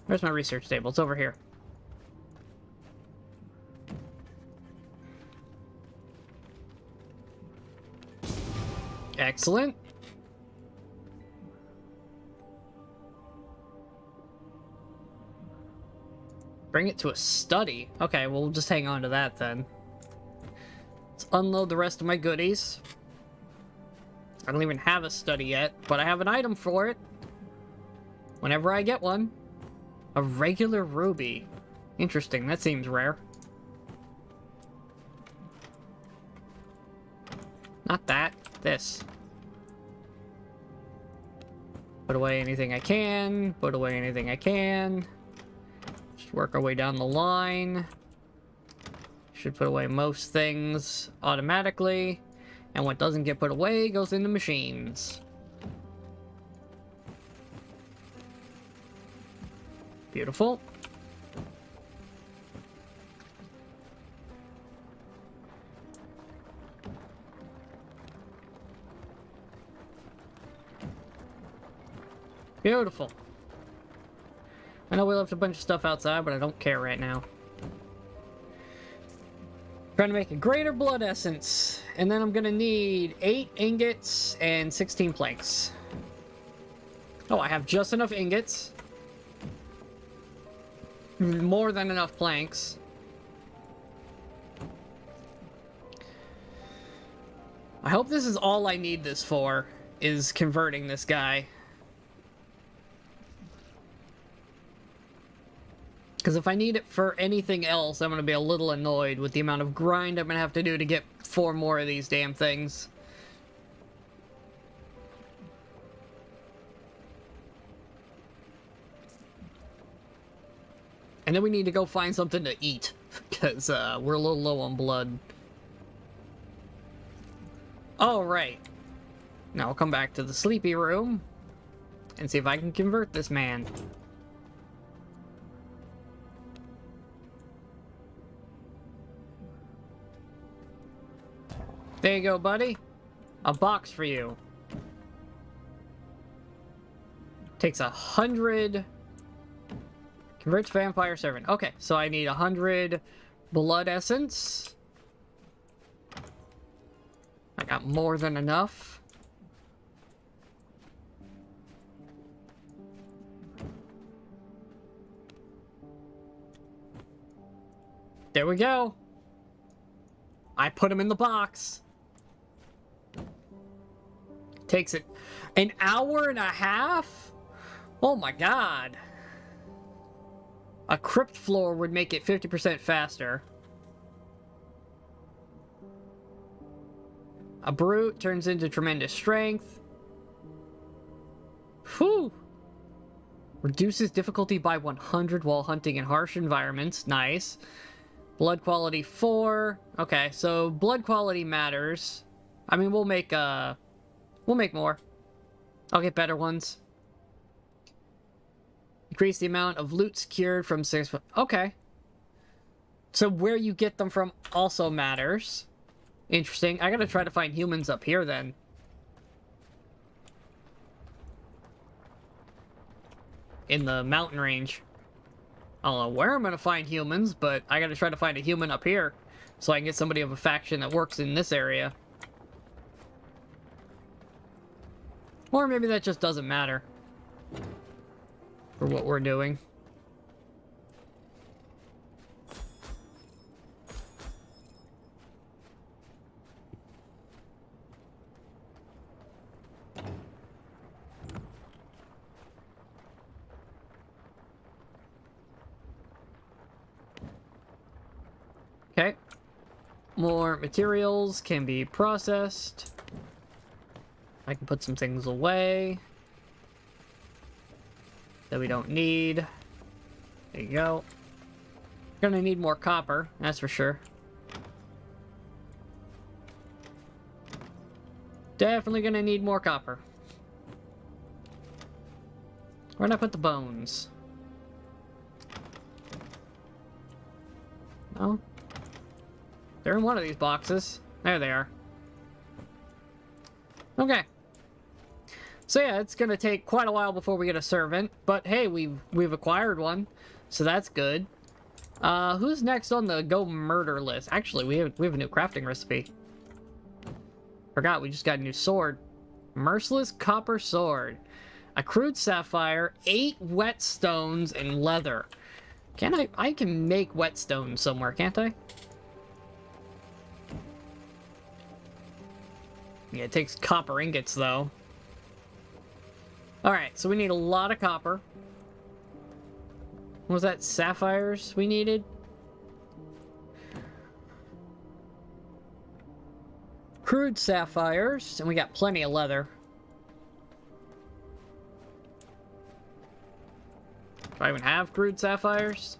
Where's my research table? It's over here. Excellent. Bring it to a study. Okay, well, we'll just hang on to that then. Let's unload the rest of my goodies. I don't even have a study yet, but I have an item for it. Whenever I get one. A regular ruby. Interesting, that seems rare. Not that, this. Put away anything I can, put away anything I can. Just work our way down the line. Should put away most things automatically. And what doesn't get put away goes into machines. Beautiful. Beautiful. I know we left a bunch of stuff outside, but I don't care right now. Trying to make a greater blood essence. And then I'm gonna need 8 ingots and 16 planks. Oh, I have just enough ingots. More than enough planks. I hope this is all I need this for, is converting this guy. Because if I need it for anything else, I'm going to be a little annoyed with the amount of grind I'm going to have to do to get 4 more of these damn things. And then we need to go find something to eat, because we're a little low on blood. Alright. Now I'll come back to the sleepy room and see if I can convert this man. There you go, buddy. A box for you. Takes 100... Converts vampire servant. Okay, so I need 100 blood essence. I got more than enough. There we go. I put him in the box. Takes it an hour and a half? Oh my god. A crypt floor would make it 50% faster. A brute turns into tremendous strength. Whew. Reduces difficulty by 100 while hunting in harsh environments. Nice. Blood quality 4. Okay, so blood quality matters. I mean, we'll make more. I'll get better ones. Increase the amount of loot secured from 6... Okay. So where you get them from also matters. Interesting. I gotta try to find humans up here then. In the mountain range. I don't know where I'm gonna find humans, but I gotta try to find a human up here. So I can get somebody of a faction that works in this area. Or maybe that just doesn't matter. For what we're doing. Okay. More materials can be processed. I can put some things away that we don't need. There you go. Gonna need more copper, that's for sure. Definitely gonna need more copper. Where'd I put the bones? No? They're in one of these boxes. There they are. Okay. So yeah, it's gonna take quite a while before we get a servant, but hey, we've acquired one, so that's good. Who's next on the go murder list? Actually, we have a new crafting recipe. Forgot we just got a new sword. Merciless copper sword. A crude sapphire, 8 whetstones, and leather. Can I can make whetstones somewhere, can't I? Yeah, it takes copper ingots, though. Alright, so we need a lot of copper. What was that? Sapphires we needed? Crude sapphires, and we got plenty of leather. Do I even have crude sapphires?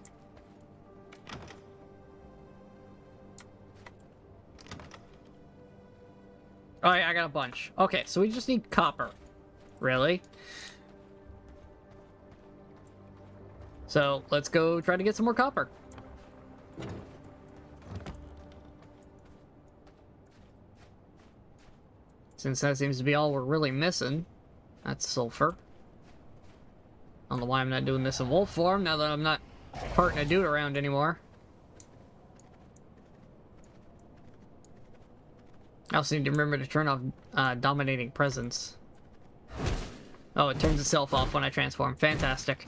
Oh yeah, I got a bunch. Okay, so we just need copper. Really? So, let's go try to get some more copper. Since that seems to be all we're really missing. That's sulfur. I don't know why I'm not doing this in wolf form now that I'm not parting a dude around anymore. I also need to remember to turn off dominating presence. Oh, it turns itself off when I transform. Fantastic.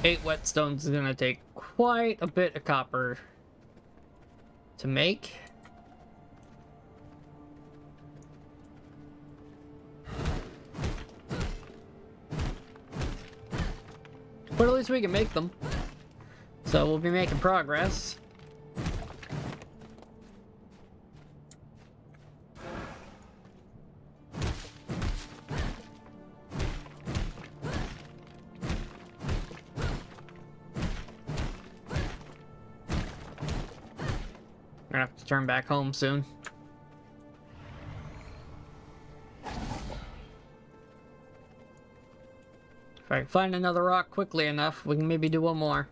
Eight whetstones is gonna take quite a bit of copper to make. But at least we can make them. So we'll be making progress. I'm gonna have to turn back home soon. If I can find another rock quickly enough, we can maybe do one more.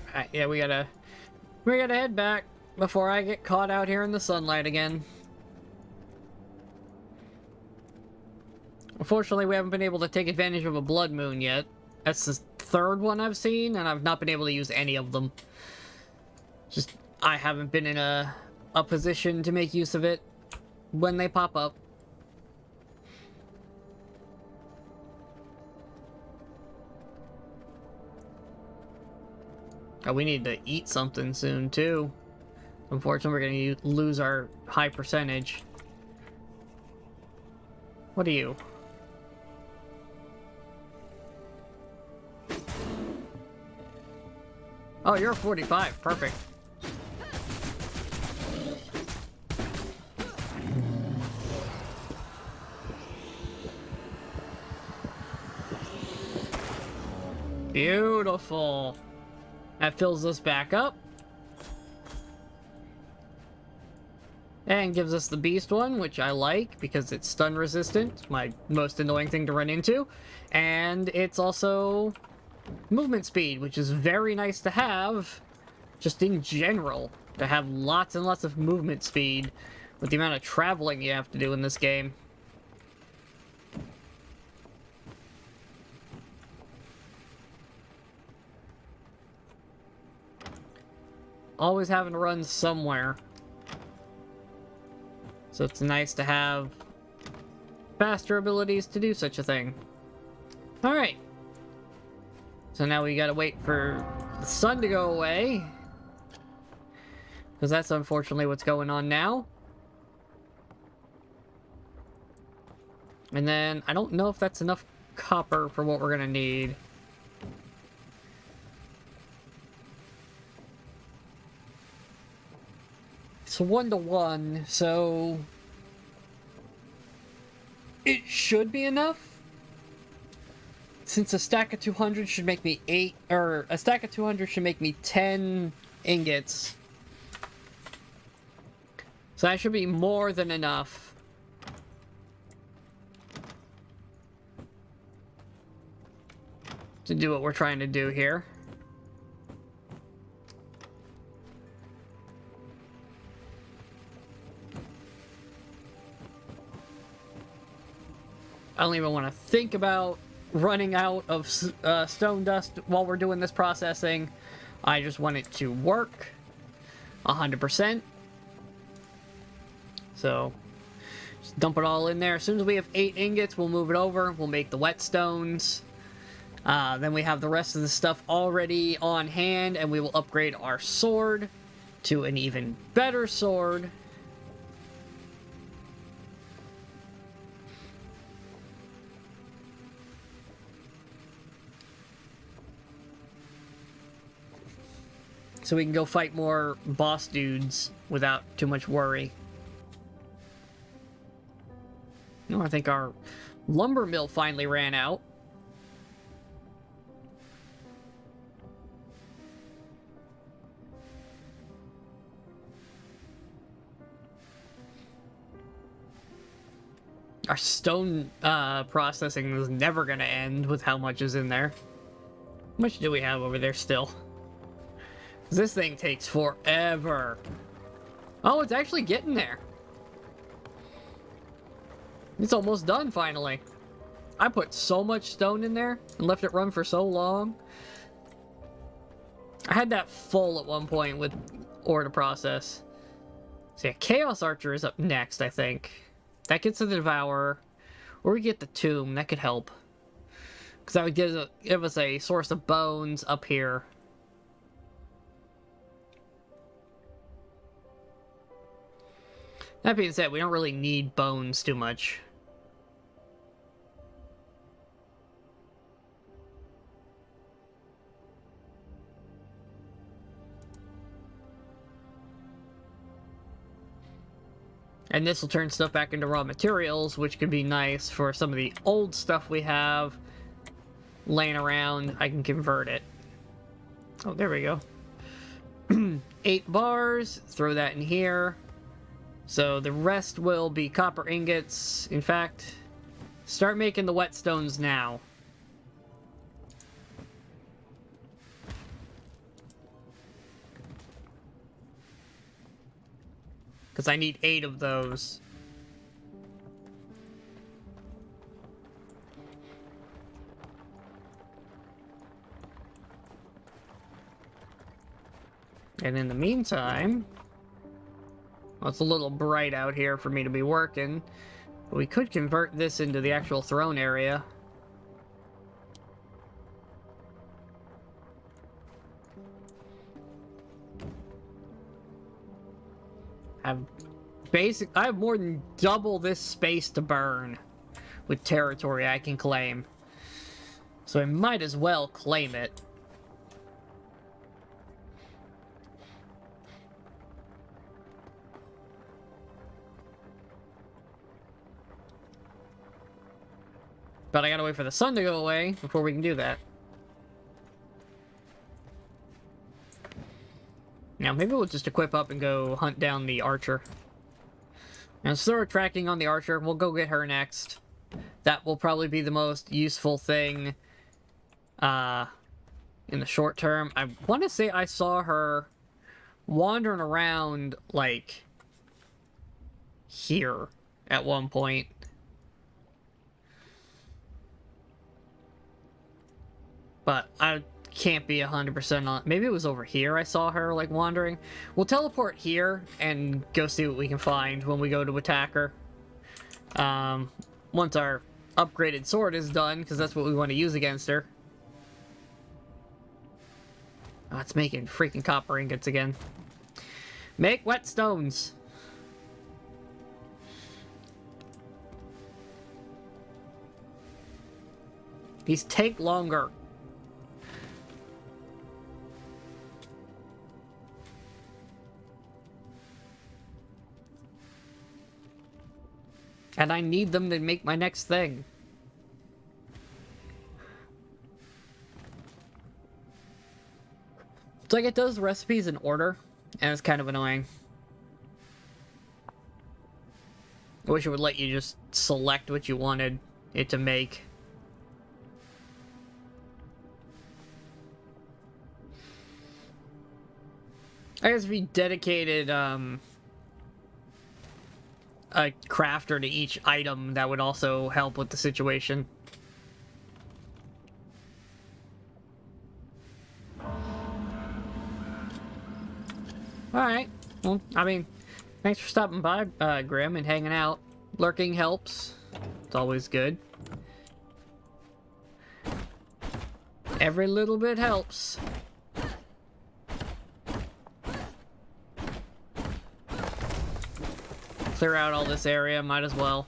Alright, yeah, we gotta head back before I get caught out here in the sunlight again. Unfortunately, we haven't been able to take advantage of a blood moon yet. That's the third one I've seen, and I've not been able to use any of them. Just, I haven't been in a position to make use of it when they pop up. Oh, we need to eat something soon, too. Unfortunately, we're going to lose our high percentage. What are you? Oh, you're a 45. Perfect. Beautiful. That fills us back up. And gives us the beast one, which I like because it's stun resistant. My most annoying thing to run into. And it's also movement speed, which is very nice to have, just in general, to have lots and lots of movement speed with the amount of traveling you have to do in this game. Always having to run somewhere. So it's nice to have faster abilities to do such a thing. Alright. So now we gotta wait for the sun to go away. Because that's unfortunately what's going on now. And then, I don't know if that's enough copper for what we're gonna need. It's 1-to-1, so it should be enough. Since a stack of 200 should make me 8, or a stack of 200 should make me 10 ingots. So that should be more than enough. To do what we're trying to do here. I don't even want to think about running out of stone dust while we're doing this processing. I just want it to work 100%. So, just dump it all in there. As soon as we have 8 ingots, we'll move it over. We'll make the whetstones. Then we have the rest of the stuff already on hand, and we will upgrade our sword to an even better sword. So we can go fight more boss dudes without too much worry. No, I think our lumber mill finally ran out. Our stone processing is never going to end with how much is in there. How much do we have over there still? This thing takes forever. Oh, it's actually getting there. It's almost done, finally. I put so much stone in there and left it run for so long. I had that full at one point with ore to process. So yeah, Chaos Archer is up next, I think. That gets to the Devourer. Or we get the Tsume. That could help. Because that would give us a source of bones up here. That being said, we don't really need bones too much. And this will turn stuff back into raw materials, which could be nice for some of the old stuff we have laying around. I can convert it. Oh, there we go. 8 bars. Throw that in here. So the rest will be copper ingots. In fact, start making the whetstones now. Because I need 8 of those. And in the meantime... Well, it's a little bright out here for me to be working. But we could convert this into the actual throne area. I have more than double this space to burn with territory I can claim. So I might as well claim it. But I gotta wait for the sun to go away before we can do that. Now, maybe we'll just equip up and go hunt down the archer. Now, throw tracking on the archer. We'll go get her next. That will probably be the most useful thing in the short term. I want to say I saw her wandering around, like, here at one point. But I can't be 100% on... Maybe it was over here I saw her, like, wandering. We'll teleport here and go see what we can find when we go to attack her. Once our upgraded sword is done, because that's what we want to use against her. Oh, it's making freaking copper ingots again. Make whetstones! These take longer. And I need them to make my next thing. It's like it does recipes in order, and it's kind of annoying. I wish it would let you just select what you wanted it to make. I guess if you dedicated, a crafter to each item, that would also help with the situation. Alright. Well, I mean, thanks for stopping by, Grim, and hanging out. Lurking helps. It's always good. Every little bit helps. Clear out all this area, might as well.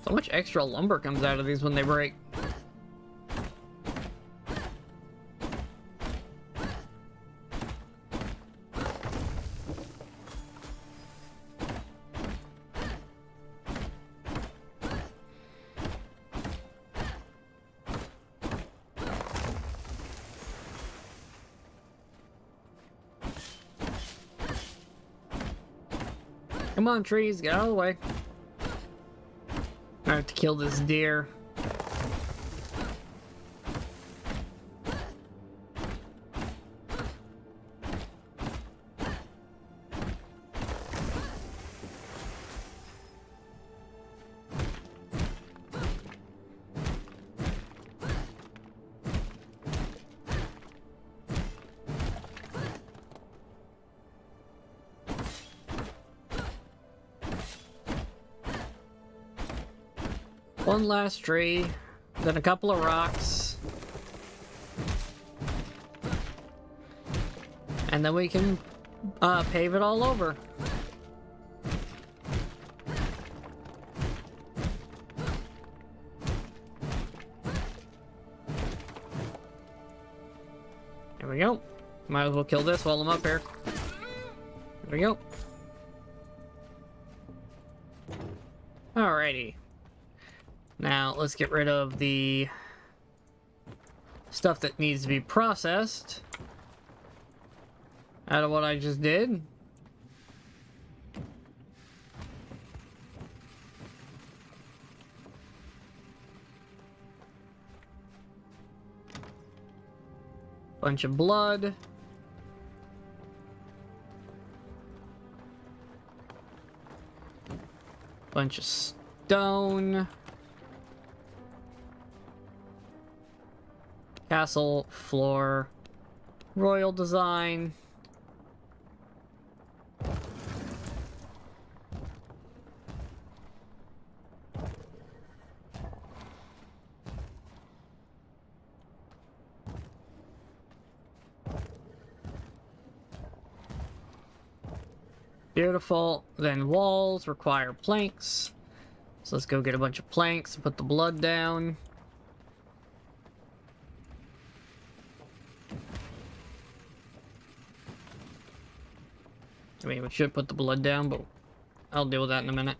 So much extra lumber comes out of these when they break. Come on, trees, get out of the way. I have to kill this deer. One last tree, then a couple of rocks. And then we can pave it all over. There we go. Might as well kill this while I'm up here. There we go. Alrighty. Now, let's get rid of the stuff that needs to be processed out of what I just did. Bunch of blood. Bunch of stone. Castle, floor, royal design. Beautiful. Then walls require planks. So let's go get a bunch of planks and put the blood down. I mean, we should put the blood down, but I'll deal with that in a minute.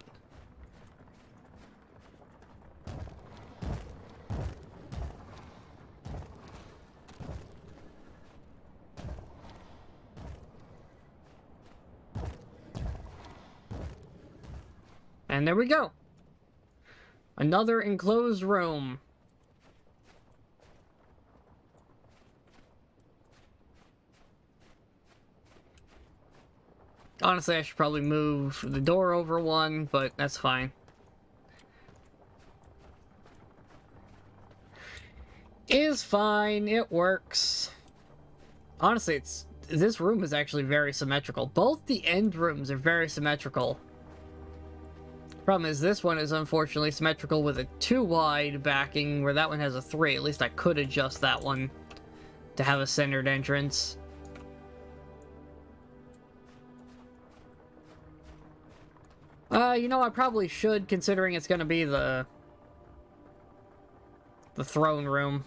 And there we go. Another enclosed room. Honestly, I should probably move the door over one, but that's fine. Is fine, it works. Honestly, this room is actually very symmetrical. Both the end rooms are very symmetrical. Problem is, this one is unfortunately symmetrical with a 2 wide backing, where that one has a 3. At least I could adjust that one to have a centered entrance. You know, I probably should, considering it's gonna be the throne room.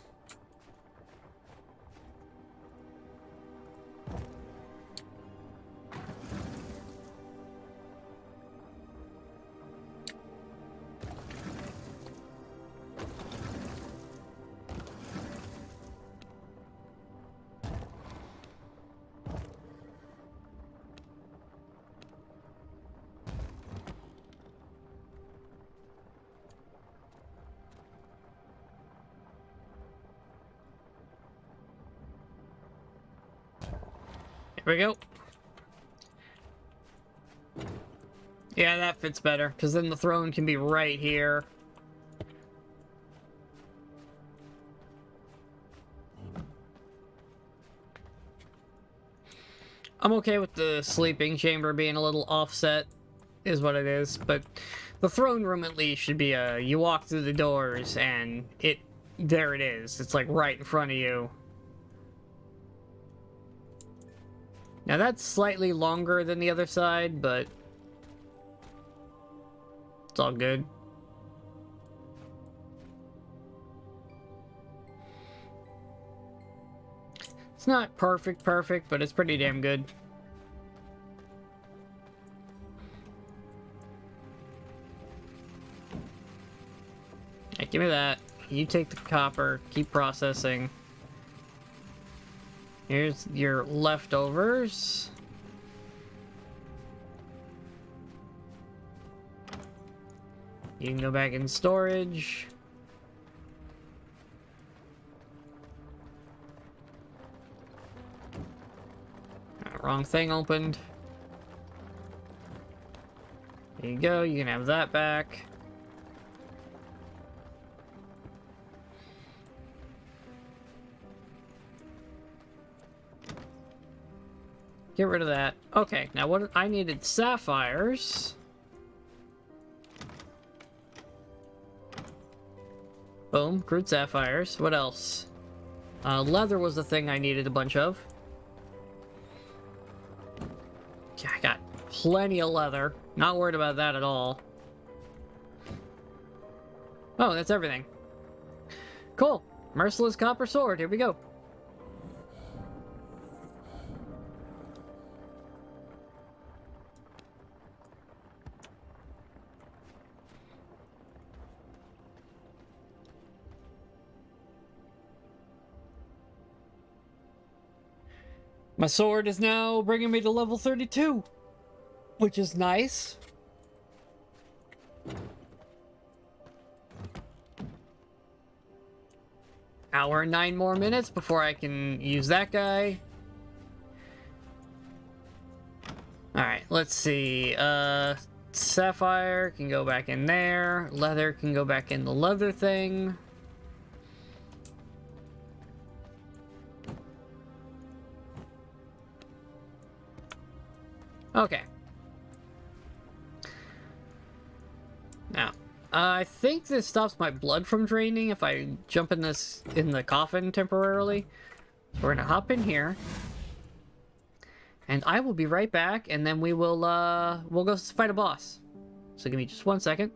we go. Yeah, that fits better, because then the throne can be right here. I'm okay with the sleeping chamber being a little offset, is what it is, but the throne room at least should be you walk through the doors and there it is. It's like right in front of you. Now that's slightly longer than the other side, but it's all good. It's not perfect, but it's pretty damn good. Hey, give me that. You take the copper, keep processing. Here's your leftovers. You can go back in storage. Wrong thing opened. There you go, you can have that back. Get rid of that. Okay, now what I needed sapphires. Boom, crude sapphires. What else? Leather was the thing I needed a bunch of. Yeah, I got plenty of leather. Not worried about that at all. Oh, that's everything. Cool. Merciless copper sword. Here we go. My sword is now bringing me to level 32, which is nice. Hour and 9 more minutes before I can use that guy. Alright, let's see. Sapphire can go back in there. Leather can go back in the leather thing. Okay. Now, I think this stops my blood from draining if I jump in the coffin temporarily. So we're gonna hop in here. And I will be right back, and then we'll go fight a boss. So give me just 1 second.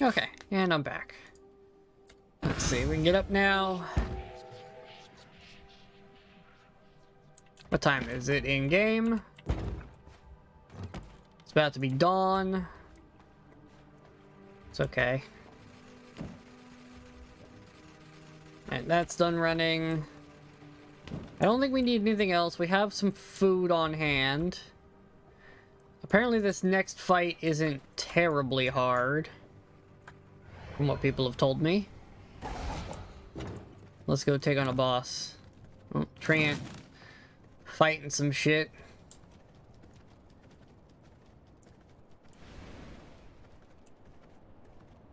Okay, and I'm back. Let's see, we can get up now. What time is it in game? It's about to be dawn. It's okay. And that's done running. I don't think we need anything else. We have some food on hand. Apparently this next fight isn't terribly hard, from what people have told me. Let's go take on a boss. Oh, Trant fighting some shit.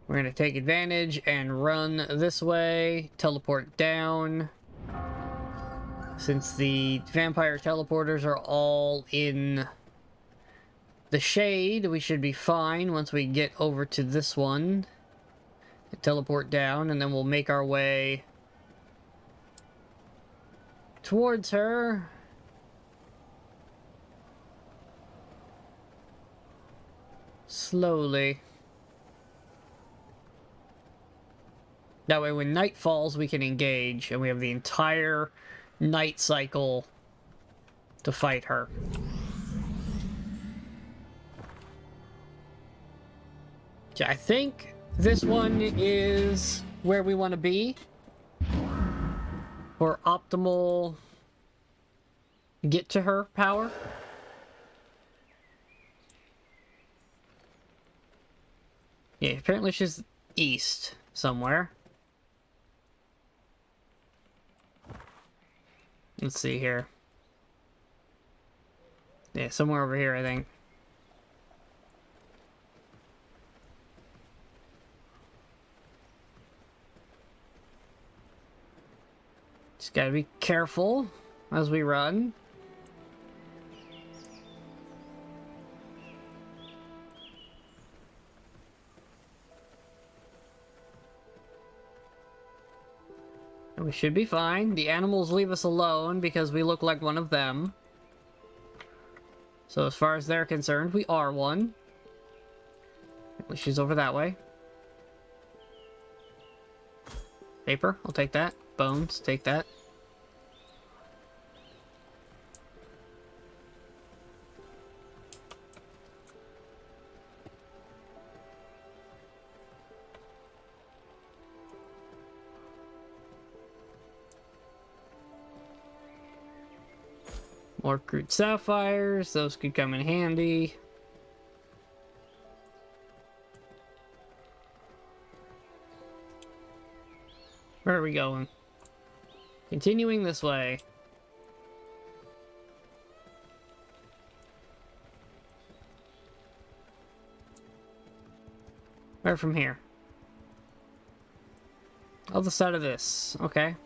We're gonna take advantage and run this way, teleport down. Since the vampire teleporters are all in the shade, we should be fine once we get over to this one. Teleport down, and then we'll make our way towards her. Slowly. That way when night falls, we can engage, and we have the entire night cycle to fight her. Okay, I think this one is where we want to be for optimal get to her power. Yeah, apparently she's east somewhere. Let's see here. Yeah, somewhere over here, I think. Just gotta be careful as we run. And we should be fine. The animals leave us alone because we look like one of them. So as far as they're concerned, we are one. At least she's over that way. Paper, I'll take that. Bones, take that. More crude sapphires, those could come in handy. Where are we going? Continuing this way. Where from here? Other side of this. Okay.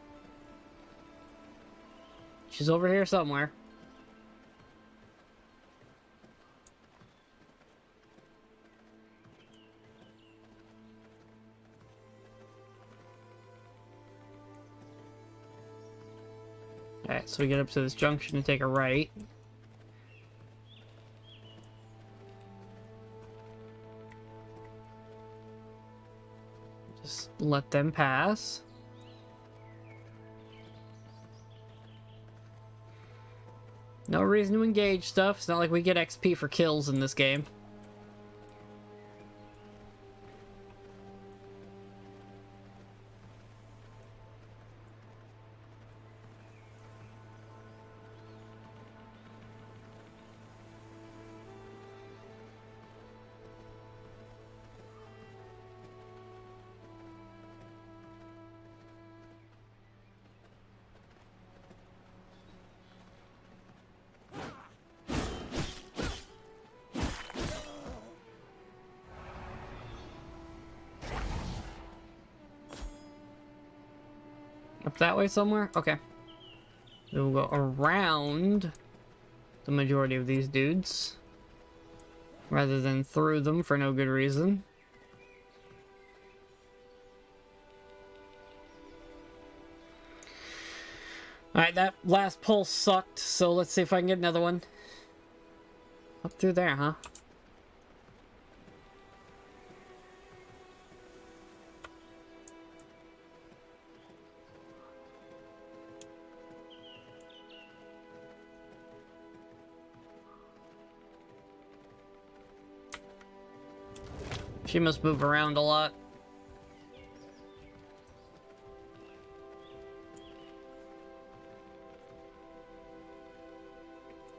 She's over here somewhere. Alright, so we get up to this junction and take a right. Just let them pass. No reason to engage stuff. It's not like we get XP for kills in this game. Up that way somewhere? Okay. We'll go around the majority of these dudes, rather than through them for no good reason. Alright, that last pulse sucked, so let's see if I can get another one. Up through there, huh? She must move around a lot.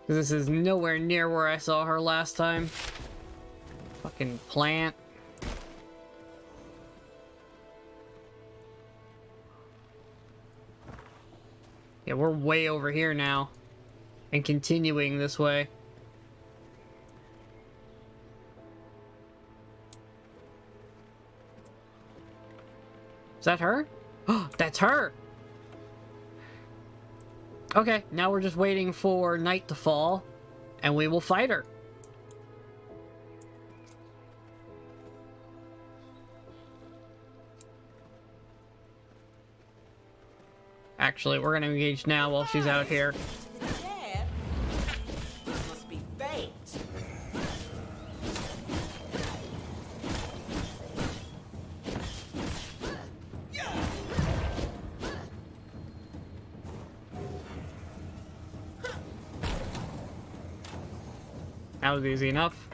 This is nowhere near where I saw her last time. Fucking plant. Yeah, we're way over here now. And continuing this way. Is that her? Oh, that's her! Okay, now we're just waiting for night to fall, and we will fight her. Actually, we're gonna engage now while she's out here. Must be fate. That was easy enough.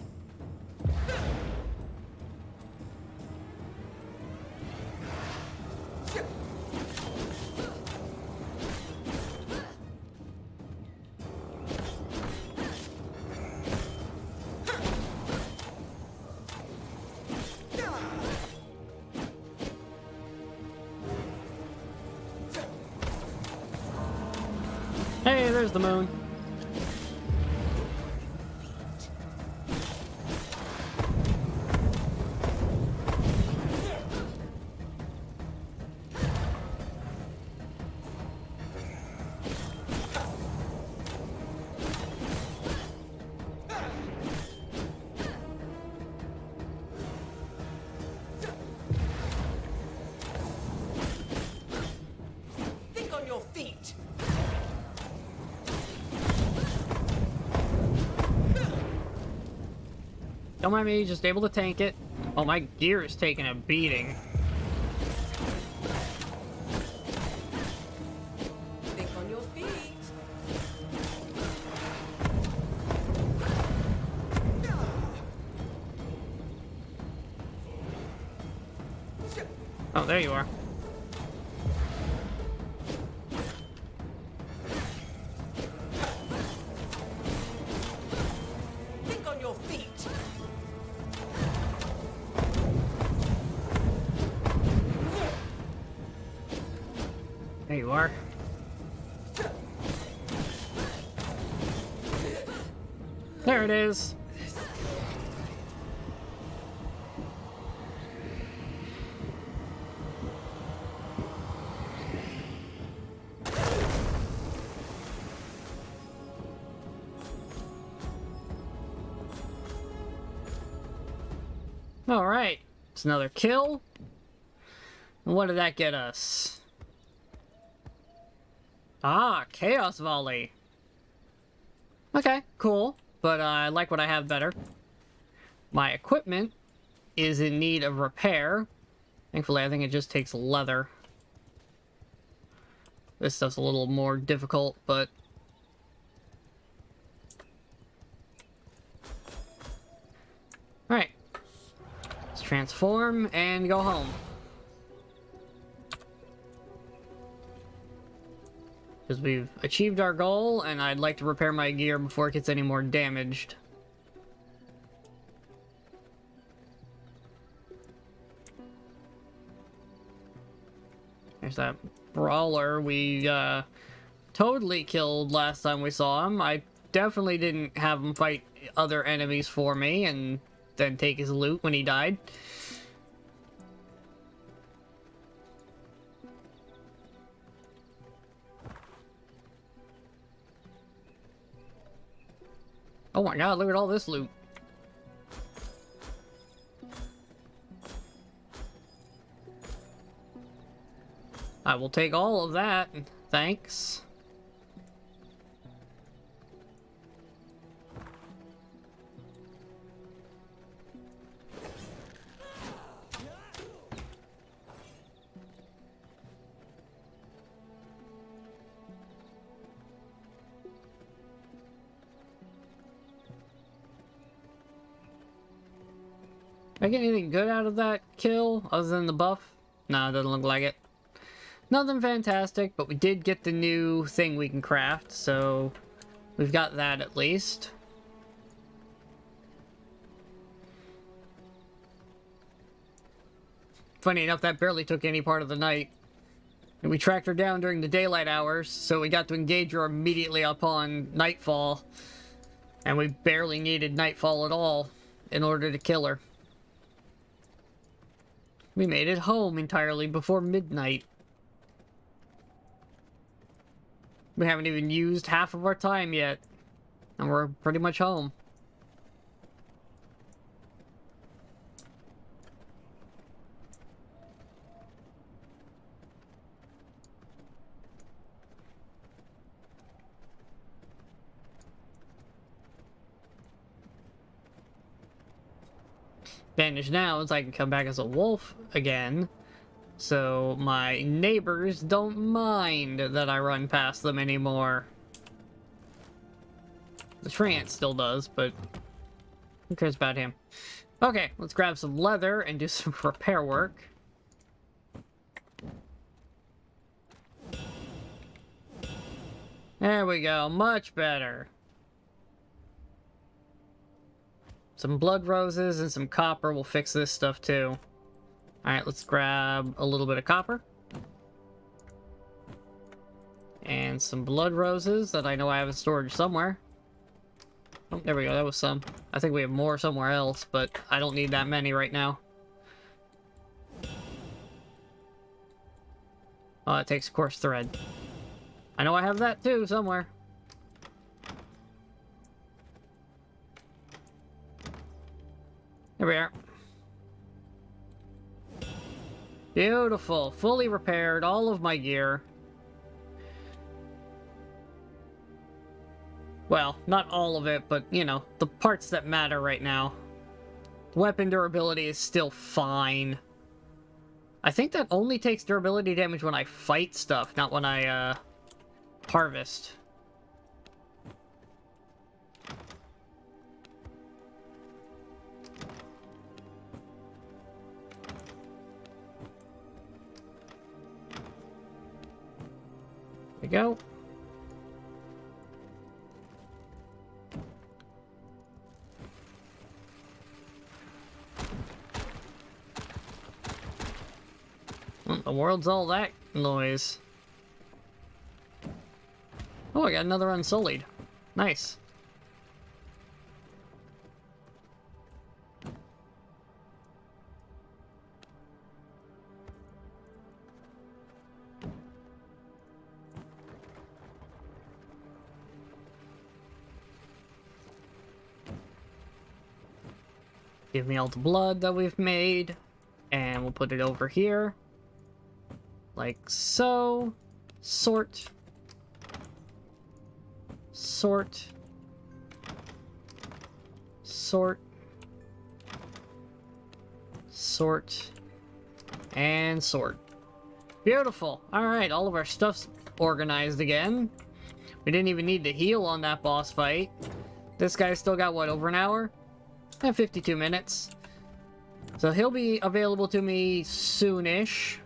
Hey, there's the moon. Think on your feet. Don't mind me, just able to tank it. Oh, my gear is taking a beating. Think on your feet. Oh, there you are. Think on your feet. There you are. There it is. All right, it's another kill. And what did that get us? Ah, Chaos Volley. Okay, cool. But I like what I have better. My equipment is in need of repair. Thankfully, I think it just takes leather. This stuff's a little more difficult, but... Alright. Let's transform and go home. Because we've achieved our goal, and I'd like to repair my gear before it gets any more damaged. There's that brawler we totally killed last time we saw him. I definitely didn't have him fight other enemies for me and then take his loot when he died. Oh my god, look at all this loot. I will take all of that, thanks. Did I get anything good out of that kill, other than the buff? No, it doesn't look like it. Nothing fantastic, but we did get the new thing we can craft, so we've got that at least. Funny enough, that barely took any part of the night. And we tracked her down during the daylight hours, so we got to engage her immediately upon nightfall. And we barely needed nightfall at all in order to kill her. We made it home entirely before midnight. We haven't even used half of our time yet, and we're pretty much home. Advantage now is I can come back as a wolf again, so my neighbors don't mind that I run past them anymore. The Trant still does, but who cares about him? Okay, let's grab some leather and do some repair work. There we go, much better. Some blood roses and some copper will fix this stuff too. Alright, let's grab a little bit of copper. And some blood roses that I know I have in storage somewhere. Oh, there we go, that was some. I think we have more somewhere else, but I don't need that many right now. Oh, it takes coarse thread. I know I have that too, somewhere. There we are. Beautiful. Fully repaired all of my gear. Well, not all of it, but, you know, the parts that matter right now. Weapon durability is still fine. I think that only takes durability damage when I fight stuff, not when I, harvest. There we go. What the world's all that noise? Oh, I got another Unsullied. Nice. Give me all the blood that we've made, and we'll put it over here. Like so. Sort. Sort. Sort. Sort. And sort. Beautiful. Alright, all of our stuff's organized again. We didn't even need to heal on that boss fight. This guy's still got, what, over an hour? 52 minutes. So he'll be available to me soonish.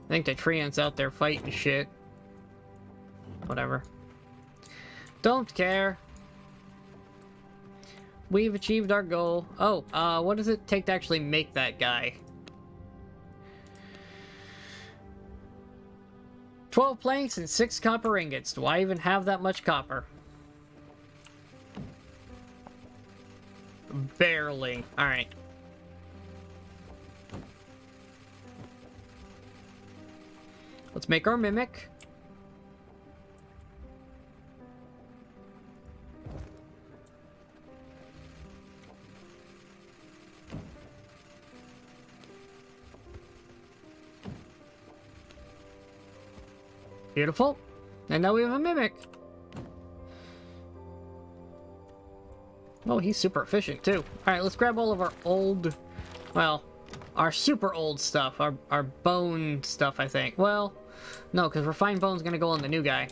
I think the Treant's out there fighting shit. Whatever. Don't care. We've achieved our goal. Oh, what does it take to actually make that guy? 12 planks and 6 copper ingots. Do I even have that much copper? Barely. Alright. Let's make our mimic. Beautiful. And now we have a mimic. Oh, he's super efficient too. Alright, let's grab all of our old, well, our super old stuff. Our bone stuff, I think. Well, no, because refined bone's gonna go on the new guy.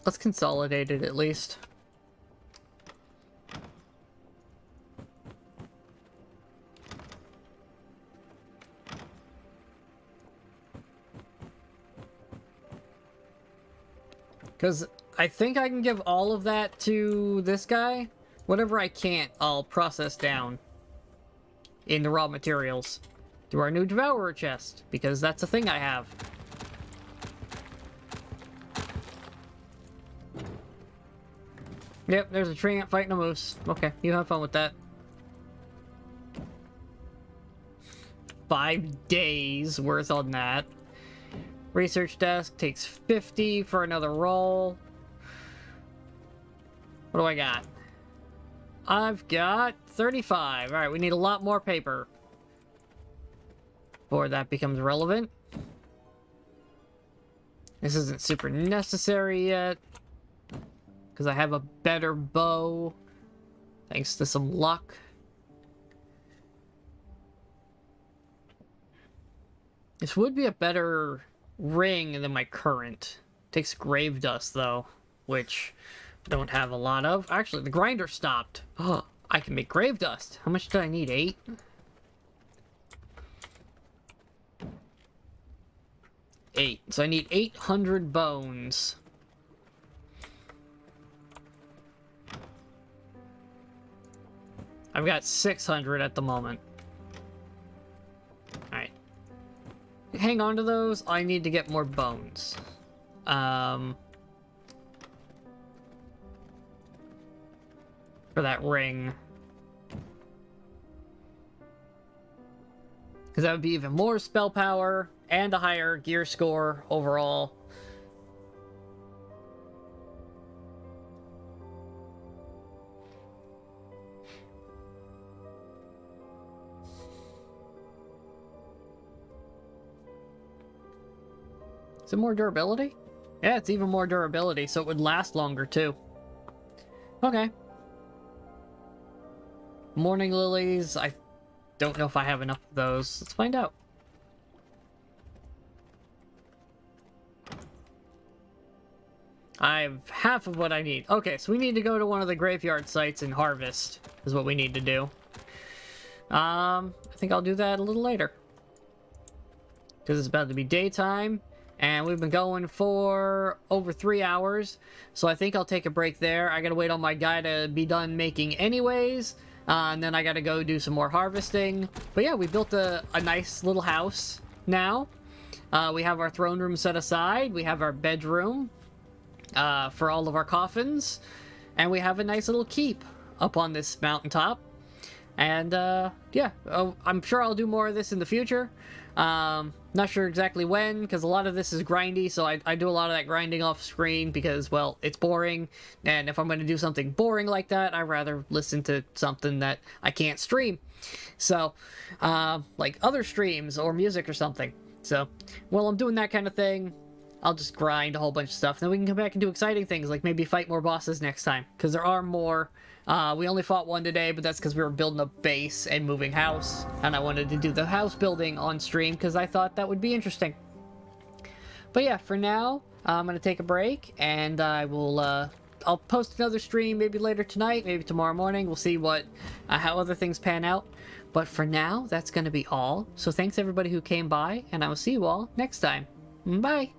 Let's consolidate it at least. Because I think I can give all of that to this guy. Whatever I can't, I'll process down in the raw materials through our new Devourer chest, because that's a thing I have. Yep, there's a tree ant fighting a moose. Okay, you have fun with that. 5 days worth on that. Research desk takes 50 for another roll. What do I got? I've got 35. Alright, we need a lot more paper before that becomes relevant. This isn't super necessary yet, because I have a better bow, thanks to some luck. This would be a better ring than my current. Takes grave dust, though, which I don't have a lot of. Actually, the grinder stopped. Oh, I can make grave dust. How much did I need? 8? 8. So I need 800 bones. I've got 600 at the moment. Alright. Hang on to those. I need to get more bones. For that ring. Because that would be even more spell power and a higher gear score overall. Is it more durability? Yeah, it's even more durability, so it would last longer too. Okay. Morning lilies, I don't know if I have enough of those. Let's find out. I have half of what I need. Okay, so we need to go to one of the graveyard sites and harvest, is what we need to do. I think I'll do that a little later, because it's about to be daytime, and we've been going for over 3 hours, so I think I'll take a break there. I gotta wait on my guy to be done making anyways, and then I gotta go do some more harvesting. But yeah, we built a nice little house now. We have our throne room set aside, we have our bedroom for all of our coffins, and we have a nice little keep up on this mountaintop. And yeah, I'm sure I'll do more of this in the future. Not sure exactly when, because a lot of this is grindy, so I do a lot of that grinding off screen because, well, it's boring, and if I'm going to do something boring like that, I'd rather listen to something that I can't stream. So, like other streams or music or something. So, while I'm doing that kind of thing, I'll just grind a whole bunch of stuff, then we can come back and do exciting things, like maybe fight more bosses next time, because there are more. We only fought one today, but that's because we were building a base and moving house, and I wanted to do the house building on stream because I thought that would be interesting. But yeah, for now, I'm going to take a break, and I will, I'll post another stream maybe later tonight, maybe tomorrow morning. We'll see what, how other things pan out. But for now, that's going to be all. So thanks everybody who came by, and I will see you all next time. Bye!